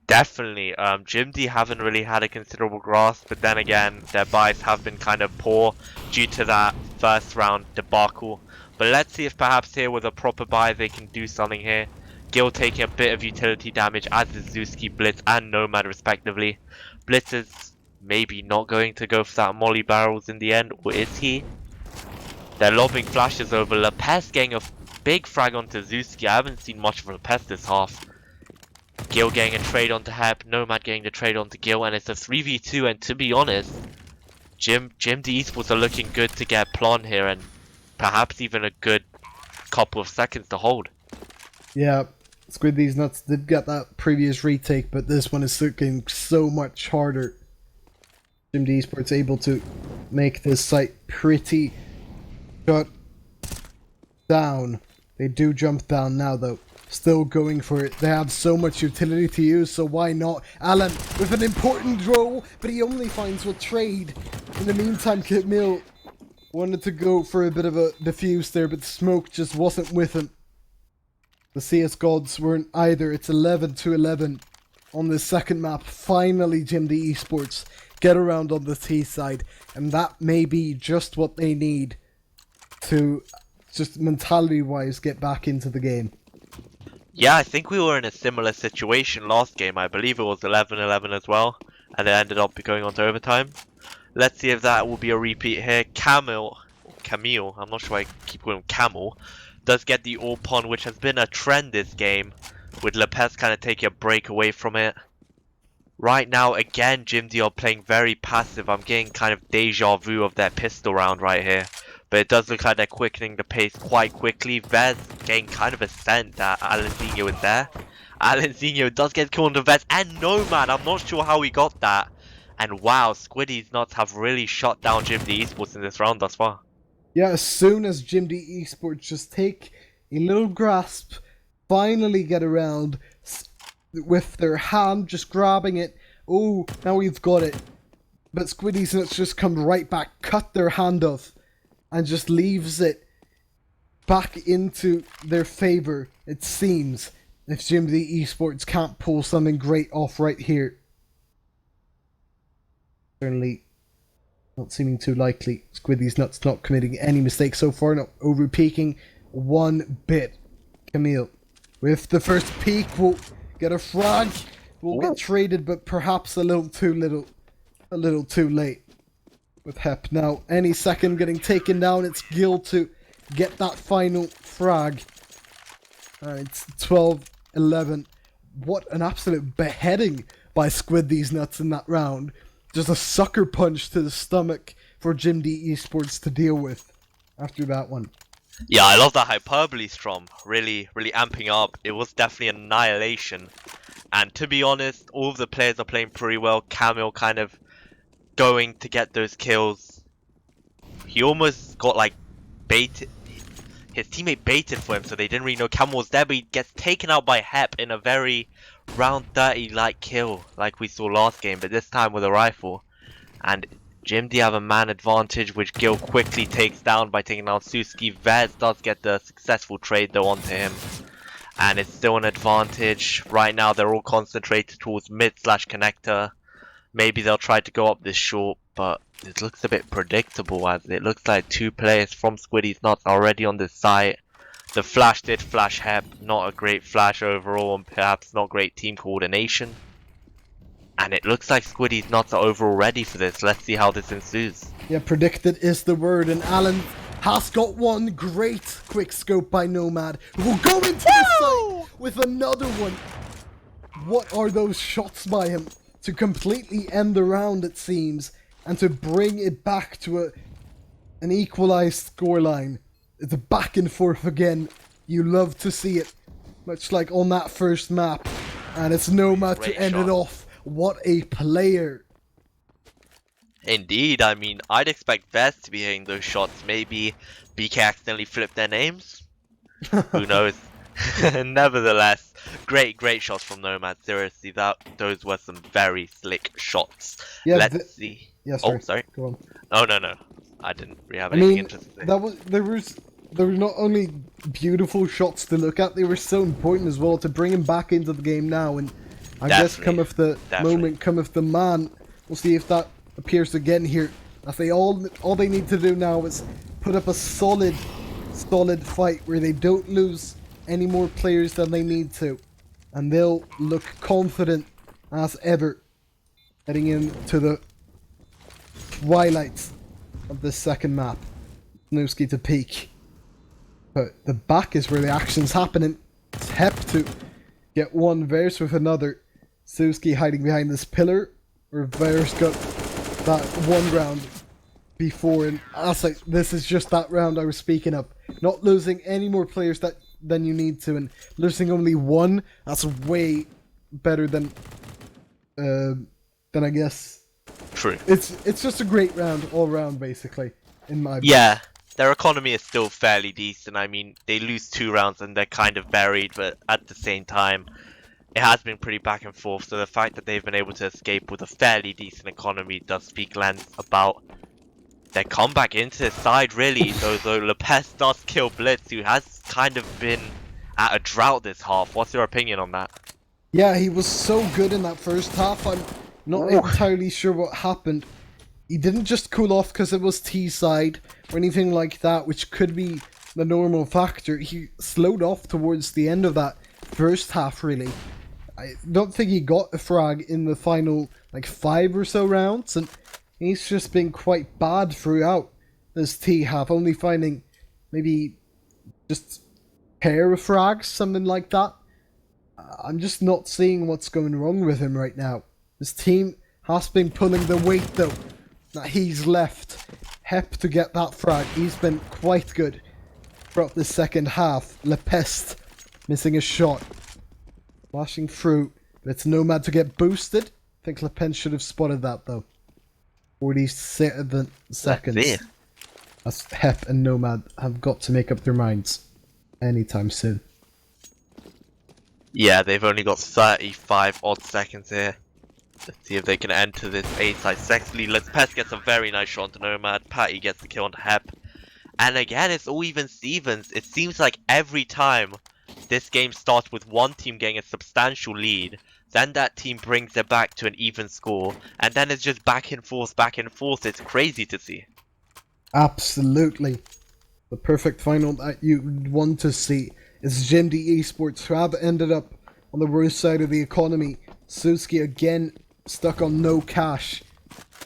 Definitely, JimD haven't really had a considerable grasp, but then again, their buys have been kind of poor due to that first round debacle. But let's see if perhaps here with a proper buy they can do something here. Gil taking a bit of utility damage, as is Zewski, Blitz, and Nomad respectively. Blitz is maybe not going to go for that molly barrels in the end, or is he? They're lobbing flashes over. Lepes getting a big frag onto Zewski. I haven't seen much of Lepes this half. Gil getting a trade onto Hep, Nomad getting the trade onto Gil, and it's a 3v2, and to be honest, JimDeEsports are looking good to get Plon here, and perhaps even a good couple of seconds to hold. Yeah, Squideez Nuts did get that previous retake, but this one is looking so much harder. JimDeEsports able to make this site pretty shut down. They do jump down now though. Still going for it. They have so much utility to use, so why not? Alan with an important role, but he only finds a trade. In the meantime, Camille wanted to go for a bit of a defuse there, but the smoke just wasn't with him. The CS gods weren't either. It's 11-11 on the second map. Finally, JimDeEsports get around on the T side, and that may be just what they need to just mentality-wise get back into the game. Yeah, I think we were in a similar situation last game. I believe it was 11-11 as well, and it ended up going on to overtime. Let's see if that will be a repeat here. Camille, I'm not sure I keep calling him Camel, does get the AWP, which has been a trend this game, with Lepes kind of taking a break away from it. Right now, again, JimD are playing very passive. I'm getting kind of deja vu of their pistol round right here. But it does look like they're quickening the pace quite quickly. Vez getting kind of a scent that Alanzinho is there. Alanzinho does get killed on Vez and Nomad. I'm not sure how he got that. And wow, Squideez Nuts have really shut down JimDeEsports in this round thus far. Yeah, as soon as JimDeEsports just take a little grasp, finally get around with their hand just grabbing it. Oh, now we've got it. But Squideez Nuts just come right back, cut their hand off, and just leaves it back into their favor, it seems, if JimDeEsports can't pull something great off right here. Certainly not seeming too likely. Squideez Nuts not committing any mistakes so far, not over-peaking one bit. Camille, with the first peak, will get a frag, will get traded, but perhaps a little too late. With Hep now, any second getting taken down, it's Gil to get that final frag. It's 12-11. What an absolute beheading by Squideez Nuts in that round. Just a sucker punch to the stomach for JimDeEsports to deal with after that one. Yeah, I love that hyperbole, Strom. Really amping up. It was definitely an annihilation. And to be honest, all of the players are playing pretty well. Camille kind of going to get those kills. He almost got like baited. His teammate baited for him, so they didn't really know Camille was there, but he gets taken out by Hep in a very round 30 like kill like we saw last game, but this time with a rifle. And JimD have a man advantage, which Gil quickly takes down by taking down Zewski. Vez does get the successful trade though onto him, and it's still an advantage. Right now they're all concentrated towards mid/connector. Maybe they'll try to go up this short, but it looks a bit predictable as it looks like 2 players from Squideez Nuts already on this site. The flash did flash Hep, not a great flash overall, and perhaps not great team coordination. And it looks like Squideez Nuts are overall ready for this. Let's see how this ensues. Yeah, predicted is the word, and Alan has got one. Great quick scope by Nomad, who will go into the site with another one. What are those shots by him to completely end the round, it seems, and to bring it back to an equalized scoreline. It's back and forth again. You love to see it, much like on that first map. And it's Nomad to end it off. What a player. Indeed, I mean, I'd expect Vest to be hitting those shots. Maybe BK accidentally flipped their names? Who knows? Nevertheless, great shots from Nomad. Seriously, those were some very slick shots. Yeah, Let's see. Yeah, Oh, sorry. Go on. Oh, no. I didn't really have anything interesting. There were not only beautiful shots to look at, they were so important as well to bring him back into the game now. And I guess cometh the moment, cometh the man. We'll see if that appears again here. If they all they need to do now is put up a solid fight where they don't lose any more players than they need to, and they'll look confident as ever heading into the twilight of this second map. Snowski to peak, but the back is where the action's happening. It's Hep to get one verse with another. Snowski hiding behind this pillar, where Verse got that one round before, and this is just that round I was speaking of. Not losing any more players than you need to, and losing only one, that's way better than I guess. True. It's just a great round all round, basically, in my book. Yeah, their economy is still fairly decent. I mean, they lose 2 rounds and they're kind of buried, but at the same time, it has been pretty back and forth. So the fact that they've been able to escape with a fairly decent economy does speak lengths about their comeback into the side, really. Though Lopez does kill Blitz, who has kind of been at a drought this half. What's your opinion on that? Yeah, he was so good in that first half. I'm not entirely sure what happened. He didn't just cool off because it was T-side or anything like that, which could be the normal factor. He slowed off towards the end of that first half, really. I don't think he got a frag in the final, 5 or so rounds, and he's just been quite bad throughout this T-half, only finding maybe just pair of frags, something like that. I'm just not seeing what's going wrong with him right now. His team has been pulling the weight, though, that he's left Hep to get that frag. He's been quite good throughout the second half. Lepest missing a shot. Flashing through, but it's Nomad to get boosted. I think Lepest should have spotted that, though. 47 seconds. As Hep and Nomad have got to make up their minds anytime soon. Yeah, they've only got 35 odd seconds here. Let's see if they can enter this A-side sexily. Lepest gets a very nice shot onto Nomad. Patty gets the kill onto Hep. And again, it's all even Stevens. It seems like every time this game starts with one team getting a substantial lead, then that team brings it back to an even score, and then it's just back and forth. It's crazy to see. Absolutely. The perfect final that you want to see is JimDeEsports, who have ended up on the worst side of the economy. Suski again stuck on no cash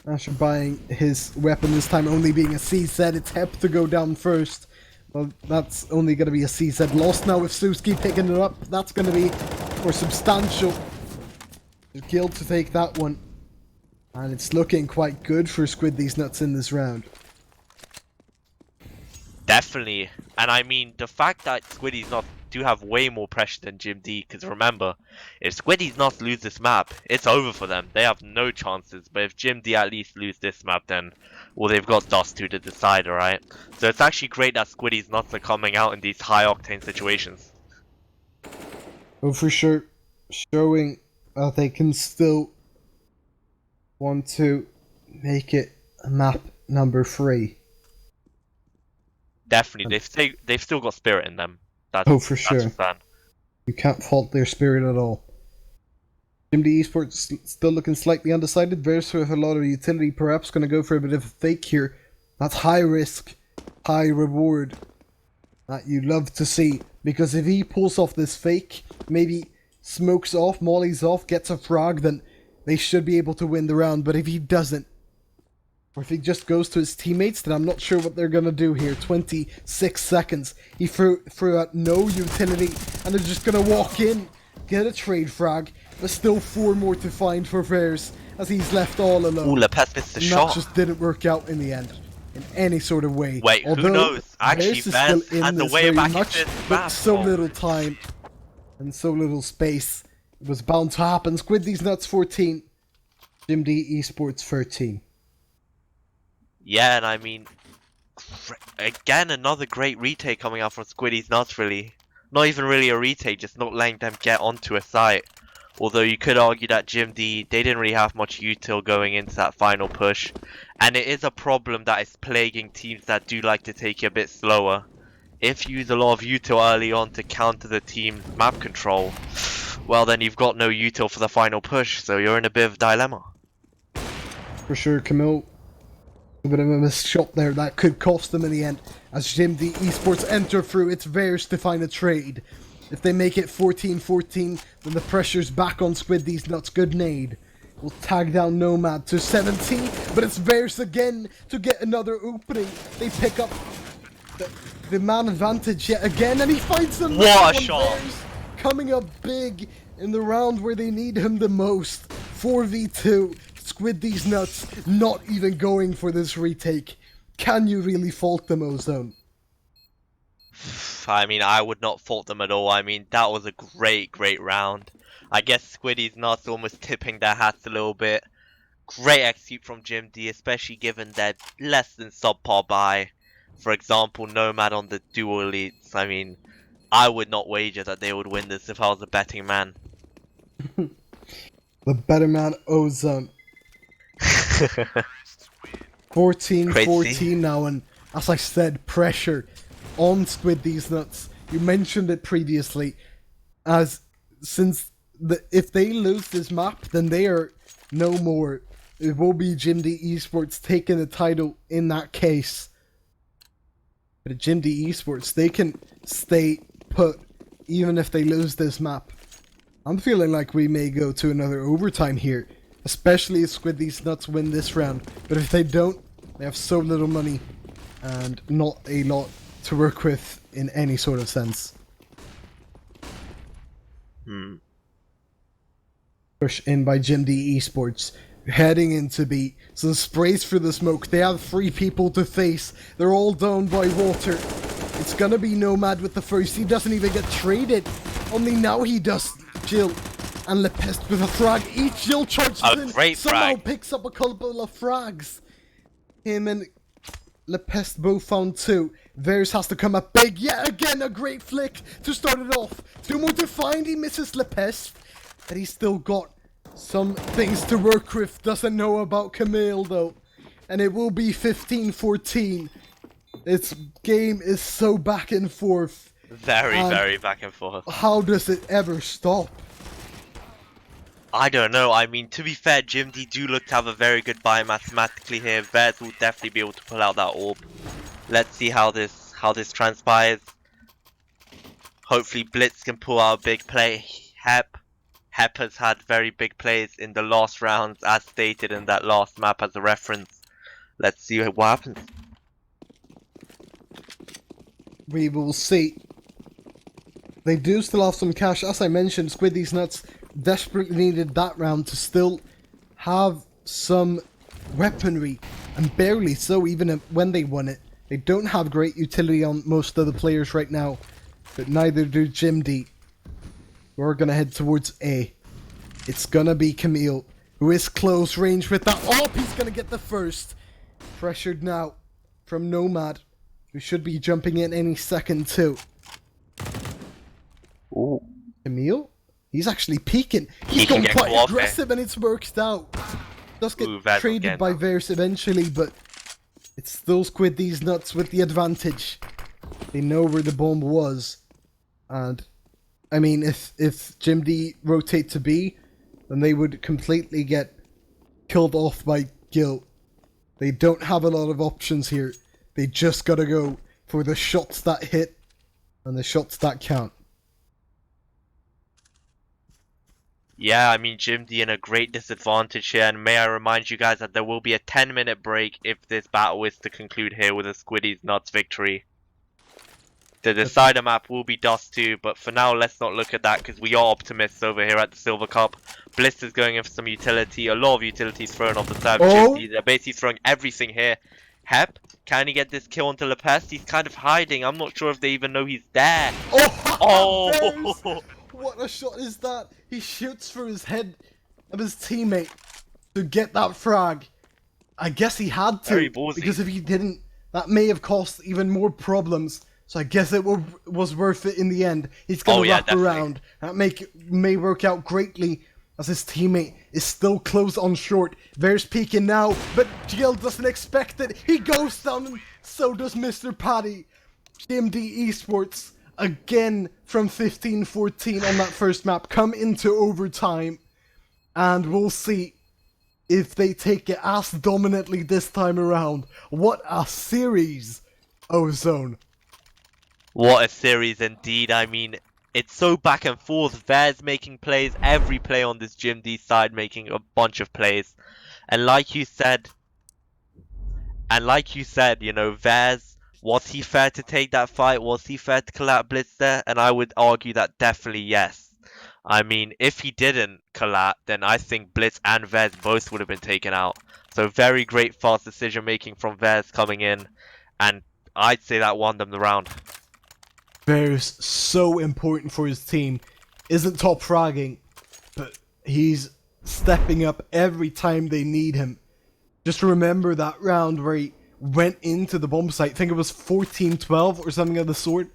after buying his weapon, this time only being a CZ. It's Hep to go down first. Well, that's only going to be a CZ loss now with Suski picking it up. That's going to be more substantial. Guild to take that one. And it's looking quite good for Squideez nuts in this round. Definitely. And I mean, the fact that Squideez nuts do have way more pressure than JimD, because remember, if Squideez nuts lose this map, it's over for them. They have no chances. But if JimD at least lose this map, then, well, they've got Dust 2 to decide, alright? So it's actually great that Squideez nuts are coming out in these high octane situations. Oh, for sure. Showing that they can still want to make it map number 3. Definitely, they've still got spirit in them. For sure. You can't fault their spirit at all. JimDeEsports still looking slightly undecided. Verse with a lot of utility, perhaps going to go for a bit of a fake here. That's high risk, high reward that you love to see. Because if he pulls off this fake, maybe smokes off, mollies off, gets a frag, then they should be able to win the round. But if he doesn't, Or if he just goes to his teammates, then I'm not sure what they're gonna do here. 26 seconds. He threw out no utility, and they're just gonna walk in, get a trade frag, but still 4 more to find for Vers, as he's left all alone. Ooh, Lepes missed the And shot. that just didn't work out in the end, in any sort of way. Wait, who Although knows? Actually, Vers is Vers still in had the this way very back much, into this but map. so Oh. little time and so little space. It was bound to happen. Squideez Nuts 14, JimDeEsports 13. Yeah, and I mean, again, another great retake coming out from Squideez Nuts, really. Not even really a retake, just not letting them get onto a site. Although you could argue that JimD, they didn't really have much util going into that final push. And it is a problem that is plaguing teams that do like to take it a bit slower. If you use a lot of util early on to counter the team's map control, well then you've got no util for the final push, so you're in a bit of a dilemma. For sure, Camille. A bit of a missed shot there that could cost them in the end. As JimDeEsports enter through, it's theirs to find a trade. If they make it 14-14, then the pressure's back on Squideez Nuts. Good nade. Will tag down Nomad to 17, but it's theirs again to get another opening. They pick up the man advantage yet again, and he finds them. What a shot! Theirs coming up big in the round where they need him the most. 4v2. Squideez Nuts not even going for this retake. Can you really fault them, Ozone? I mean, I would not fault them at all. I mean, that was a great round. I guess Squideez Nuts almost tipping their hats a little bit. Great execute from JimD, especially given their less than subpar buy. For example, Nomad on the dual elites. I mean, I would not wager that they would win this if I was a betting man. The better man, Ozone. 14-14 now, and as I said, pressure on Squideez Nuts. You mentioned it previously, as if they lose this map, then they are no more. It will be JimDeEsports taking the title in that case. But at JimDeEsports, they can stay put even if they lose this map. I'm feeling like we may go to another overtime here, especially if Squideez Nuts win this round. But if they don't, they have so little money and not a lot to work with in any sort of sense. Push in by JimDeEsports, heading into B. Some sprays for the smoke. They have 3 people to face. They're all down by water. It's gonna be Nomad with the first. He doesn't even get traded. Only now he does. Jill and Lepest with a frag. Each Jill charges in. Somehow picks up a couple of frags. Him and Lepest both found 2. Vers has to come up big. Yet again, a great flick to start it off. 2 more to find. He misses Lepest. But he's still got some things to work with. Doesn't know about Camille though. And it will be 15-14. This game is so back and forth. Very back and forth. How does it ever stop? I don't know. I mean, to be fair, JimD do look to have a very good buy mathematically here. Vers will definitely be able to pull out that orb. Let's see how this transpires. Hopefully Blitz can pull out a big play. Hep has had very big plays in the last rounds, as stated in that last map as a reference. Let's see what happens. We will see. They do still have some cash. As I mentioned, Squideez Nuts desperately needed that round to still have some weaponry, and barely so even when they won it. They don't have great utility on most of the players right now, but neither do JimD. We're gonna head towards A. It's gonna be Camille, who is close range with that. Oh, he's gonna get the first. Pressured now from Nomad, who should be jumping in any second too. Ooh. Camille? He's actually peeking. He's gone quite aggressive and it's worked out. Does get traded by Vers eventually, but it's still Squideez Nuts with the advantage. They know where the bomb was. And, I mean, if JimD rotate to B, then they would completely get killed off by Gil. They don't have a lot of options here. They just gotta go for the shots that hit and the shots that count. Yeah, I mean, JimD in a great disadvantage here, and may I remind you guys that there will be a 10-minute break if this battle is to conclude here with a Squideez Nuts victory. The decider map will be Dust 2, but for now, let's not look at that because we are optimists over here at the Silver Cup. Bliss is going in for some utility, a lot of utilities thrown off the serve. Oh. JimD, they're basically throwing everything here. Hep, can he get this kill onto Lepest? He's kind of hiding. I'm not sure if they even know he's there. Oh! Oh! What a shot is that? He shoots through his head of his teammate to get that frag. I guess he had to, Very ballsy. because if he didn't, that may have caused even more problems. So I guess it was worth it in the end. He's gonna wrap definitely. around. That may work out greatly as his teammate is still close on short. There's peeking now, but Jill doesn't expect it. He goes down, and so does Mr. Paddy. JimD eSports again from 15-14 on that first map come into overtime, and we'll see if they take it as dominantly this time around. What a series, Ozone. What a series indeed. I mean, it's so back and forth. Vaz making plays, every play on this JimD side making a bunch of plays. And like you said, you know, Vaz, was he fair to take that fight? Was he fair to collab Blitz there? And I would argue that definitely yes. I mean, if he didn't collab, then I think Blitz and Vaz both would have been taken out. So very great fast decision making from Vaz coming in. And I'd say that won them the round. Bear's so important for his team. Isn't top fragging, but he's stepping up every time they need him. Just remember that round where he went into the bomb site. I think it was 14-12 or something of the sort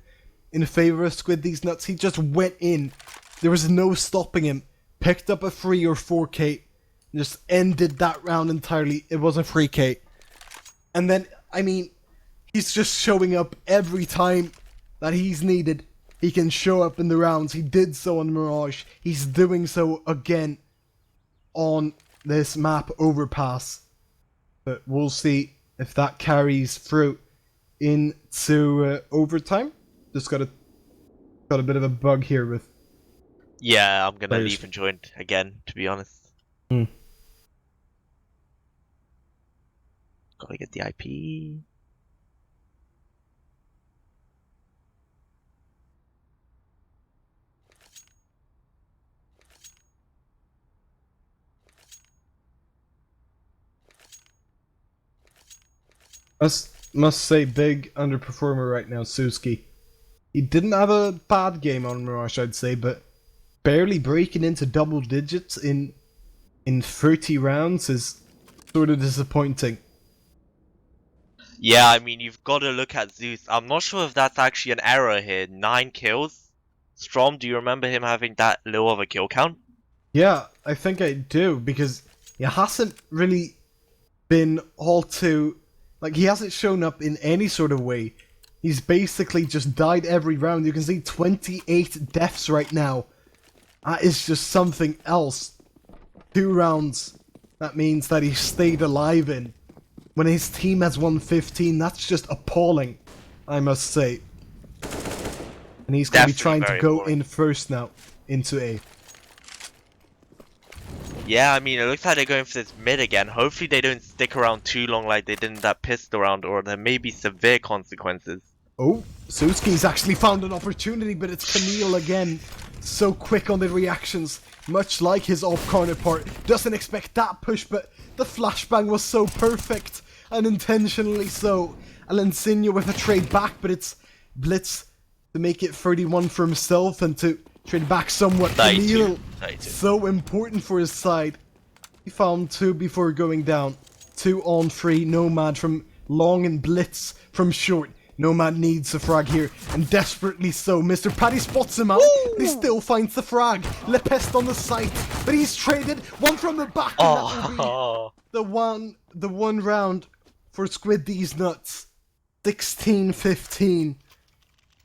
in favor of Squideez Nuts. He just went in. There was no stopping him. Picked up a 3 or 4k. And just ended that round entirely. It was a 3k. And then, I mean, he's just showing up every time that he's needed. He can show up in the rounds. He did so on Mirage. He's doing so again on this map Overpass. But we'll see if that carries through into overtime. Just got a bit of a bug here with. Yeah, I'm gonna Players. leave and join again, to be honest. Hmm. Gotta get the IP. Must say, big underperformer right now, Suski. He didn't have a bad game on Mirage, I'd say, but barely breaking into double digits in 30 rounds is sort of disappointing. Yeah, I mean, you've got to look at Zeus. I'm not sure if that's actually an error here. 9 kills. Strom, do you remember him having that low of a kill count? Yeah, I think I do, because he hasn't really been all too... Like, he hasn't shown up in any sort of way. He's basically just died every round. You can see 28 deaths right now. That is just something else. 2 rounds. That means that he stayed alive in. When his team has won 15, that's just appalling, I must say. And he's going to be trying to go in first now, into A. Yeah, I mean, it looks like they're going for this mid again. Hopefully they don't stick around too long like they did in that pistol round, or there may be severe consequences. Oh, Suski's actually found an opportunity, but it's Camille again. So quick on the reactions, much like his off counterpart. Doesn't expect that push, but the flashbang was so perfect, and intentionally so. Alensinho with a trade back, but it's Blitz to make it 31 for himself and to trade back somewhat. Camille, so important for his side. He found 2 before going down. 2 on 3, Nomad from long and Blitz from short. Nomad needs a frag here, and desperately so. Mr. Paddy spots him out, and he still finds the frag. Lepest on the site, but he's traded 1 from the back, and that will be the one round for Squideez Nuts. 16-15,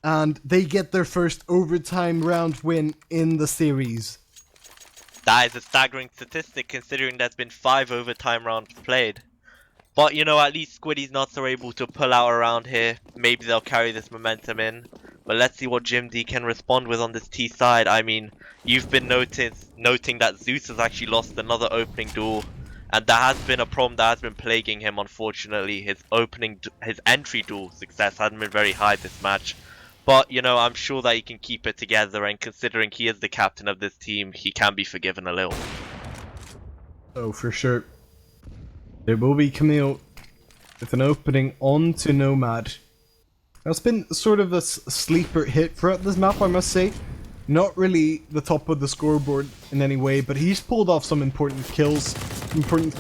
and they get their first overtime round win in the series. That is a staggering statistic considering there's been 5 overtime rounds played. But, you know, at least Squideez Nuts are able to pull out around here. Maybe they'll carry this momentum in. But let's see what JimD can respond with on this T side. I mean, you've been noting that Zeus has actually lost another opening duel. And that has been a problem that has been plaguing him, unfortunately. His entry duel success hasn't been very high this match. But, you know, I'm sure that he can keep it together, and considering he is the captain of this team, he can be forgiven a little. Oh, for sure. There will be Camille with an opening onto Nomad. That's been sort of a sleeper hit throughout this map, I must say. Not really the top of the scoreboard in any way, but he's pulled off some important kills, important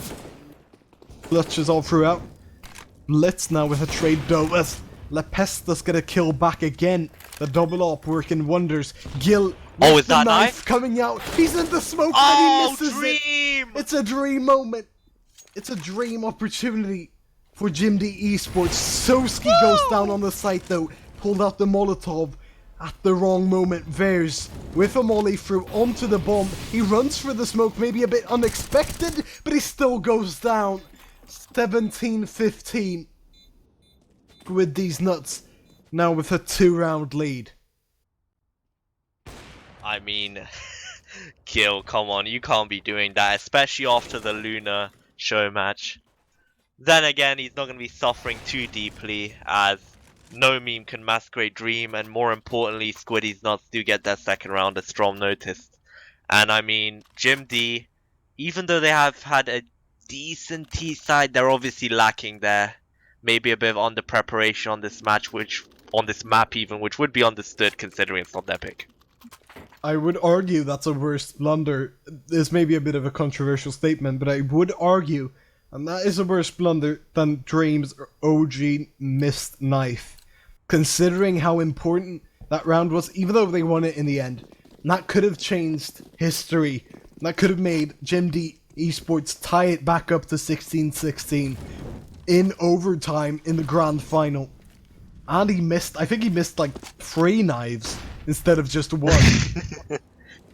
clutches all throughout. Blitz now with a trade though, as Lepesta's get a kill back again. The double op working wonders. Gil with is the that knife coming out. He's in the smoke and he misses it. It's a dream moment. It's a dream opportunity for JimDeEsports. Soski goes down on the site though. Pulled out the Molotov at the wrong moment. Vers with a molly through onto the bomb. He runs for the smoke, maybe a bit unexpected, but he still goes down. 17-15. With these nuts now with a 2-round lead. I mean, Gil, come on, you can't be doing that, especially after the Luna show match. Then again, he's not going to be suffering too deeply, as no meme can masquerade Dream, and more importantly, Squideez nuts do get their second round, as Strom noticed. And I mean, JimD, even though they have had a decent T side, they're obviously lacking there. Maybe a bit of under preparation on this match, on this map even, which would be understood considering it's not their pick. I would argue that's a worse blunder. This may be a bit of a controversial statement, but I would argue, and that is a worse blunder than Dream's OG missed knife. Considering how important that round was, even though they won it in the end, that could have changed history. That could have made JimDeEsports tie it back up to 16-16 in overtime in the grand final. And he missed, I think he missed like 3 knives instead of just 1.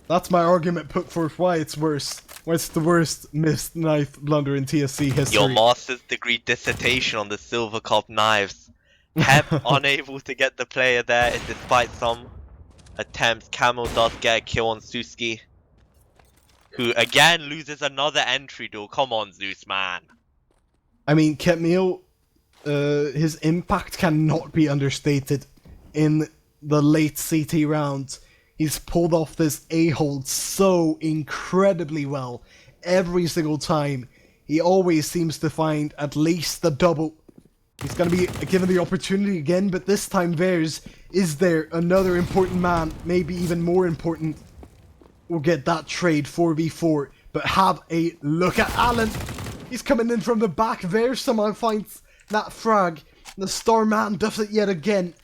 That's my argument put forth why it's worse. Why it's the worst missed knife blunder in TSC history. Your master's degree dissertation on the Silver Cup knives. Hep unable to get the player there despite some attempts. Camel does get a kill on Suski, who again loses another entry duel. Come on, Zeus, man. I mean, Camille, his impact cannot be understated in the late CT rounds. He's pulled off this A-hold so incredibly well every single time. He always seems to find at least the double. He's going to be given the opportunity again, but this time Vers is there. Another important man, maybe even more important, will get that trade 4v4. But have a look at Allen. He's coming in from the back. Vers somehow finds that frag. The Starman does it yet again.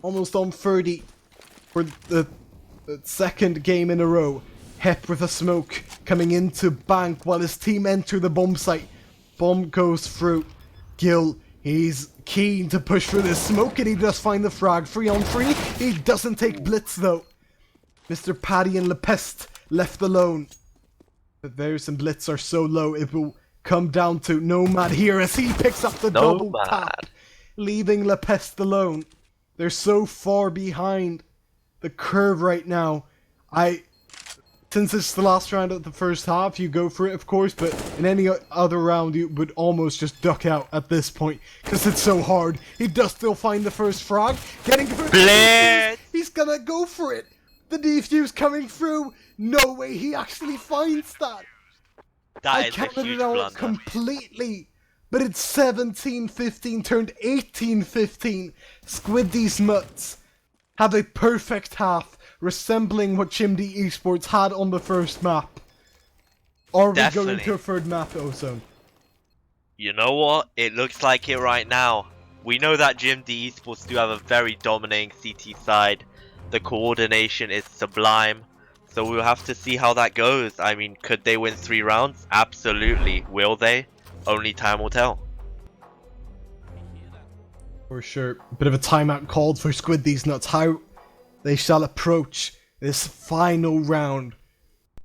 Almost on 30 for the second game in a row. Hep with a smoke coming into bank while his team enter the bomb site. Bomb goes through. Gil, he's keen to push through this smoke and he does find the frag. 3 on 3. He doesn't take blitz though. Mr. Paddy and Lepest left alone. But Vers and blitz are so low it will come down to Nomad here as he picks up the double tap, leaving Lepest alone. They're so far behind the curve right now. Since it's the last round of the first half, you go for it, of course, but in any other round, you would almost just duck out at this point, because it's so hard. He does still find the first frag, getting through. Blitz! He's gonna go for it. The defuse coming through. No way he actually finds that. That is a counted huge it out blunder. completely, but it's 17-15 turned 18-15. Squideez nuts have a perfect half, resembling what JimDeEsports had on the first map. Are we going to a third map, Ozone? You know what? It looks like it right now. We know that JimDeEsports do have a very dominating CT side. The coordination is sublime. So we'll have to see how that goes. I mean, could they win 3 rounds? Absolutely. Will they? Only time will tell. For sure. Bit of a timeout called for Squideez nuts. How they shall approach this final round.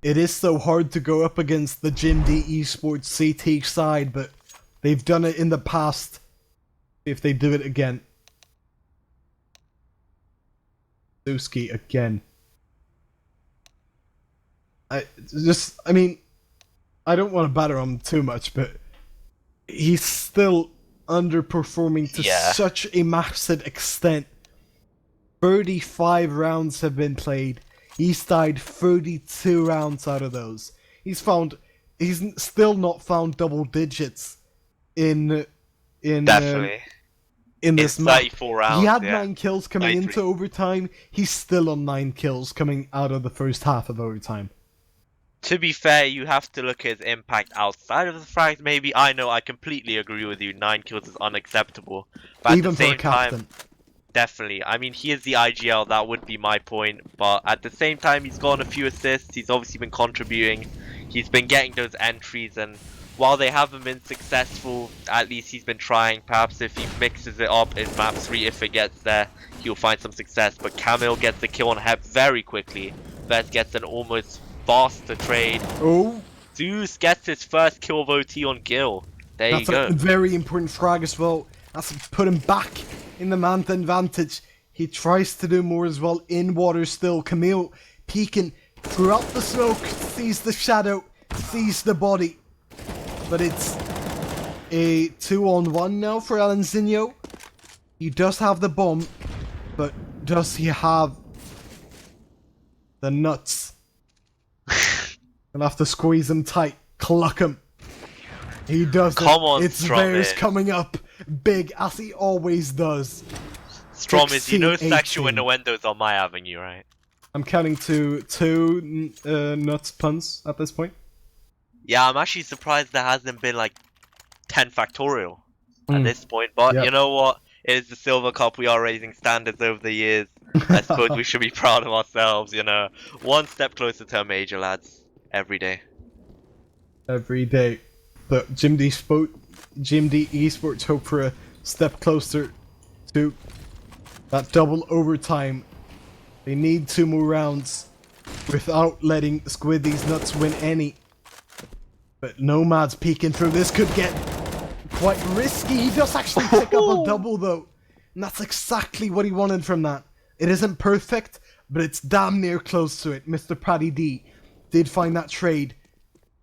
It is so hard to go up against the JimDeEsports CT side, but they've done it in the past. If they do it again. Dusky again. I mean, I don't want to batter on him too much, but he's still underperforming to such a massive extent. 35 rounds have been played. He's died 32 rounds out of those. He's still not found double digits in Definitely. In this match. 34 rounds, he had yeah. 9 kills coming 93. into overtime. He's still on 9 kills coming out of the first half of overtime. To be fair, you have to look at his impact outside of the fact. Maybe I completely agree with you. 9 kills is unacceptable. But Even at the for a same captain. time, definitely. I mean, he is the IGL. That would be my point. But at the same time, he's gotten a few assists. He's obviously been contributing. He's been getting those entries, and while they haven't been successful, at least he's been trying. Perhaps if he mixes it up in map 3, if it gets there, he'll find some success. But Camille gets the kill on Hep very quickly. Vest gets an almost faster trade. Oh, Zeus gets his first kill of OT on Gil. There you go. that's a very important frag as well. That's put him back in the man-to advantage. He tries to do more as well in water still. Camille peeking throughout the smoke, sees the shadow, sees the body. But it's a 2-on-1 now for Alanzinho. He does have the bomb, but does he have the nuts? I'll have to squeeze him tight, cluck him. He does. Come on, it's Strom theirs is. coming up big, as he always does. Strom is, you know, 16, sexual 18. innuendos on my avenue, right? I'm counting to 2 nuts puns at this point. Yeah, I'm actually surprised there hasn't been like 10 factorial at this point. But Yep. you know what? It is the Silver Cup. We are raising standards over the years. I suppose we should be proud of ourselves, you know. One step closer to a major, lads. Every day. Every day. But JimDeEsports hope for a step closer to that double overtime. They need 2 more rounds without letting Squideez nuts win any. But Nomad's peeking through. This could get quite risky. He does actually pick up a double though. And that's exactly what he wanted from that. It isn't perfect, but it's damn near close to it. Mr. Paddy D did find that trade,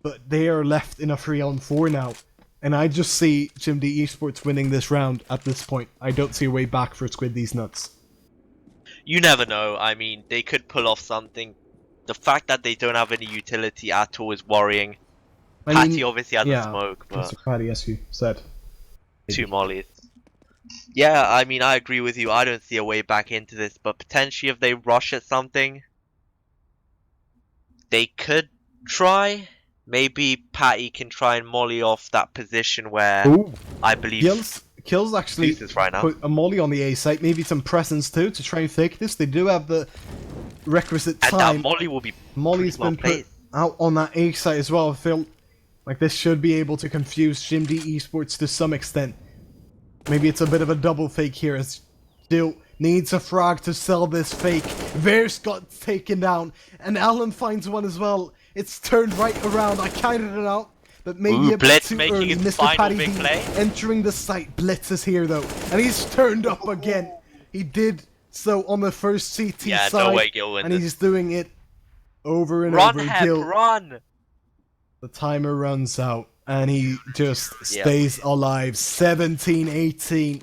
but they are left in a 3-on-4 now. And I just see JimDeEsports winning this round at this point. I don't see a way back for Squideez nuts. You never know. I mean, they could pull off something. The fact that they don't have any utility at all is worrying. Patty obviously has a smoke, but Mr. Paddy, as you said. 2 mollies. Yeah, I mean, I agree with you. I don't see a way back into this, but potentially if they rush at something, they could try. Maybe Patty can try and molly off that position where Ooh. I believe Kills actually Zeus is right now. put a molly on the A site, maybe some presence too to try and fake this. They do have the requisite And time. that molly will be Molly's pretty well been put played. out on that A site as well. I feel like this should be able to confuse JimDeEsports to some extent. Maybe it's a bit of a double fake here as Jill needs a frag to sell this fake. Verse got taken down and Alan finds one as well. It's turned right around. I counted it out, but maybe Ooh, a bit Blitz too making early. his Mr. final Paddy big D play. entering the site. Blitz is here though, and he's turned up again. He did so on the first CT Yeah, side, no way Gil wins and this. he's doing it over and Run, over. Hep, Gil, run! the timer runs out, and he just stays alive. 17-18,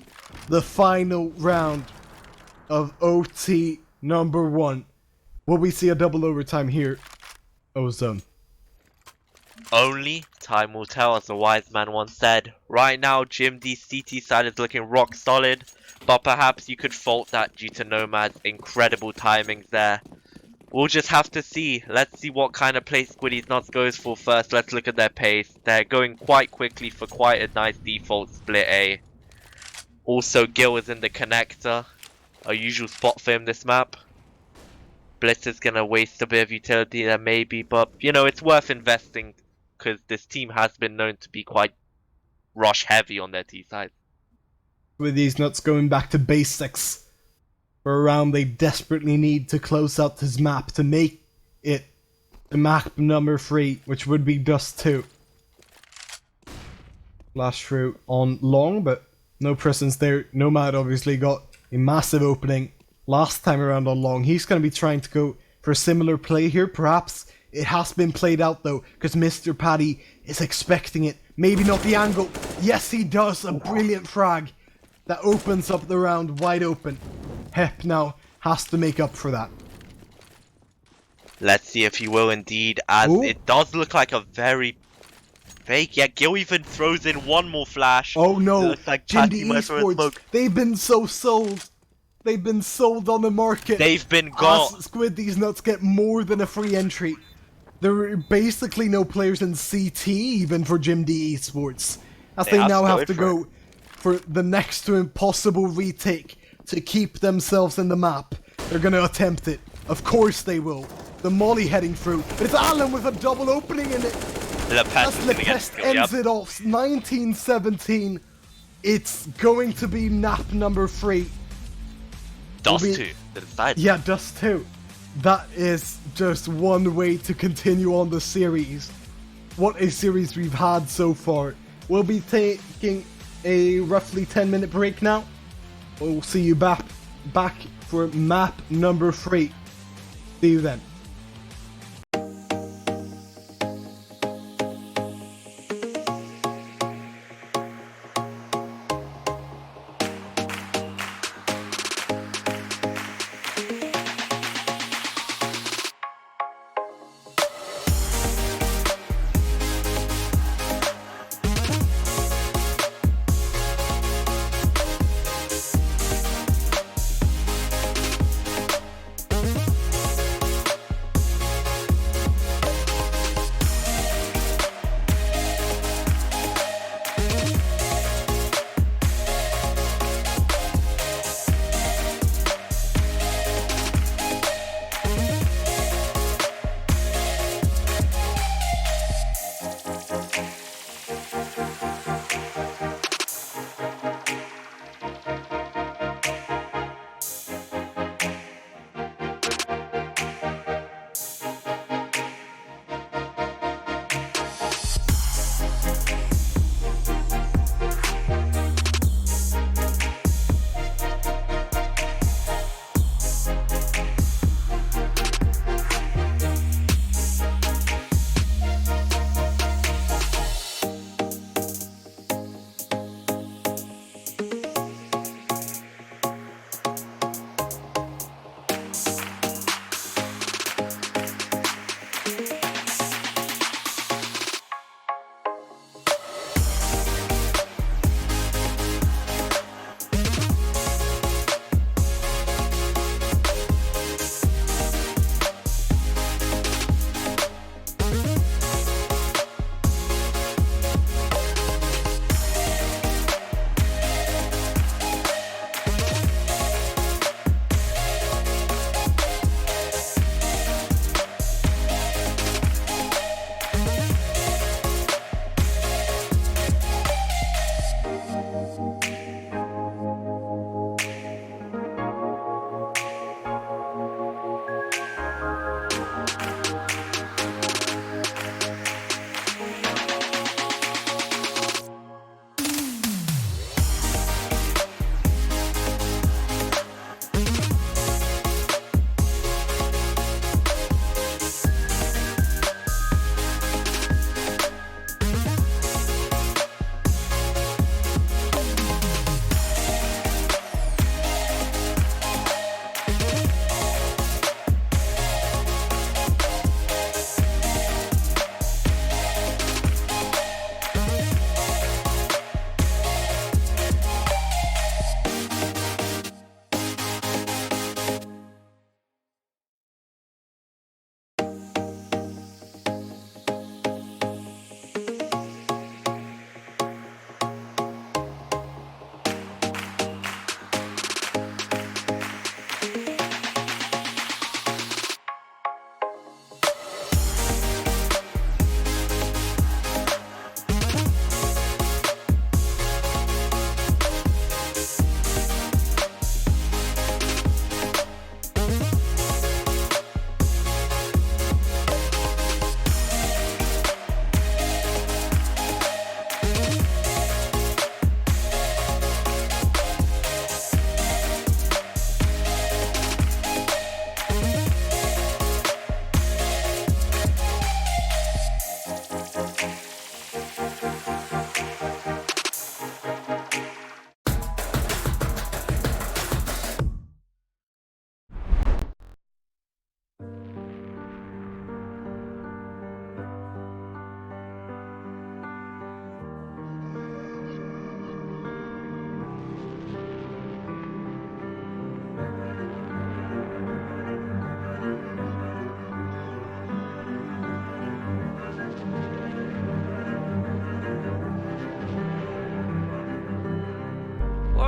the final round of OT number 1. Will we see a double overtime here? Ozone. Only time will tell, as the wise man once said. Right now, JimD's CT side is looking rock solid, but perhaps you could fault that due to Nomad's incredible timings there. We'll just have to see. Let's see what kind of play Squideez Nuts goes for first. Let's look at their pace. They're going quite quickly for quite a nice default split A. Also, Gil is in the connector. A usual spot for him this map. Blitz is going to waste a bit of utility there maybe, but you know, it's worth investing because this team has been known to be quite rush heavy on their T side. With these nuts going back to basics. For a round they desperately need to close out this map to make it the map number 3, which would be Dust 2. Flash through on long, but no presence there. Nomad obviously got a massive opening last time around on long. He's going to be trying to go for a similar play here. Perhaps it has been played out though, because Mr. Paddy is expecting it. Maybe not the angle. Yes, he does. A brilliant frag that opens up the round wide open. Hep now has to make up for that. Let's see if he will indeed, as Ooh. it does look like a very fake. Yeah, Gil even throws in one more flash. Oh It no, looks like Patty JimDeEsports, might throw a smoke. they've been so sold. They've been sold on the market. They've been got. As Squideez nuts get more than a free entry. There are basically no players in CT even for JimDeEsports, as they now have to go for the next to impossible retake to keep themselves in the map. They're gonna attempt it. Of course they will. The molly heading through, but it's Alan with a double opening in it. As Lepest ends it off, 19-17. It's going to be nap number 3. Dust 2 to the side. Yeah, Dust 2. That is just one way to continue on the series. What a series we've had so far. We'll be taking a roughly 10-minute break now. We'll see you back for map number 3. See you then.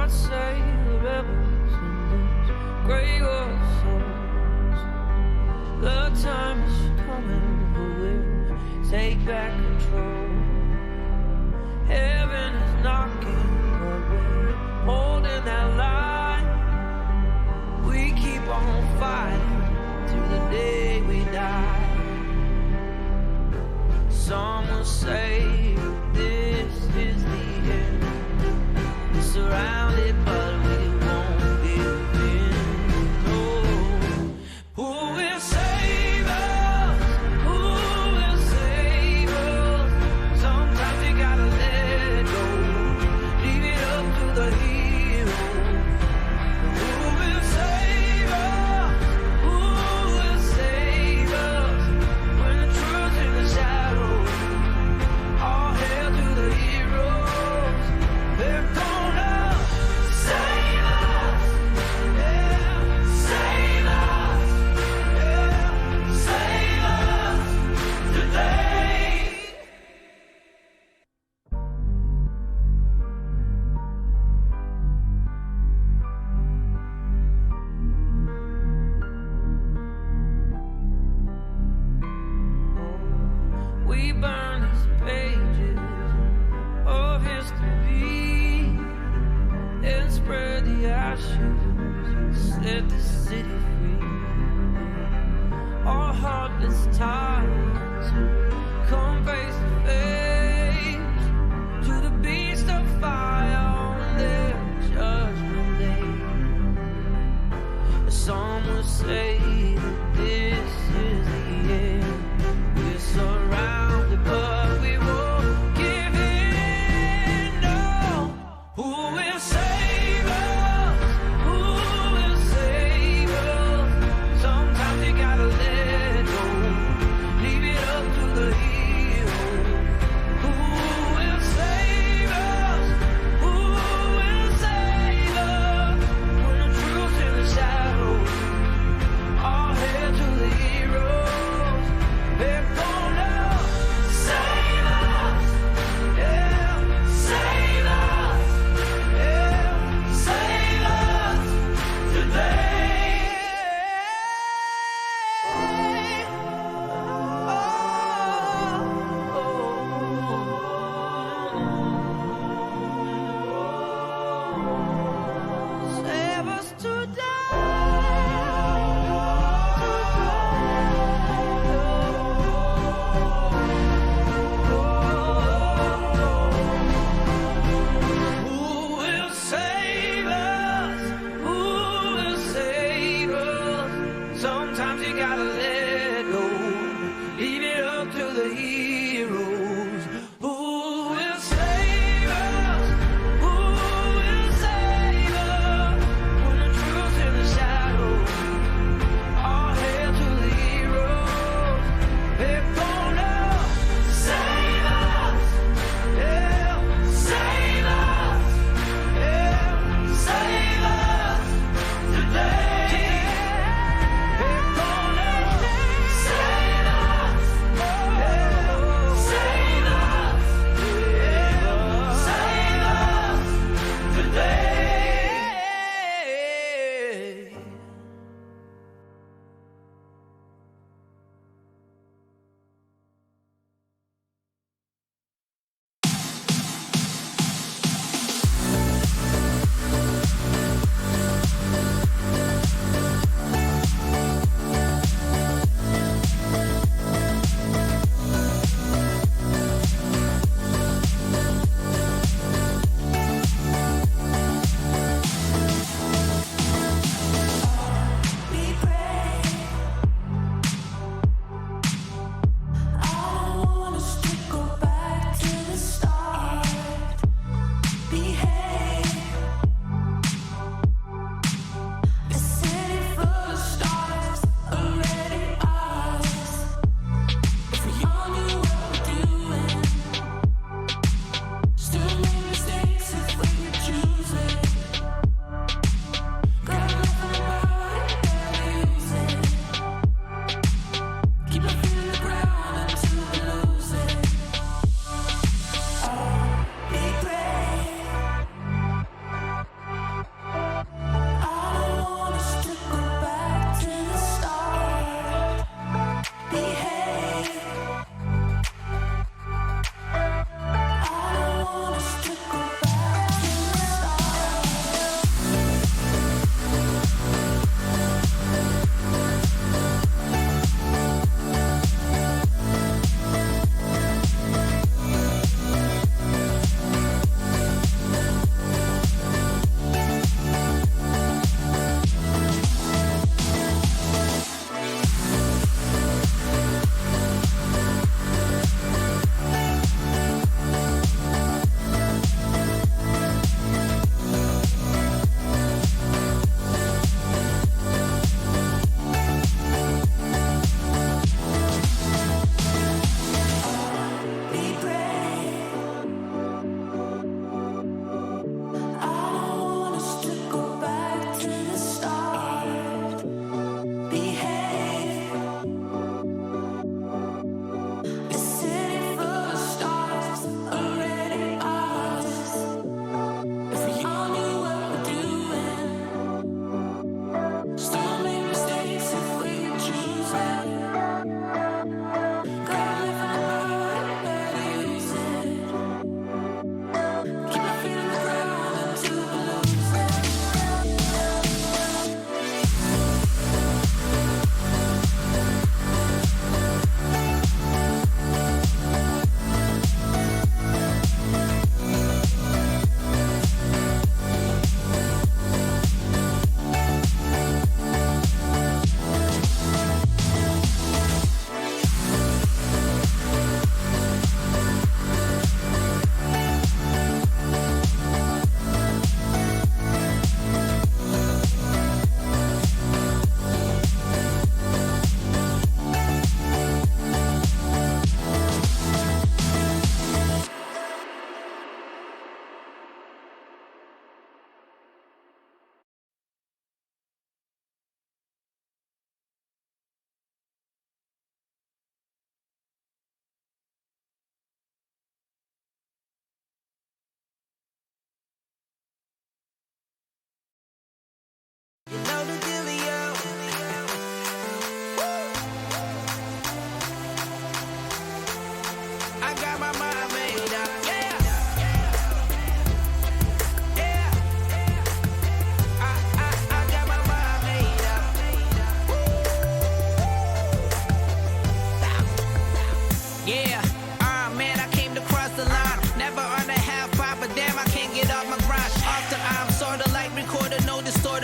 God save the rebels in these great war songs. The time is coming when we'll take back control. Heaven is knocking, but we're holding that line. We keep on fighting till the day we die. Some will say this is the end. We're surrounded, but we won't give in. No. Who will save us? Who will save us? Sometimes you gotta let go. Leave it up to the hero. Who will save us? Who will save us? When the truth's in the shadows, all hail to the heroes. They're gonna save us. Yeah, save us. Yeah, save us today. We burn these pages of history and spread the ashes, set the city free. Our heartless tyrants come face to face to the beast of fire on their judgment day. Some will say that this is the end. We're surrounded, but we won't give in. No. Who will save us? Who will save us? Sometimes you gotta let go. Leave it up to the hero. Who will save us? Who will save us? When the truth's in the shadows,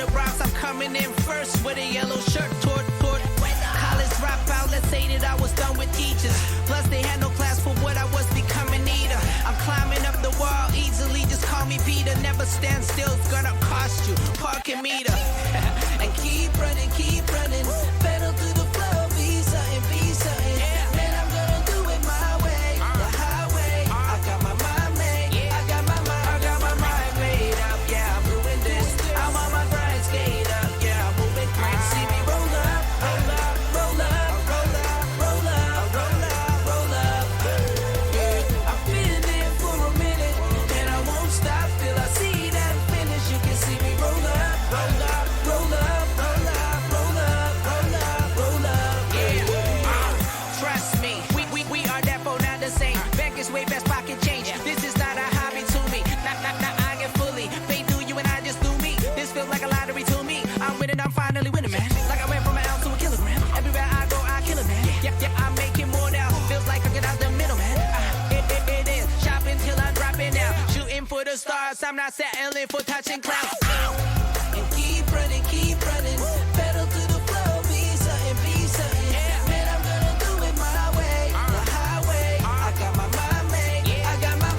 the rocks, I'm coming in first with a yellow shirt toward college dropout. Let's say that I was done with teachers. Plus they had no class for what I was becoming either. I'm climbing up the wall easily, just call me Peter. Never stand still, it's gonna cost you parking meter. And keep running, pedal to the flow, be something. Man, I'm gonna do it my way, the highway. I got my mind made, I got my mind made up. Yeah, I'm doing this, I'm on my grind, skate up. Yeah, I'm moving great, see me roll up, roll up, roll up, roll up, roll up, roll up, roll up. Yeah, I've been there for a minute, and I won't stop till I see that finish. You can see me roll up, roll up, roll up, roll up, roll up, roll up, roll up. Yeah, trust me, we are therefore not the same. Bank is way best pocket change. This is not a hobby to me. Not I get fully. They do you and I just do me. This feels like a lottery to me. I'm winning, I'm finally winning, man. Like I went from an ounce to a kilogram. Everywhere I go, I kill it, man. Yeah, I'm making more now. Feels like I get out the middle, man. It is shopping till I'm dropping out. Shooting for the stars, I'm not settling for touching clouds. And keep running, pedal to the flow, be something. Man, I'm gonna do it my way, the highway. I got my mind made, I got my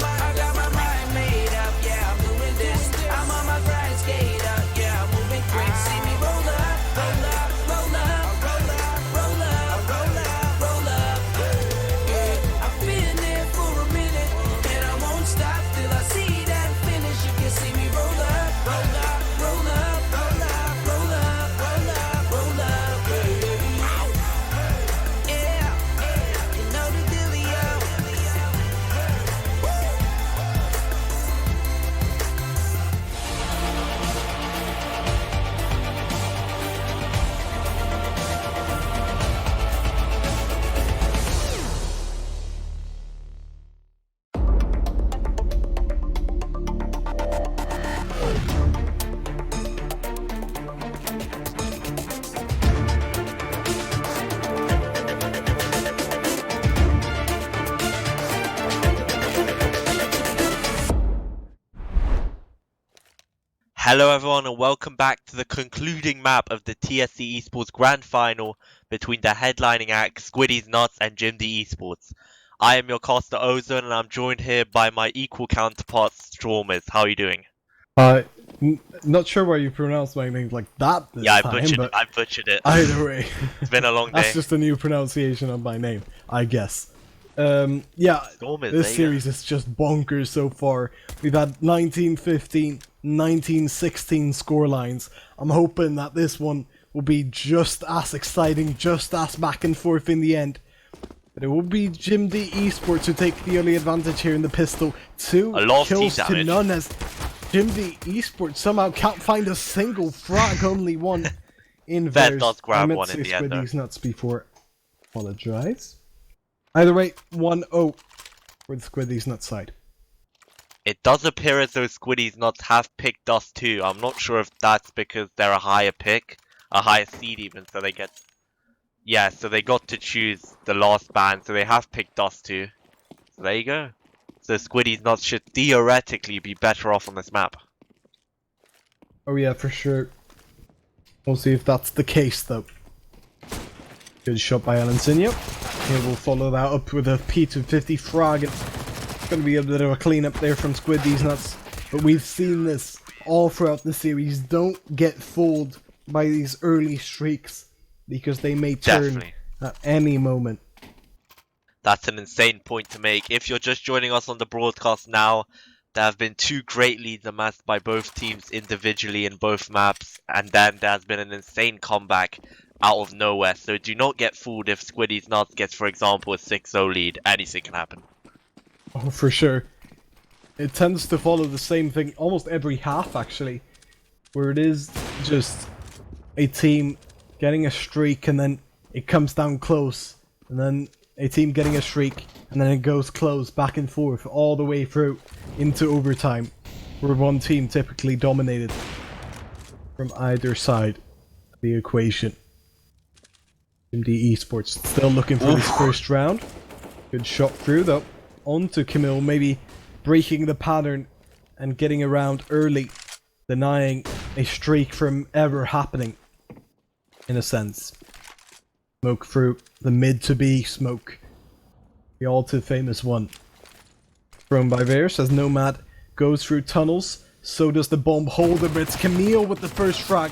mind made up. Yeah, I'm doing this, I'm on my grind, skate up. Yeah, I'm moving great, see me roll up, roll up, roll up, roll up, roll up, roll up, roll up. Yeah, I've been there for a minute, and I won't stop till I see that finish. You can see me roll up, roll up, roll up, roll up, roll up, roll up, roll up. Yeah, you know the dealio. Hello everyone and welcome back to the concluding map of the TSC eSports Grand Final between the headlining act Squideez Nuts and JimDeEsports. I am your caster Ozone and I'm joined here by my equal counterparts Stormers. How are you doing? Not sure why you pronounce my name like that this Yeah, time, but I butchered it. either way, It's been a long day. that's just a new pronunciation of my name, I guess. Yeah, Stormers, this there you series is just bonkers so far. We've had 19-15, 19-16 scorelines. I'm hoping that this one will be just as exciting, just as back and forth in the end. But it will be JimDeEsports who take the early advantage here in the pistol. Two A lot of kills team to damage. none as JimDeEsports somehow can't find a single frag, only one in Fed verse. does grab I meant one to in say the end, though. Squideez Nuts before. Apologize. Either way, 1-0 for the Squideez Nuts side. It does appear as though Squideez Nuts have picked us too. I'm not sure if that's because they're a higher pick, a higher seed even, so they get... Yeah, so they got to choose the last ban, so they have picked us too. So there you go. So Squideez Nuts should theoretically be better off on this map. Oh yeah, for sure. We'll see if that's the case though. Good shot by Alansinho. Here we'll follow that up with a P250 frag. It's going to be a bit of a cleanup there from Squideez Nuts. But we've seen this all throughout the series. Don't get fooled by these early streaks, because they may turn Definitely. at any moment. That's an insane point to make. If you're just joining us on the broadcast now, there have been two great leads amassed by both teams individually in both maps, and then there has been an insane comeback out of nowhere. So do not get fooled if Squideez Nuts gets, for example, a 6-0 lead. Anything can happen. Oh, for sure. It tends to follow the same thing almost every half, actually, where it is just a team getting a streak and then it comes down close, and then a team getting a streak and then it goes close, back and forth all the way through into overtime, where one team typically dominated from either side of the equation. JimDeEsports still looking for his first round. Good shot through though, onto Camille, maybe breaking the pattern and getting around early, denying a streak from ever happening, in a sense. Smoke through the mid to B smoke. The all too famous one. Thrown by Varus as Nomad goes through tunnels. So does the bomb holder, but it's Camille with the first frag.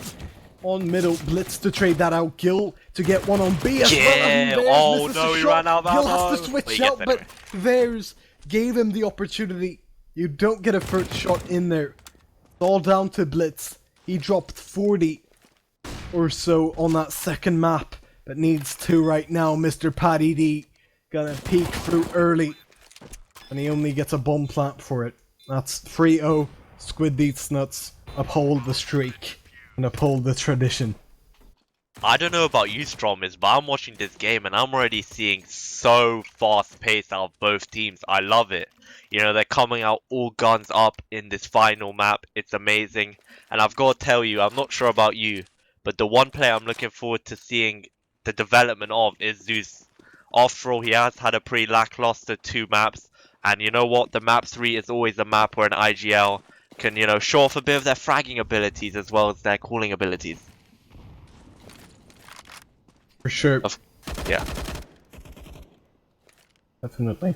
On middle, Blitz to trade that out. Gil to get one on B as well. Yeah, oh no, he ran out that Gil one. has to switch out, but Varus gave him the opportunity. You don't get a first shot in there. It's all down to Blitz. He dropped 40 or so on that second map, but needs 2 right now. Mr. Paddy D gonna peek through early, and he only gets a bomb plant for it. That's 3-0. Squideez nuts uphold the streak and uphold the tradition. I don't know about you, Strommers, but I'm watching this game and I'm already seeing so fast pace out of both teams. I love it. You know, they're coming out all guns up in this final map. It's amazing. And I've got to tell you, I'm not sure about you, but the one player I'm looking forward to seeing the development of is Zeus. After all, he has had a pretty lackluster 2 maps. And you know what? The map 3 is always a map where an IGL can, you know, show off a bit of their fragging abilities as well as their calling abilities. For sure. Yeah. Definitely.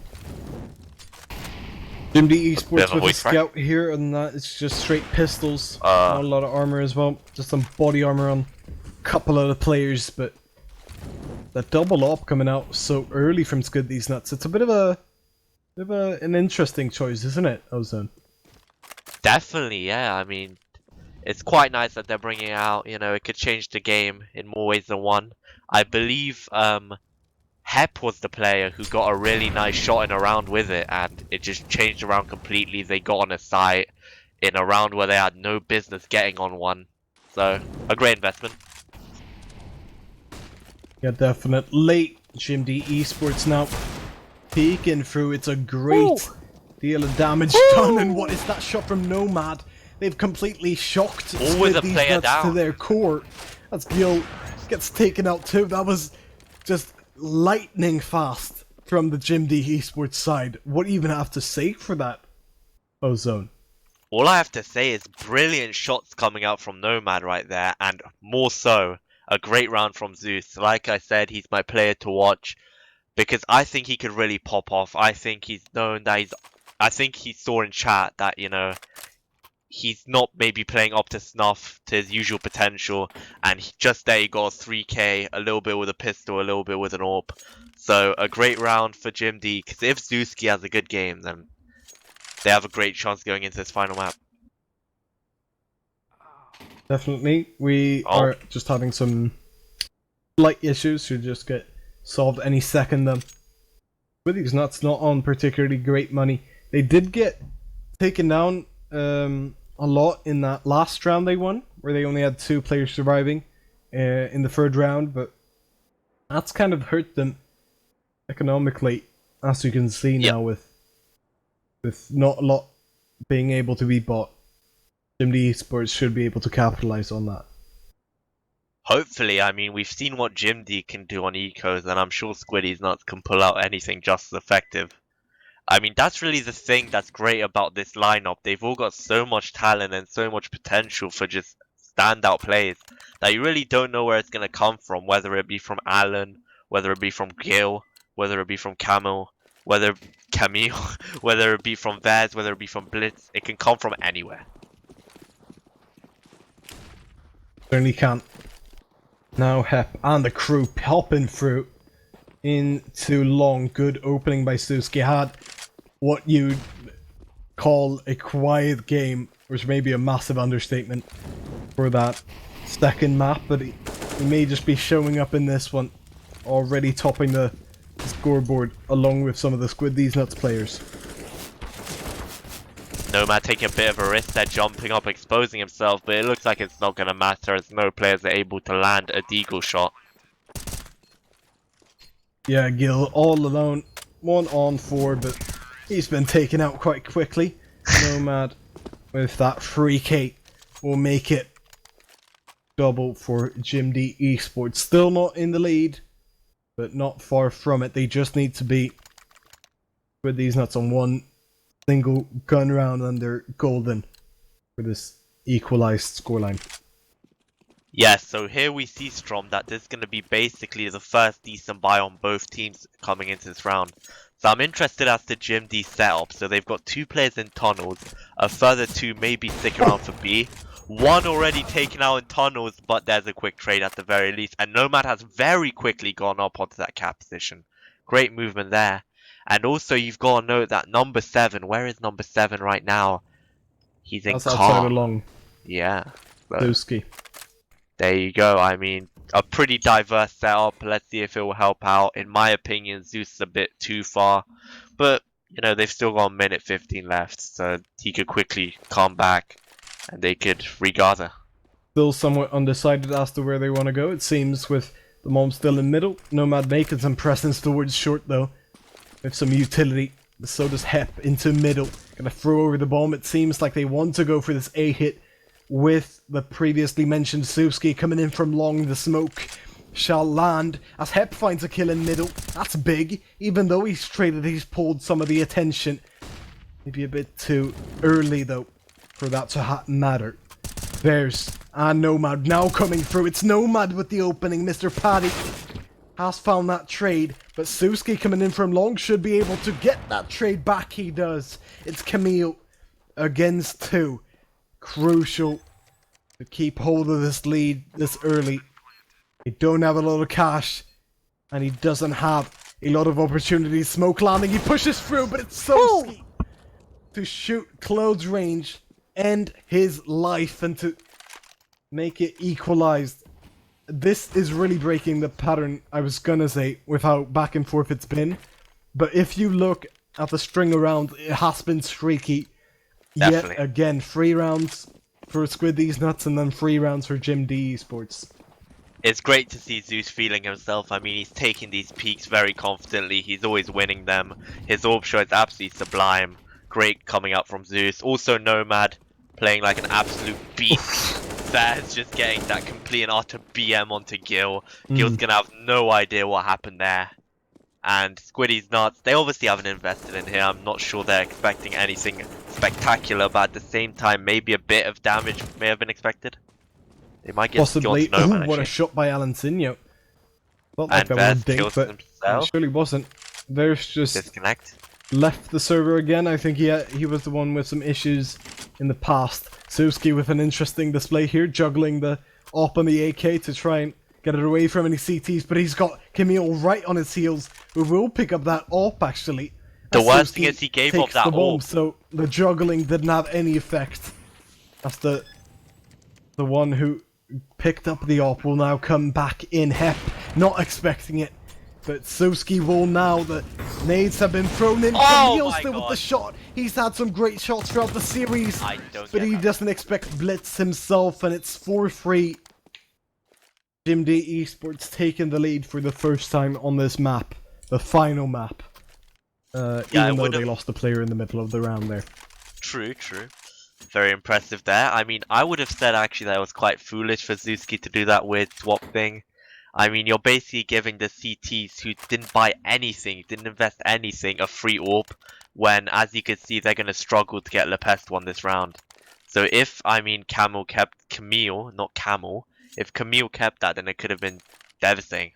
JimDeEsports with a voice crack. scout here, and that it's just straight pistols. Uh. Not a lot of armor as well. Just some body armor on a couple of the players, but that double op coming out so early from Squideez nuts. It's a bit of an interesting choice, isn't it, Ozone? Definitely, yeah. I mean, it's quite nice that they're bringing out, you know, it could change the game in more ways than one. I believe Hep was the player who got a really nice shot in a round with it, and it just changed around completely. They got on a site in a round where they had no business getting on one. So, a great investment. Yeah, definitely. JimDeEsports now peeking through. It's a great deal of damage done, and what is that shot from Nomad? They've completely shocked Always a Squideez player nuts down. to their core. That's Gil gets taken out too. That was just lightning fast from the JimDeEsports side. What do you even have to say for that, Ozone? All I have to say is brilliant shots coming out from Nomad right there, and more so, a great round from Zeus. Like I said, he's my player to watch, because I think he could really pop off. I think he's known that I think he saw in chat that, you know, he's not maybe playing up to snuff to his usual potential, and just there he got a 3k, a little bit with a pistol, a little bit with an AWP. So a great round for JimD, because if Zewski has a good game, then they have a great chance going into this final map. Definitely. We are just having some slight issues, should just get solved any second then. Squideez nuts not on particularly great money. They did get taken down a lot in that last round they won, where they only had 2 players surviving in the 3rd round, but that's kind of hurt them economically, as you can see now, with not a lot being able to be bought. JimDeEsports should be able to capitalize on that. Hopefully, I mean, we've seen what JimD can do on ecos, and I'm sure Squideez nuts can pull out anything just as effective. I mean, that's really the thing that's great about this lineup. They've all got so much talent and so much potential for just standout plays that you really don't know where it's going to come from, whether it be from Alan, whether it be from Gil, whether it be from Camille, whether it be from Vaz, whether it be from Blitz. It can come from anywhere. Certainly can't. Now Hep and the crew popping through into long. Good opening by Suski. Had what you'd call a quiet game, which may be a massive understatement for that second map, but he may just be showing up in this one, already topping the scoreboard along with some of the Squideez nuts players. Nomad taking a bit of a risk there, jumping up, exposing himself, but it looks like it's not going to matter as no players are able to land a deagle shot. Yeah, Gil all alone, 1 on 4, but he's been taken out quite quickly. Nomad with that 3k will make it double for JimDeEsports. Still not in the lead, but not far from it. They just need to beat Squideez nuts on 1 single gun round, and they're golden for this equalized scoreline. Yes, so here we see, Strom, that this is going to be basically the first decent buy on both teams coming into this round. So I'm interested as to JimD setup. So they've got 2 players in tunnels, a further 2 maybe stick around for B. 1 already taken out in tunnels, but there's a quick trade at the very least. And Nomad has very quickly gone up onto that cap position. Great movement there. And also you've got to note that number 7, where is number 7 right now? He's in That's outside car. along. Yeah. So Lewski. there you go. I mean, a pretty diverse setup. Let's see if it will help out. In my opinion, Zeus is a bit too far. But, you know, they've still got a minute 15 left. So he could quickly come back and they could regather. Still somewhat undecided as to where they want to go, it seems, with the Mom still in middle. Nomad making some presence towards short, though, with some utility. But so does Hep into middle. Gonna throw over the bomb. It seems like they want to go for this A hit with the previously mentioned Suski coming in from long. The smoke shall land as Hep finds a kill in middle. That's big. Even though he's traded, he's pulled some of the attention. Maybe a bit too early, though, for that to matter. There's Nomad now coming through. It's Nomad with the opening. Mr. Paddy has found that trade, but Suski coming in from long should be able to get that trade back. He does. It's Camille against 2. Crucial to keep hold of this lead this early. He don't have a lot of cash, and he doesn't have a lot of opportunities. Smoke landing, he pushes through, but it's Suski to shoot close range, end his life, and to make it equalized. This is really breaking the pattern, I was gonna say, with how back and forth it's been. But if you look at the string around, it has been streaky. Definitely. Yet again, 3 rounds for Squideez Nuts and then 3 rounds for JimD eSports. It's great to see Zeus feeling himself. I mean, he's taking these peaks very confidently. He's always winning them. His orb show is absolutely sublime. Great coming out from Zeus. Also Nomad playing like an absolute beast. There's just getting that complete and utter BM onto Gil. Gil's gonna have no idea what happened there. And Squideez Nuts, they obviously haven't invested in here. I'm not sure they're expecting anything spectacular, but at the same time, maybe a bit of damage may have been expected. They might get Possibly. skilled to Nomad, What a actually. shot by Alancinho. Felt like And that Vez was a dink, kills but himself. it surely wasn't. There's just Disconnect. left the server again. I think he was the one with some issues in the past. Suski with an interesting display here, juggling the op on the AK to try and get it away from any CTs, but he's got Camille right on his heels, who will pick up that op actually. The as worst Suski thing is he gave up takes that the bomb, orb. so the juggling didn't have any effect. That's the one who picked up the op will now come back in. Hep not expecting it, but Suski will now. The nades have been thrown in. Oh Camille my still with God. the shot. He's had some great shots throughout the series, I don't but get he that. doesn't expect blitz himself, and it's 4-3. JimD eSports taking the lead for the first time on this map, the final map. I Even though would've- they lost a player in the middle of the round there. True, true. Very impressive there. I mean, I would have said actually that it was quite foolish for Zuski to do that weird swap thing. I mean, you're basically giving the CTs who didn't buy anything, didn't invest anything, a free orb, when, as you can see, they're going to struggle to get Lepest one this round. So if, I mean, Camille, not Camel, if Camille kept that, then it could have been devastating.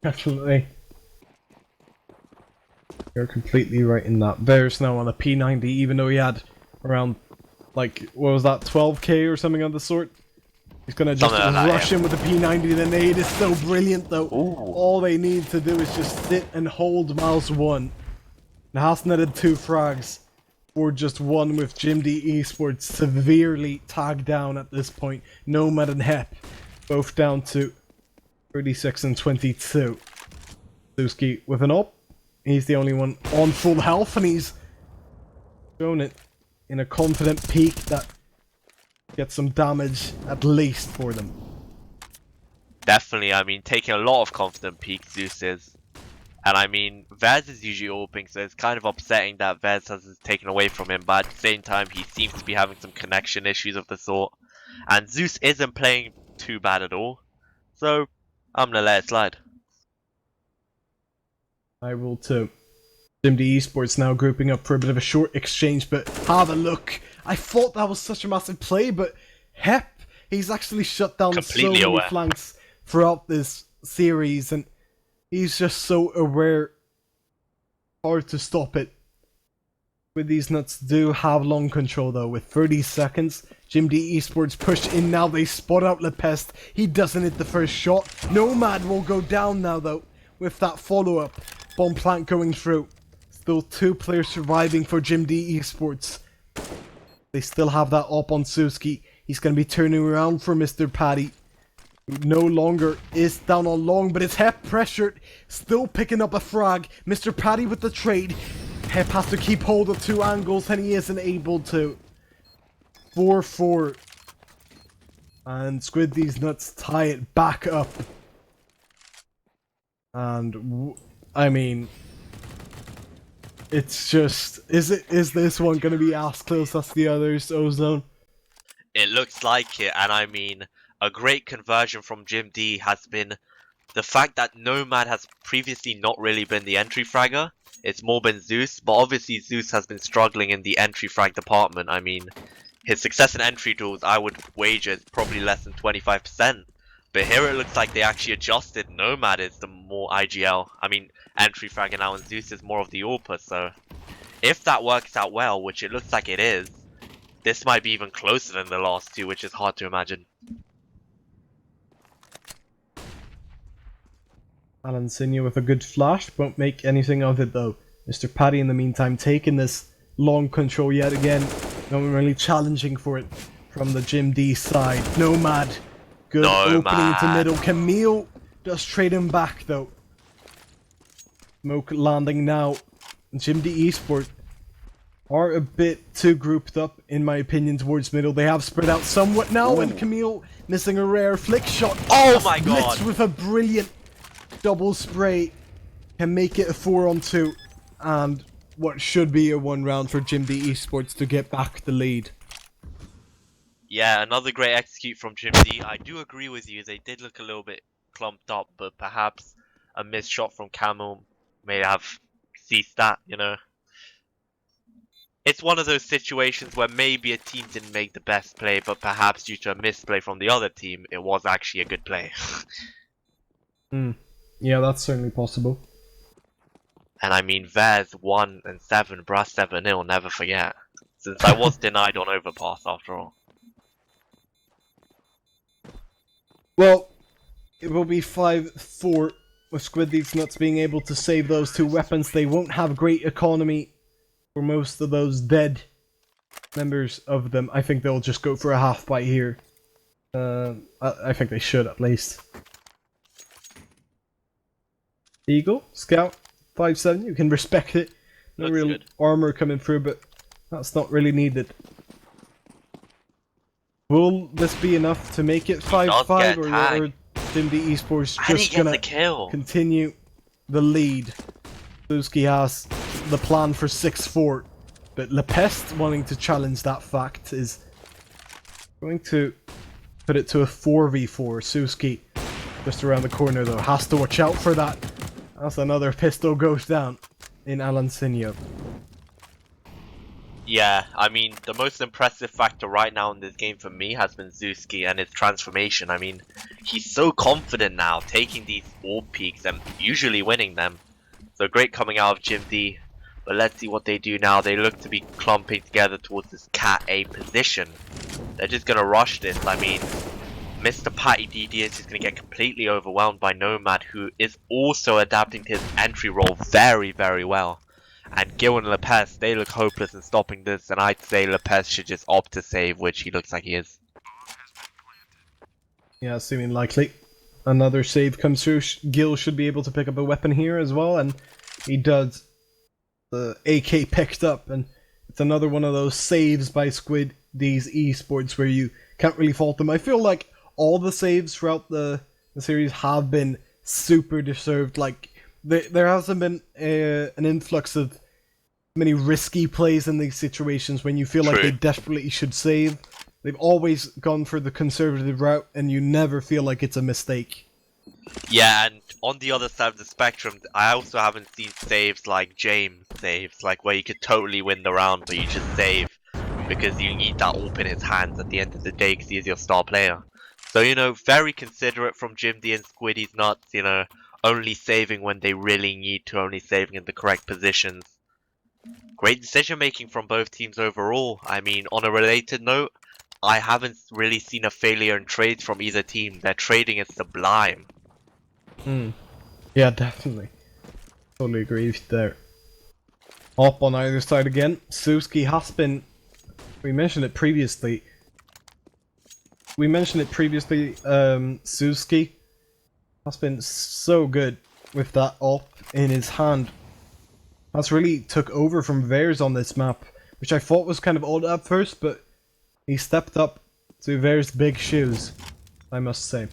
Absolutely. You're completely right in that. There's now on a P90, even though he had around, like, what was that, 12k or something of the sort? He's gonna just Something like that, rush in with the P90. The nade is so brilliant, though. All they need to do is just sit and hold mouse 1. It has netted 2 frags for just 1 with JimD eSports severely tagged down at this point. Nomad and Hep both down to 36 and 22. Suski with an op. He's the only one on full health, and he's shown it in a confident peak that gets some damage at least for them. Definitely, I mean, taking a lot of confident peaks, Zeus is. And I mean, Vez is usually opening, so it's kind of upsetting that Vez has it taken away from him, but at the same time, he seems to be having some connection issues of the sort. And Zeus isn't playing too bad at all, so I'm gonna let it slide. I will too. JimD eSports now grouping up for a bit of a short exchange, but have a look I thought that was such a massive play, but Hep, he's actually shut down Completely so many aware. flanks throughout this series, and he's just so aware. Hard to stop it. With these nuts do have long control though, with 30 seconds. JimDeEsports push in now, they spot out Lepest. He doesn't hit the first shot. Nomad will go down now though, with that follow-up. Bomb plant going through. Still 2 players surviving for JimDeEsports. They still have that op on Suski. He's going to be turning around for Mr. Patty, who no longer is down on long, but it's Hep pressured. Still picking up a frag. Mr. Patty with the trade. Hep has to keep hold of 2 angles, and he isn't able to. 4-4. And Squideez nuts tie it back up. And, I mean, it's just, is this one going to be as close as the others, Ozone? It looks like it, and I mean, a great conversion from JimD has been the fact that Nomad has previously not really been the entry fragger. It's more been Zeus, but obviously Zeus has been struggling in the entry frag department. I mean, his success in entry duels, I would wager, is probably less than 25%. But here it looks like they actually adjusted. Nomad is the more IGL. I mean, entry fragger now, and Zeus is more of the AWPer, so if that works out well, which it looks like it is, this might be even closer than the last 2, which is hard to imagine. Alan Senior with a good flash, won't make anything of it though. Mr. Patty in the meantime taking this long control yet again. No one really challenging for it from the JimD side. Nomad, good opening into middle. Camille does trade him back though. Smoke landing now. JimDeEsports are a bit too grouped up, in my opinion, towards middle. They have spread out somewhat now, and Camille missing a rare flick shot. Oh my god! Blitz with a brilliant double spray can make it a 4-on-2, and what should be a 1 round for JimDeEsports to get back the lead. Yeah, another great execute from JimD. I do agree with you, they did look a little bit clumped up, but perhaps a missed shot from Camel may have ceased that, you know. It's one of those situations where maybe a team didn't make the best play, but perhaps due to a misplay from the other team, it was actually a good play. Yeah, that's certainly possible. And I mean, Vez 1 and 7, Brass 7-0, never forget. Since I was denied on overpass after all. Well, it will be 5-4 with Squideez nuts being able to save those 2 weapons. They won't have great economy for most of those dead members of them. I think they'll just go for a half bite here. I think they should at least. Eagle, Scout, 5-7, you can respect it. No Looks real good. armor coming through, but that's not really needed. Will this be enough to make it 5-5, or are JimDeEsports just gonna continue the lead? Suski has the plan for 6-4, but Lepest, wanting to challenge that fact, is going to put it to a 4v4. Suski, just around the corner though, has to watch out for that. As another pistol goes down in Alansinho. Yeah, I mean, the most impressive factor right now in this game for me has been Zuski and his transformation. I mean, he's so confident now, taking these orb peaks and usually winning them. So great coming out of JimD. But let's see what they do now. They look to be clumping together towards this Cat A position. They're just going to rush this. I mean, Mr. Patty DD is just going to get completely overwhelmed by Nomad, who is also adapting to his entry role very, very well. And Gil and Lepest, they look hopeless in stopping this, and I'd say Lepest should just opt to save, which he looks like he is. Yeah, seeming likely. Another save comes through. Gil should be able to pick up a weapon here as well, and he does. The AK picked up, and it's another one of those saves by Squideez eSports where you can't really fault them. I feel like all the saves throughout the series have been super deserved. Like, there hasn't been an influx of many risky plays in these situations when you feel like they desperately should save. They've always gone for the conservative route, and you never feel like it's a mistake. Yeah, and on the other side of the spectrum, I also haven't seen saves like James saves, like where you could totally win the round, but you just save. because you need that AWP in his hands at the end of the day because he is your star player. So, you know, very considerate from JimD and Squideez Nuts, you know, only saving when they really need to, only saving in the correct positions. Great decision making from both teams overall. I mean, on a related note, I haven't really seen a failure in trades from either team. Their trading is sublime. Yeah, definitely. Totally agree with you there. Up on either side again. Suski has been... We mentioned it previously. Suski has been so good with that up in his hand. That's really took over from Vares on this map, which I thought was kind of odd at first, but he stepped up to Vares' big shoes, I must say.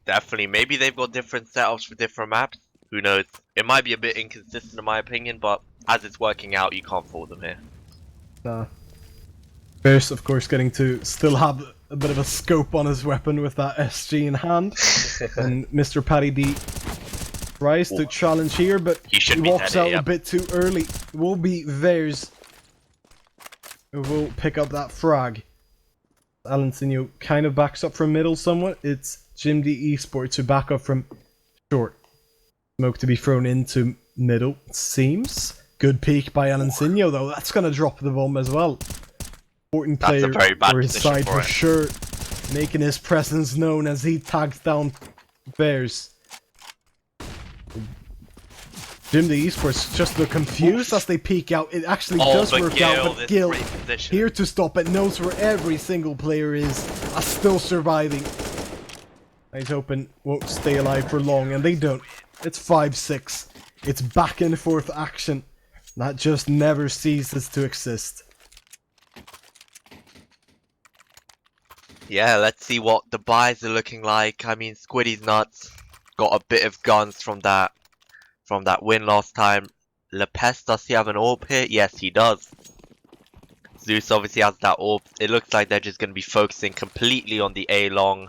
Definitely. Maybe they've got different setups for different maps. Who knows? It might be a bit inconsistent in my opinion, but as it's working out, you can't fault them here. Nah. Vares, of course, getting to still have a bit of a scope on his weapon with that SG in hand. And Mr. Paddy D tries to challenge here, but he walks out a bit too early. It will be Vares who will pick up that frag. Alansinho kind of backs up from middle somewhat. It's JimD eSports who back up from short. Smoke to be thrown into middle, it seems. Good peek by Alansinho though, that's gonna drop the bomb as well. Important player for his side for sure. Making his presence known as he tags down Vares. JimD eSports just look confused as they peek out. It actually does work out, but Gil here to stop it, knows where every single player is, still surviving. He's hoping won't stay alive for long, and they don't. It's 5-6. It's back and forth action. That just never ceases to exist. Yeah, let's see what the buys are looking like. I mean, Squideez Nuts got a bit of guns from that win last time. Lepes, does he have an AWP here? Yes, he does. Zeus obviously has that AWP. It looks like they're just going to be focusing completely on the A long.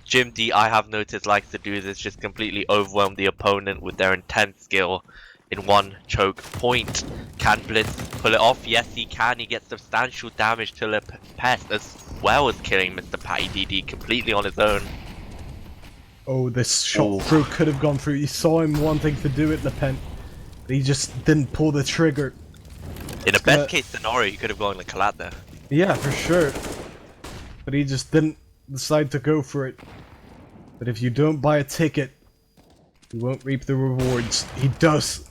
JimD, I have noticed, likes to do this, just completely overwhelm the opponent with their intense skill in one choke point. Can Blitz pull it off? Yes, he can. He gets substantial damage to Lepes as well as killing Mr. Patty DD completely on his own. Oh, this shot through could have gone through. You saw him wanting to do it, Lepes, but he just didn't pull the trigger. In a best case scenario, he could have gone to Collat there. Yeah, for sure. But he just didn't decide to go for it. But if you don't buy a ticket, you won't reap the rewards. He does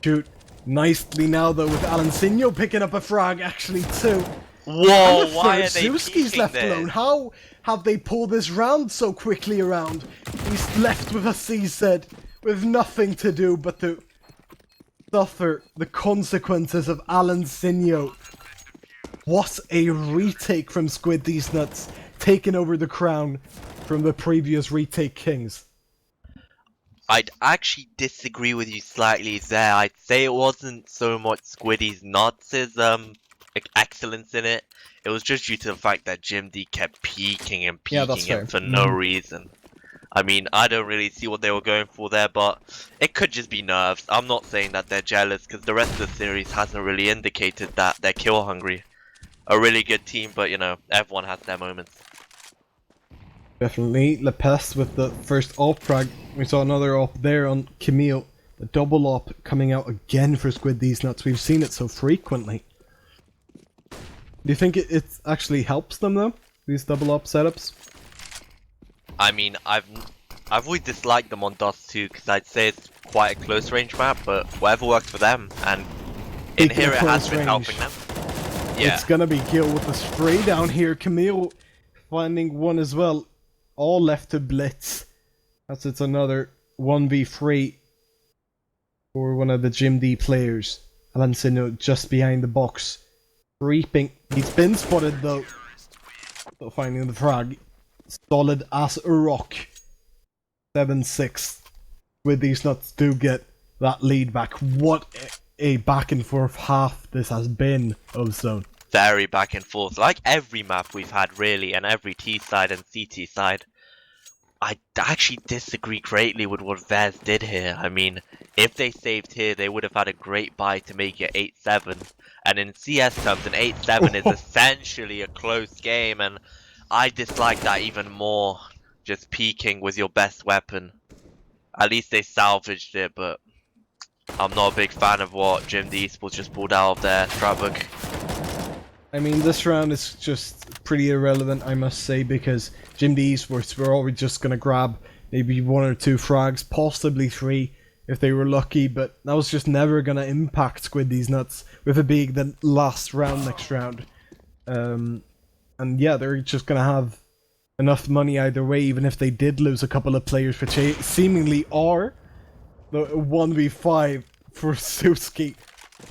shoot nicely now though, with Alansinho picking up a frag actually too. Whoa, why are they Zuski's left there? alone. How have they pulled this round so quickly around? He's left with a CZ with nothing to do but to suffer the consequences of Alansinho. What a retake from Squideez Nuts, taking over the crown from the previous retake kings. I'd actually disagree with you slightly there. I'd say it wasn't so much Squideez Nuts' excellence in it. It was just due to the fact that JimD kept peeking and peeking him for no reason. I mean, I don't really see what they were going for there, but it could just be nerves. I'm not saying that they're jealous, because the rest of the series hasn't really indicated that they're kill hungry. A really good team, but you know, everyone has their moments. Definitely. Lepes with the first op frag. We saw another op there on Camille. The double op coming out again for Squideez Nuts. We've seen it so frequently. Do you think it actually helps them though? These double op setups? I mean, I've always disliked them on Dust 2 because I'd say it's quite a close range map, but whatever works for them, and in here it has been helping them. Yeah. It's gonna be Gil with the spray down here. Camille finding one as well. All left to Blitz. It's another 1v3 for one of the JimD players. Alansinho just behind the box. Creeping. He's been spotted though. Still finding the frag. Solid as a rock. 7-6. Squideez Nuts do get that lead back. What a back and forth half this has been of Zone. Very back and forth, like every map we've had really, and every T side and CT side. I actually disagree greatly with what Vez did here. I mean, if they saved here, they would have had a great buy to make it 8-7. And in CS terms, an 8-7 is essentially a close game, and I dislike that even more. Just peeking with your best weapon. At least they salvaged it, but I'm not a big fan of what JimDeEsports just pulled out of their scrapbook. I mean, this round is just pretty irrelevant, I must say, because JimDeEsports were always just going to grab maybe 1 or 2 frags, possibly 3 if they were lucky, but that was just never going to impact Squideez nuts with it being the last round next round. And yeah, they're just going to have enough money either way, even if they did lose a couple of players, which they seemingly are. The 1v5 for Suski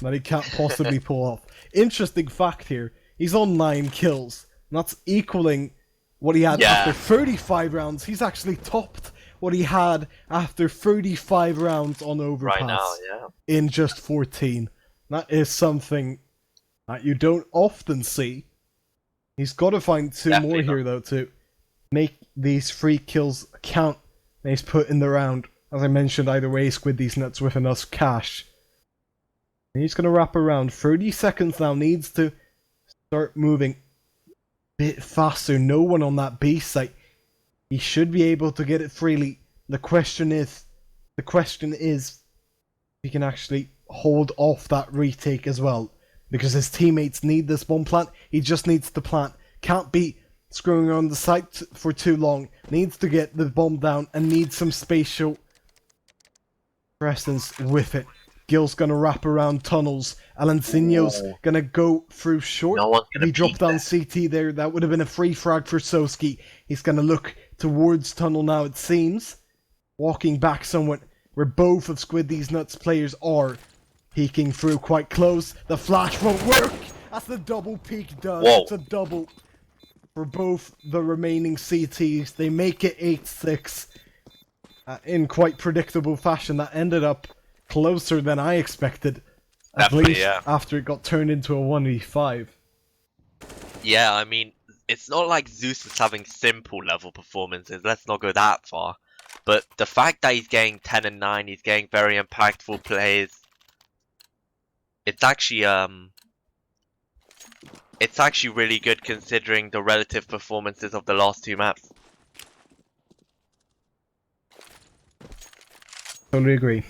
that he can't possibly pull off. Interesting fact here, he's on 9 kills. And that's equaling what he had after 35 rounds. He's actually topped what he had after 35 rounds on Overpass right now, yeah. in just 14. That is something that you don't often see. He's got to find 2 Definitely more here, though, to make these 3 kills count that he's put in the round. As I mentioned, either way, Squideez nuts with enough cash. And he's going to wrap around. 30 seconds now, needs to start moving a bit faster. No one on that B site. He should be able to get it freely. The question is if he can actually hold off that retake as well. Because his teammates need this bomb plant. He just needs to plant. Can't be screwing around the site for too long. Needs to get the bomb down and needs some spatial presence with it. Gil's gonna wrap around tunnels. Alancinho's gonna go through short. No one's gonna He dropped down that. CT there. That would have been a free frag for Soski. He's gonna look towards tunnel now, it seems. Walking back somewhat where both of Squideez nuts players are. Peeking through quite close. The flash won't work! That's the double peek does. Whoa. It's a double for both the remaining CTs. They make it 8-6 in quite predictable fashion. That ended up closer than I expected. At Definitely, least yeah. after it got turned into a 1v5. Yeah, I mean, it's not like Zeus is having simple level performances. Let's not go that far. But the fact that he's getting 10 and 9, he's getting very impactful plays. It's actually really good considering the relative performances of the last 2 maps. Totally agree.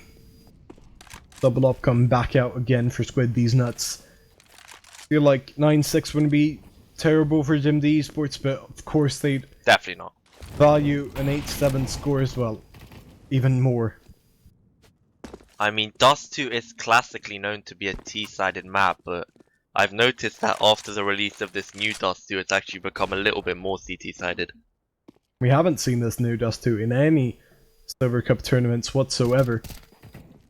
Double up, come back out again for Squideez nuts. Feel like 9-6 wouldn't be terrible for JimDeEsports, but of course they'd Definitely not. value an 8-7 score as well. Even more. I mean, Dust 2 is classically known to be a T-sided map, but I've noticed that after the release of this new Dust 2, it's actually become a little bit more CT-sided. We haven't seen this new Dust 2 in any Silver Cup tournaments whatsoever.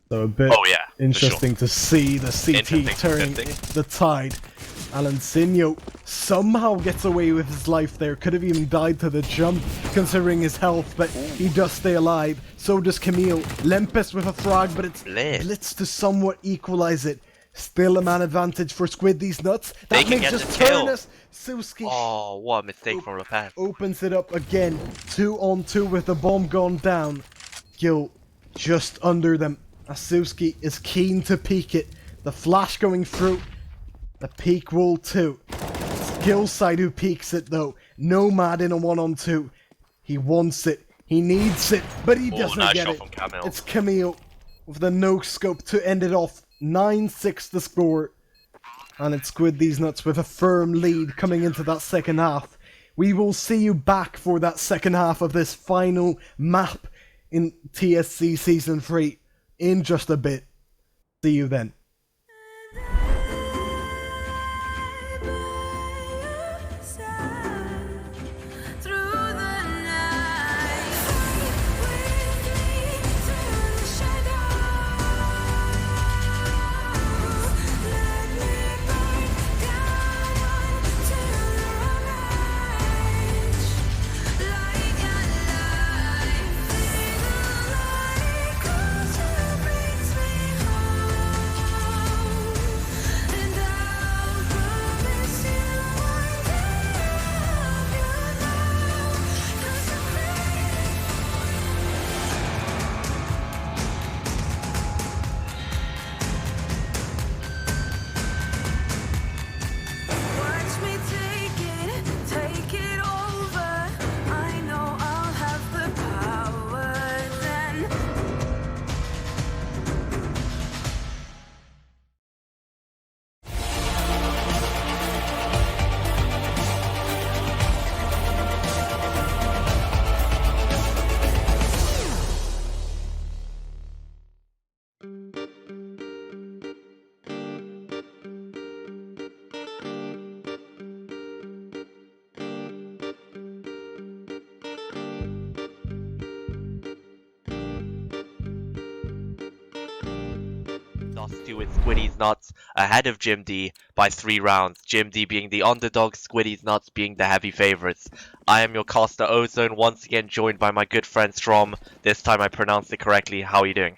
So a bit interesting to see the CT turning the tide. Alancinho somehow gets away with his life there. Could have even died to the jump considering his health, but he does stay alive. So does Camille. Lempes with a frag, but it's Blitz to somewhat equalize it. Still a man advantage for Squideez nuts. That makes just turn us. Suski. Oh, what a mistake from Lopez. Opens it up again. 2-on-2 with the bomb gone down. Gil just under them. Asuski is keen to peek it. The flash going through. The peek wall too. It's Gil's side who peeks it though. Nomad in a 1-on-2. He wants it. He needs it. But he doesn't nice get shot it. from Camille. It's Camille with the no scope to end it off. 9-6 the score. And it's Squideez nuts with a firm lead coming into that second half. We will see you back for that second half of this final map in TSC Season 3 in just a bit. See you then. last two with Squideez Nuts ahead of JimD by 3 rounds. JimD being the underdog, Squideez Nuts being the heavy favorites. I am your caster Ozone, once again joined by my good friend Strom. This time I pronounced it correctly. How are you doing?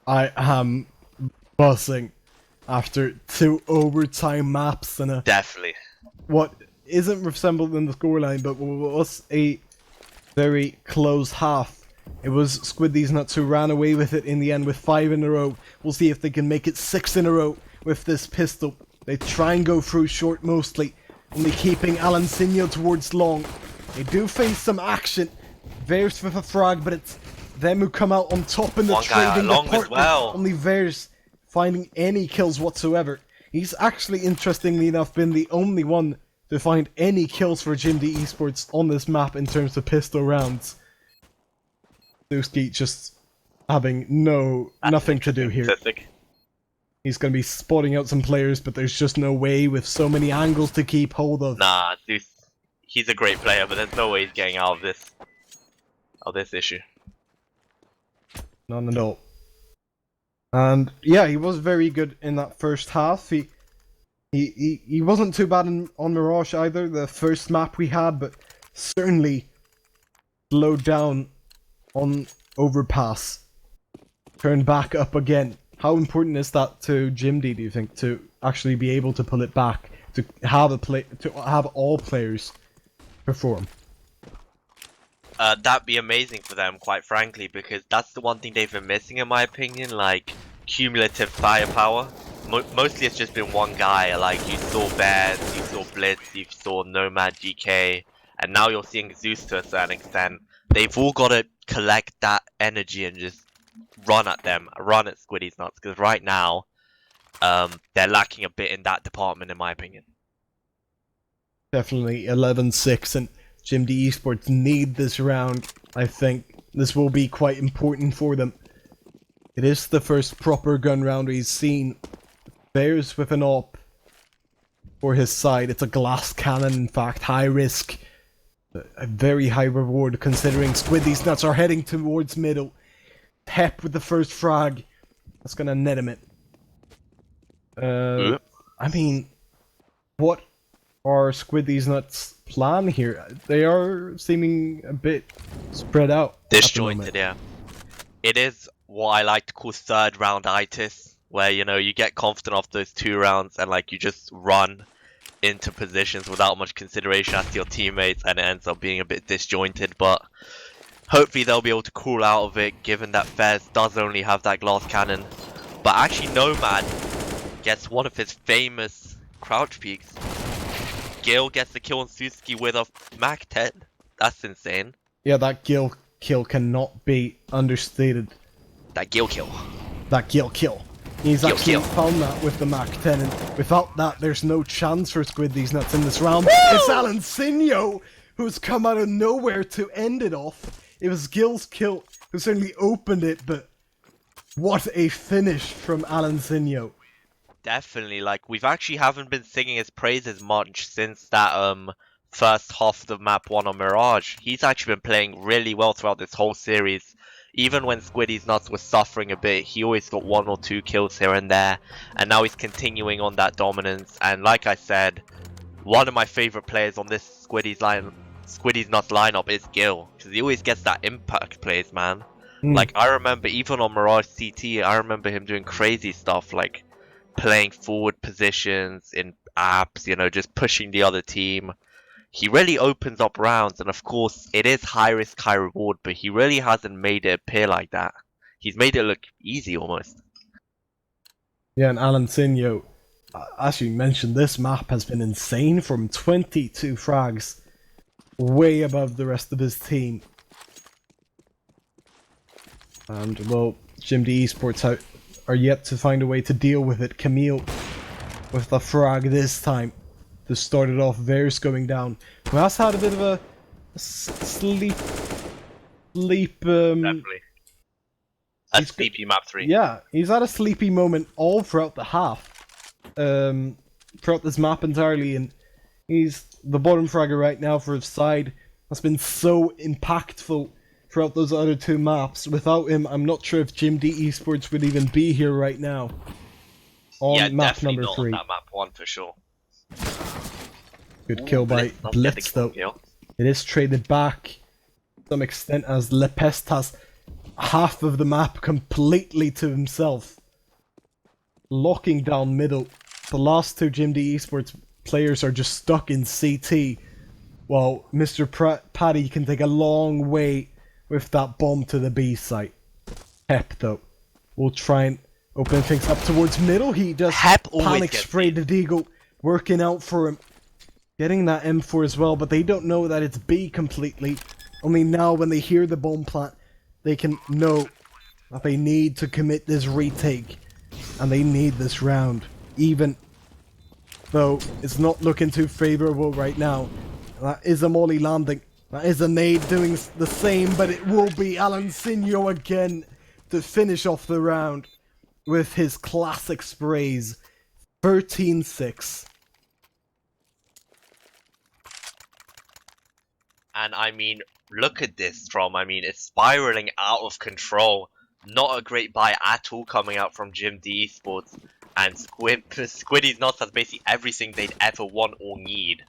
I am buzzing after 2 overtime maps and Definitely. what isn't resembled in the scoreline, but was a very close half. It was Squideez Nuts who ran away with it in the end with 5 in a row. We'll see if they can make it 6 in a row with this pistol. They try and go through short mostly, only keeping Alancinho towards long. They do face some action. Vers with a frag, but it's them who come out on top in the One guy trading long as department. well. Only Vers finding any kills whatsoever. He's actually, interestingly enough, been the only one to find any kills for JimDeEsports on this map in terms of pistol rounds. Zuski just having nothing to do here. Statistic. He's going to be spotting out some players, but there's just no way with so many angles to keep hold of. Nah, Zeus, he's a great player, but there's no way he's getting out of this issue. None at all. And yeah, he was very good in that first half. He wasn't too bad on Mirage either, the first map we had, but certainly slowed down on Overpass. Turned back up again. How important is that to JimD, do you think, to actually be able to pull it back, to have all players perform? That'd be amazing for them, quite frankly, because that's the one thing they've been missing, in my opinion, like cumulative firepower. Mostly it's just been one guy, like you saw Bears, you saw Blitz, you saw Nomad GK, and now you're seeing Zeus to a certain extent. They've all got to collect that energy and just run at them, run at Squideez Nuts, because right now, they're lacking a bit in that department, in my opinion. Definitely 11-6, and JimDeEsports need this round. I think this will be quite important for them. It is the first proper gun round we've seen. Bears with an AWP for his side. It's a glass cannon, in fact, high risk. A very high reward considering Squideez Nuts are heading towards middle. Pep with the first frag. That's gonna net him it. I mean, what are Squideez Nuts' plan here? They are seeming a bit spread out. Disjointed, yeah. It is what I like to call third round-itis, where, you know, you get confident off those 2 rounds and, like, you just run into positions without much consideration as to your teammates, and it ends up being a bit disjointed, but hopefully they'll be able to crawl out of it, given that Fez does only have that glass cannon. But actually Nomad gets one of his famous crouch peeks. Gil gets the kill on Suzuki with a Mac 10. That's insane. Yeah, that Gil kill cannot be understated. That Gil kill. That Gil kill. He's Gil actually kill. found that with the Mac 10, and without that, there's no chance for Squideez Nuts in this round. Woo! It's Alancinho who's come out of nowhere to end it off. It was Gil's kill who certainly opened it, but what a finish from Alancinho. Definitely, like, we've actually haven't been singing his praises much since that first half of the map 1 on Mirage. He's actually been playing really well throughout this whole series. Even when Squideez Nuts was suffering a bit, he always got 1 or 2 kills here and there, and now he's continuing on that dominance. And like I said, one of my favorite players on this Squideez Nuts lineup is Gil, because he always gets that impact plays, man. Like, I remember even on Mirage CT, I remember him doing crazy stuff, like playing forward positions in apps, you know, just pushing the other team. He really opens up rounds, and of course, it is high risk, high reward, but he really hasn't made it appear like that. He's made it look easy almost. Yeah, and Alancinho, as you mentioned, this map has been insane from 22 frags, way above the rest of his team. And, well, JimDeEsports are yet to find a way to deal with it. Camille with the frag this time to start it off. Vers going down. Who has had a bit of a sleep. Definitely. A sleepy map 3. Yeah, he's had a sleepy moment all throughout the half. Throughout this map entirely, and he's the bottom fragger right now for his side. Has been so impactful throughout those other 2 maps. Without him, I'm not sure if JimDeEsports would even be here right now. on Yeah, map definitely number not 3. on that map 1 for sure. Good kill by does get the Blitz though. kill. It is traded back to some extent as Lepest has half of the map completely to himself. Locking down middle. The last two JimDeEsports players are just stuck in CT, while Mr. Paddy can take a long way with that bomb to the B site. Hep though will try and open things up towards middle. He does Hep always panic gets spray the Deagle, working out for him. Getting that M4 as well, but they don't know that it's B completely. Only now when they hear the bomb plant, they can know that they need to commit this retake. And they need this round. Even though it's not looking too favorable right now. That is a molly landing. That is a nade doing the same, but it will be Alansinho again to finish off the round with his classic sprays. 13-6. And I mean, look at this, Strom. I mean, it's spiraling out of control. Not a great buy at all coming out from JimDeEsports. And Squideez Nuts has basically everything they'd ever want or need.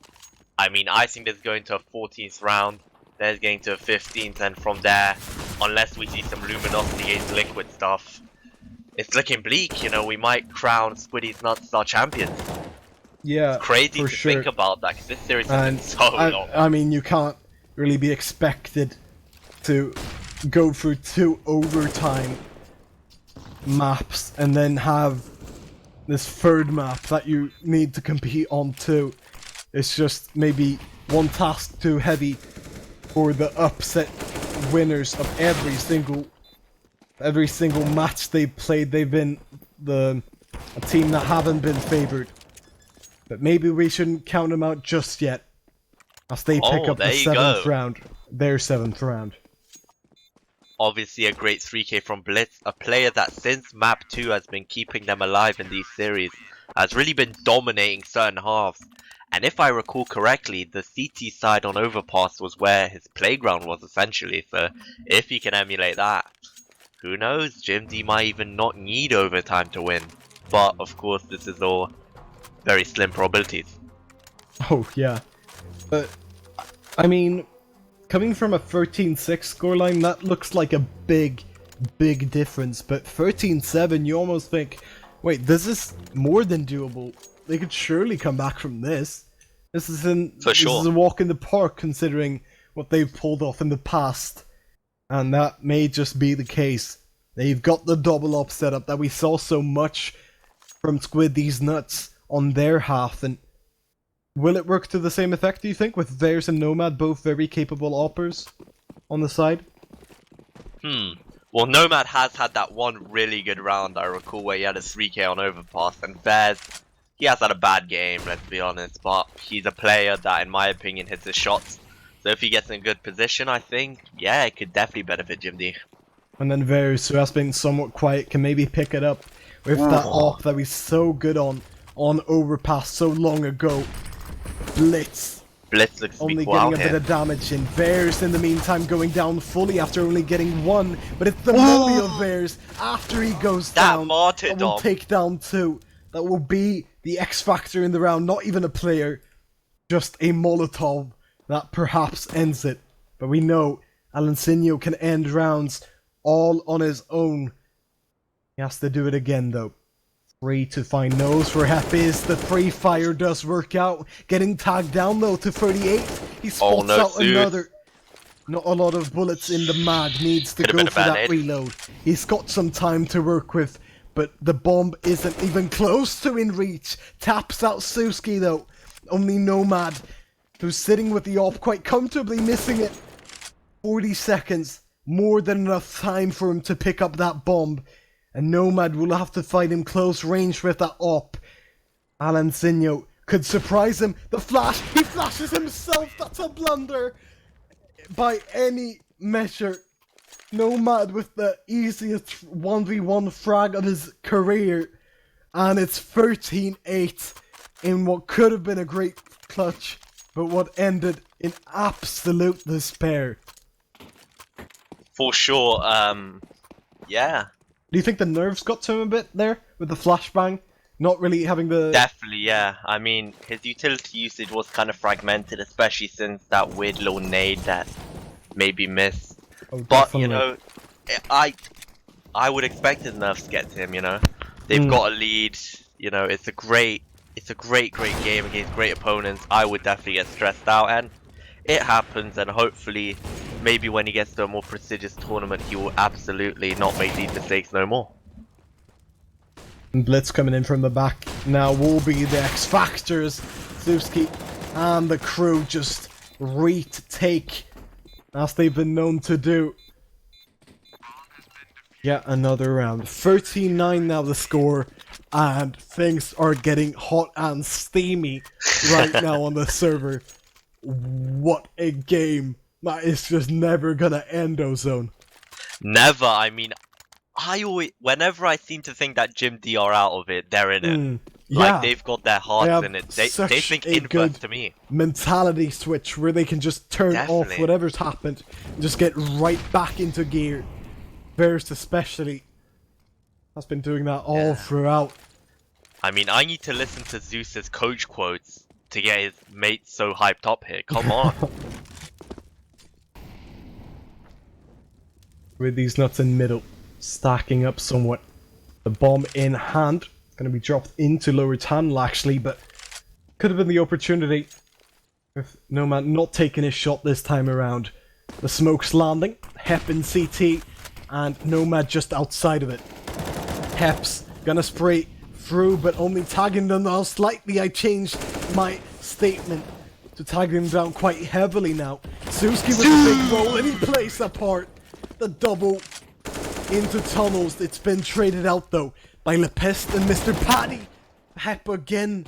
I mean, I think there's going to a 14th round. There's getting to a 15th, and from there, unless we see some Luminosity against Liquid stuff, it's looking bleak. You know, we might crown Squideez Nuts our champion. Yeah, It's crazy for to sure. think about that, because this series has been so long. I mean, you can't really be expected to go through 2 overtime maps and then have this 3rd map that you need to compete on too. It's just maybe one task too heavy for the upset winners of every single match they've played. They've been a team that haven't been favored. But maybe we shouldn't count them out just yet, as they pick up the there you 7th go. round. Their 7th round. Obviously a great 3k from Blitz, a player that since map 2 has been keeping them alive in these series, has really been dominating certain halves. And if I recall correctly, the CT side on Overpass was where his playground was essentially, so if he can emulate that, who knows, JimD might even not need overtime to win. But of course this is all very slim probabilities. Oh, yeah. But, I mean, coming from a 13-6 scoreline, that looks like a big difference. But 13-7, you almost think, wait, this is more than doable. They could surely come back from this. This is This is a walk in the park, considering what they've pulled off in the past. And that may just be the case. They've got the double up setup that we saw so much from Squideez Nuts on their half, and will it work to the same effect, do you think, with Theirs and Nomad both very capable oppers on the side? Well, Nomad has had that one really good round, I recall, where he had a 3k on Overpass, and Theirs, he has had a bad game, let's be honest, but he's a player that, in my opinion, hits his shots. So if he gets in a good position, I think, yeah, it could definitely benefit JimD. And then Theirs, who has been somewhat quiet, can maybe pick it up with that op that he's so good on Overpass so long ago. Blitz Blitz looks to only be getting out a bit here. of damage in. Theirs in the meantime going down fully after only getting 1, but it's the molly of Theirs after he goes That down martyrdom. that will take down 2. That will be the X factor in the round, not even a player, just a Molotov that perhaps ends it. But we know Alansinho can end rounds all on his own. He has to do it again though. 3 to find nose for Hepis. The free fire does work out. Getting tagged down though to 38. He spots no, out dude. another. Not a lot of bullets in the mag. Needs to Could've go been a for bad that hit. reload. He's got some time to work with, but the bomb isn't even close to in reach. Taps out Suski though. Only Nomad, who's sitting with the op quite comfortably, missing it. 40 seconds. More than enough time for him to pick up that bomb. And Nomad will have to fight him close range with that op. Alansinho could surprise him. The flash! He flashes himself! That's a blunder! By any measure. Nomad with the easiest 1v1 frag of his career. And it's 13-8 in what could have been a great clutch, but what ended in absolute despair. For sure, yeah. Do you think the nerves got to him a bit there with the flashbang? not really having the... Definitely, yeah. I mean, his utility usage was kind of fragmented, especially since that weird little nade that maybe missed. Oh, But, you definitely. know, I would expect the nerfs to get to him, you know? They've got a lead, you know, it's a great game against great opponents. I would definitely get stressed out, and it happens, and hopefully, maybe when he gets to a more prestigious tournament, he will absolutely not make these mistakes no more. Blitz coming in from the back now will be the X Factors. Zuski and the crew just retake as they've been known to do. Yet another round. 13-9 now the score, and things are getting hot and steamy right now on the server. What a game. That is just never gonna end, Ozone. Never. I mean, whenever I seem to think that JimD are out of it, they're in it. Yeah. Like, they've got their hearts in it. They think inverse to me. Mentality switch where they can just turn off whatever's happened and just get right back into gear. Verse especially has been doing that all throughout. I mean, I need to listen to Zeus's coach quotes to get his mates so hyped up here. Come on. With these nuts in middle, stacking up somewhat. The bomb in hand, going to be dropped into lower tunnel actually, but could have been the opportunity with Nomad not taking his shot this time around. The smoke's landing, Hep in CT, and Nomad just outside of it. Hep's gonna spray through, but only tagging them down slightly. I changed my statement to tag them down quite heavily now. Zuski with a big roll, and he plays apart. The double into tunnels. It's been traded out though by Lepest and Mr. Paddy. Hep again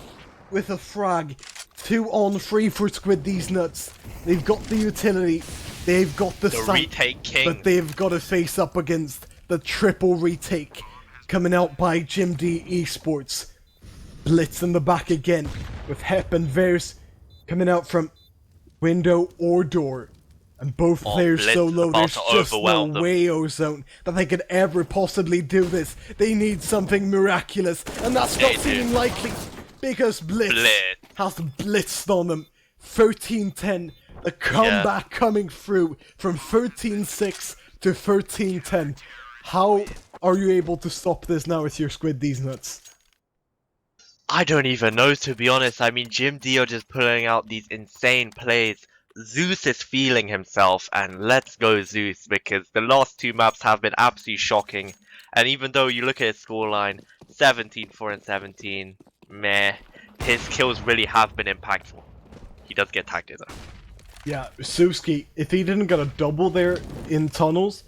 with a frag. 2 on 3 for Squideez nuts. They've got the utility. They've got the sight, retake king. but they've got to face up against the triple retake coming out by JimDeEsports. Blitz in the back again with Hep and Vers coming out from window or door. And both players so low, there's just no way, Ozone, that they could ever possibly do this. They need something miraculous, and that's not seeming likely, because Blitz has blitzed on them. 13-10, the comeback coming through from 13-6 to 13-10. How are you able to stop this now with your Squideez nuts? I don't even know, to be honest. I mean, JimD are just pulling out these insane plays. Zeus is feeling himself, and let's go Zeus, because the last 2 maps have been absolutely shocking. And even though you look at his scoreline, 17-4 and 17, meh, his kills really have been impactful. He does get tagged in though. Yeah, Zuski, if he didn't get a double there in tunnels,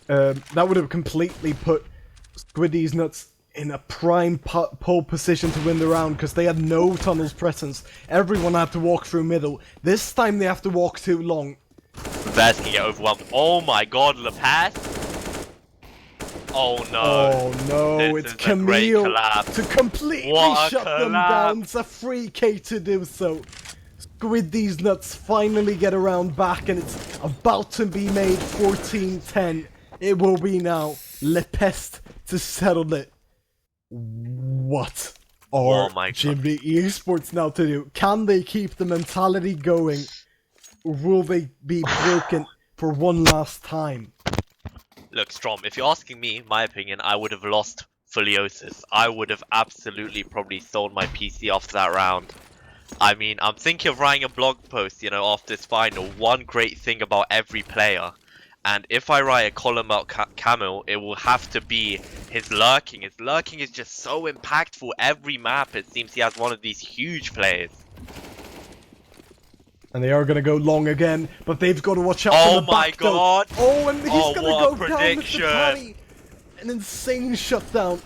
that would have completely put Squideez nuts in a prime pole position to win the round, because they had no tunnels presence. Everyone had to walk through middle. This time they have to walk too long. Vers can get overwhelmed. Oh my god, Le Pass! Oh no. Oh no, it's Camille to completely shut them down. It's a free K to do so. Squideez nuts finally get around back, and it's about to be made 14-10. It will be now Lepest to settle it. What are JimDeEsports now to do? Can they keep the mentality going, or will they be broken for one last time? Look, Strom, if you're asking me, my opinion, I would have lost Foliosis. I would have absolutely probably sold my PC after that round. I mean, I'm thinking of writing a blog post, you know, after this final. One great thing about every player. And if I write a column about Camille, it will have to be his lurking. His lurking is just so impactful. Every map, it seems he has one of these huge plays. And they are going to go long again, but they've got to watch out for the back, god! Oh, and he's going to go down with the prediction! Tally. An insane shutdown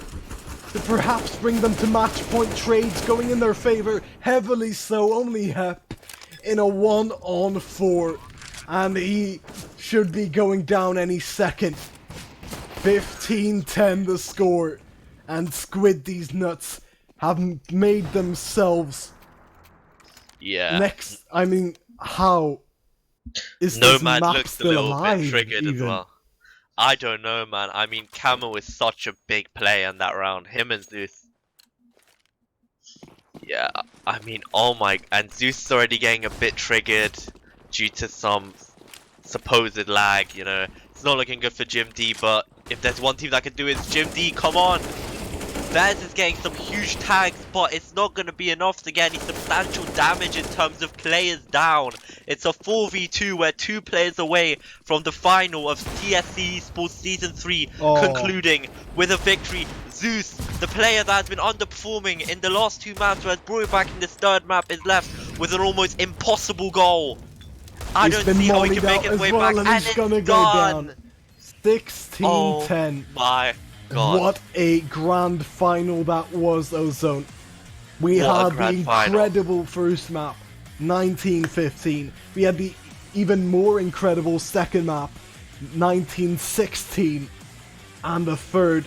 to perhaps bring them to match point trades going in their favor. Heavily so, only Hep in a 1-on-4. And he should be going down any second. 15-10 the score. And Squideez nuts have made themselves... Yeah. Next, I mean, how is this Nomad map looks still a little alive, bit triggered even? as well. I don't know, man. I mean, Camel is such a big player in that round. Him and Zeus. Yeah, I mean, oh my, and Zeus is already getting a bit triggered due to some supposed lag, you know. It's not looking good for JimD, but if there's one team that can do it, it's JimD, come on! Vez is getting some huge tags, but it's not going to be enough to get any substantial damage in terms of players down. It's a 4v2, we're 2 players away from the final of TSC eSports Season 3 concluding with a victory. Zeus, the player that has been underperforming in the last 2 maps, who has brought it back in this 3rd map, is left with an almost impossible goal. I don't see how he can make his way back, and it's gonna done! go down. 16-10. Oh my god. What a grand final that was, Ozone. We had the incredible first map, 1915. We had the even more incredible second map, 1916. And the third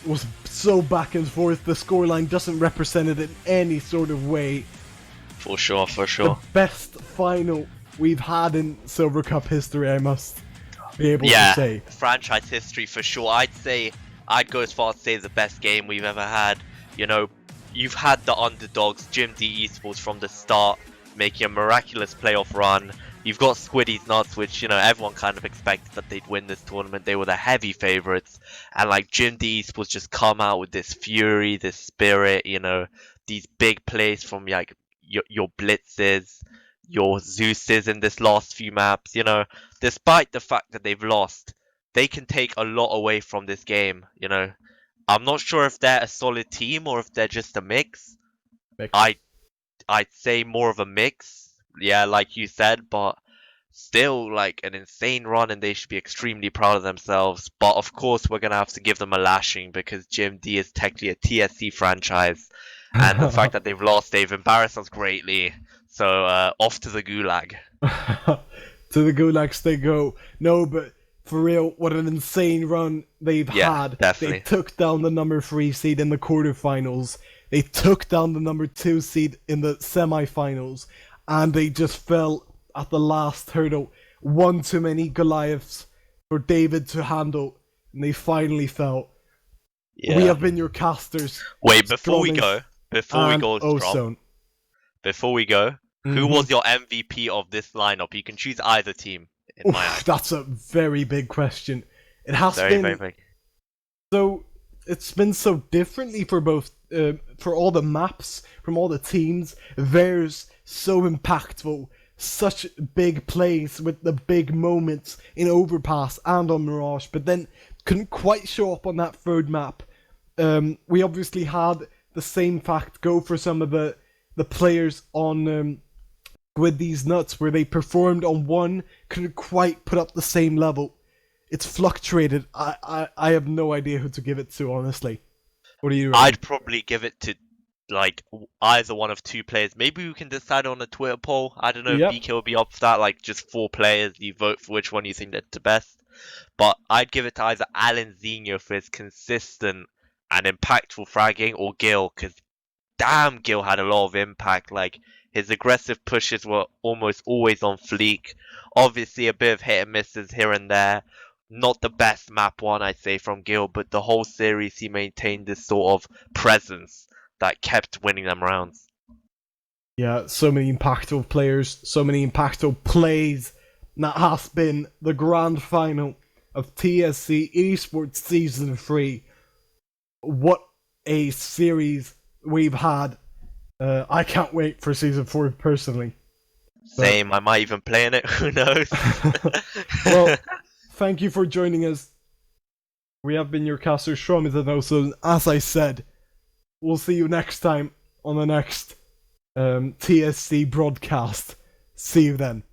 was so back and forth. The scoreline doesn't represent it in any sort of way. For sure, for sure. The best final we've had in Silver Cup history, I must be able to say. Franchise history for sure. I'd go as far as to say the best game we've ever had. You know, you've had the underdogs, JimD eSports from the start, making a miraculous playoff run. You've got Squideez Nuts, which, you know, everyone kind of expected that they'd win this tournament. They were the heavy favorites. And, like, JimD eSports just come out with this fury, this spirit, you know, these big plays from, like, your Blitzes, your Zeuses in this last few maps. You know, despite the fact that they've lost, they can take a lot away from this game, you know. I'm not sure if they're a solid team or if they're just a mix. I'd say more of a mix. Yeah, like you said, but still like an insane run, and they should be extremely proud of themselves. But of course, we're gonna have to give them a lashing because JimD is technically a TSC franchise, and the fact that they've lost, they've embarrassed us greatly. So off to the gulag. To the gulags they go. No, but for real, what an insane run they've had. Definitely. They took down the number 3 seed in the quarterfinals. They took down the number 2 seed in the semifinals. And they just fell at the last hurdle. One too many Goliaths for David to handle. And they finally fell. Yeah. We have been your casters. Wait, before we go, who was your MVP of this lineup? You can choose either team. In my eyes. That's a very big question. It has very, been very big. So it's been so differently for both, for all the maps from all the teams. There's so impactful, such big plays with the big moments in Overpass and on Mirage, but then couldn't quite show up on that 3rd map. We obviously had the same fact go for some of the players on Squideez Nuts, where they performed on one, couldn't quite put up the same level. It's fluctuated. I have no idea who to give it to, honestly. What do you reckon? I'd probably give it to like either one of 2 players. Maybe we can decide on a Twitter poll. I don't know if BK will be up for that. Like just 4 players, you vote for which one you think that's the best. But I'd give it to either Alan Zinho for his consistent and impactful fragging, or Gil, because damn, Gil had a lot of impact. Like his aggressive pushes were almost always on fleek. Obviously a bit of hit and misses here and there. Not the best map one, I'd say, from Gil, but the whole series he maintained this sort of presence that kept winning them rounds. Yeah, so many impactful players, so many impactful plays. That has been the grand final of TSC eSports Season 3. What a series we've had. I can't wait for Season 4 personally. Same, I might even play in it, who knows? Well, thank you for joining us. We have been your caster, Shromis, and also, as I said, we'll see you next time on the next TSC broadcast. See you then.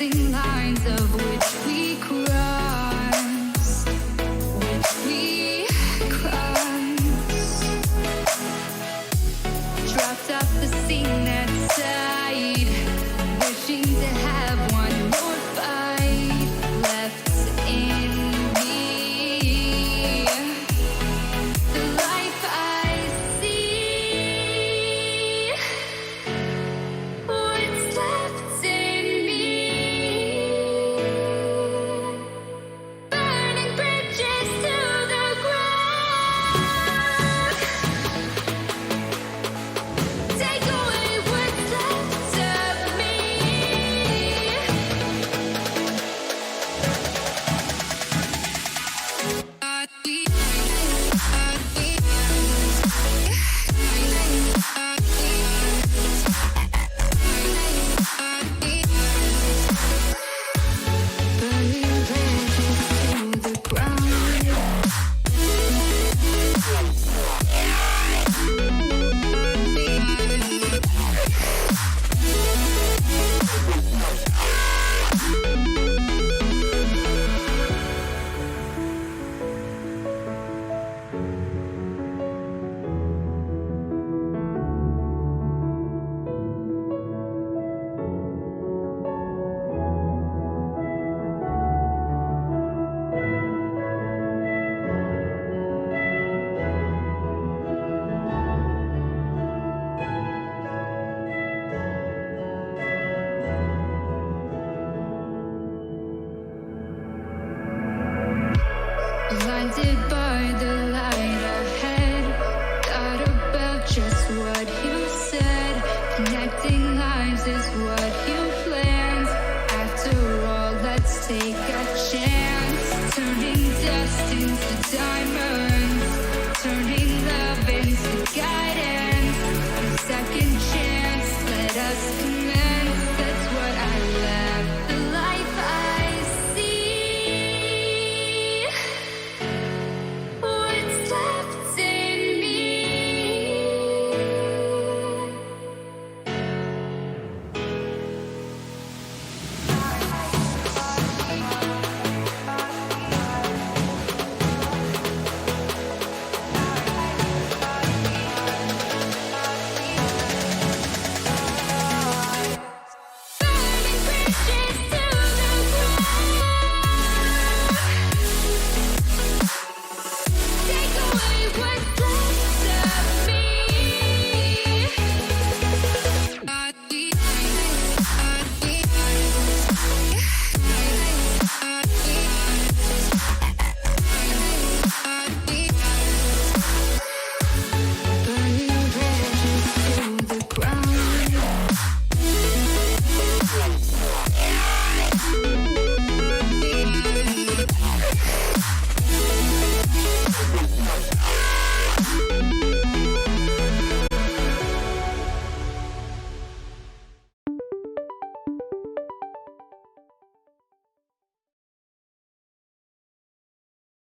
connecting lines of which we cross, dropped off the scene that side, wishing to have one more fight left in me. The life I see, what's left in me. Burning bridges to the ground. Take away what's left of me. Burning bridges to the ground. Blinded by the light ahead, thought about just what you said. Connecting lines is what you planned. After all, let's take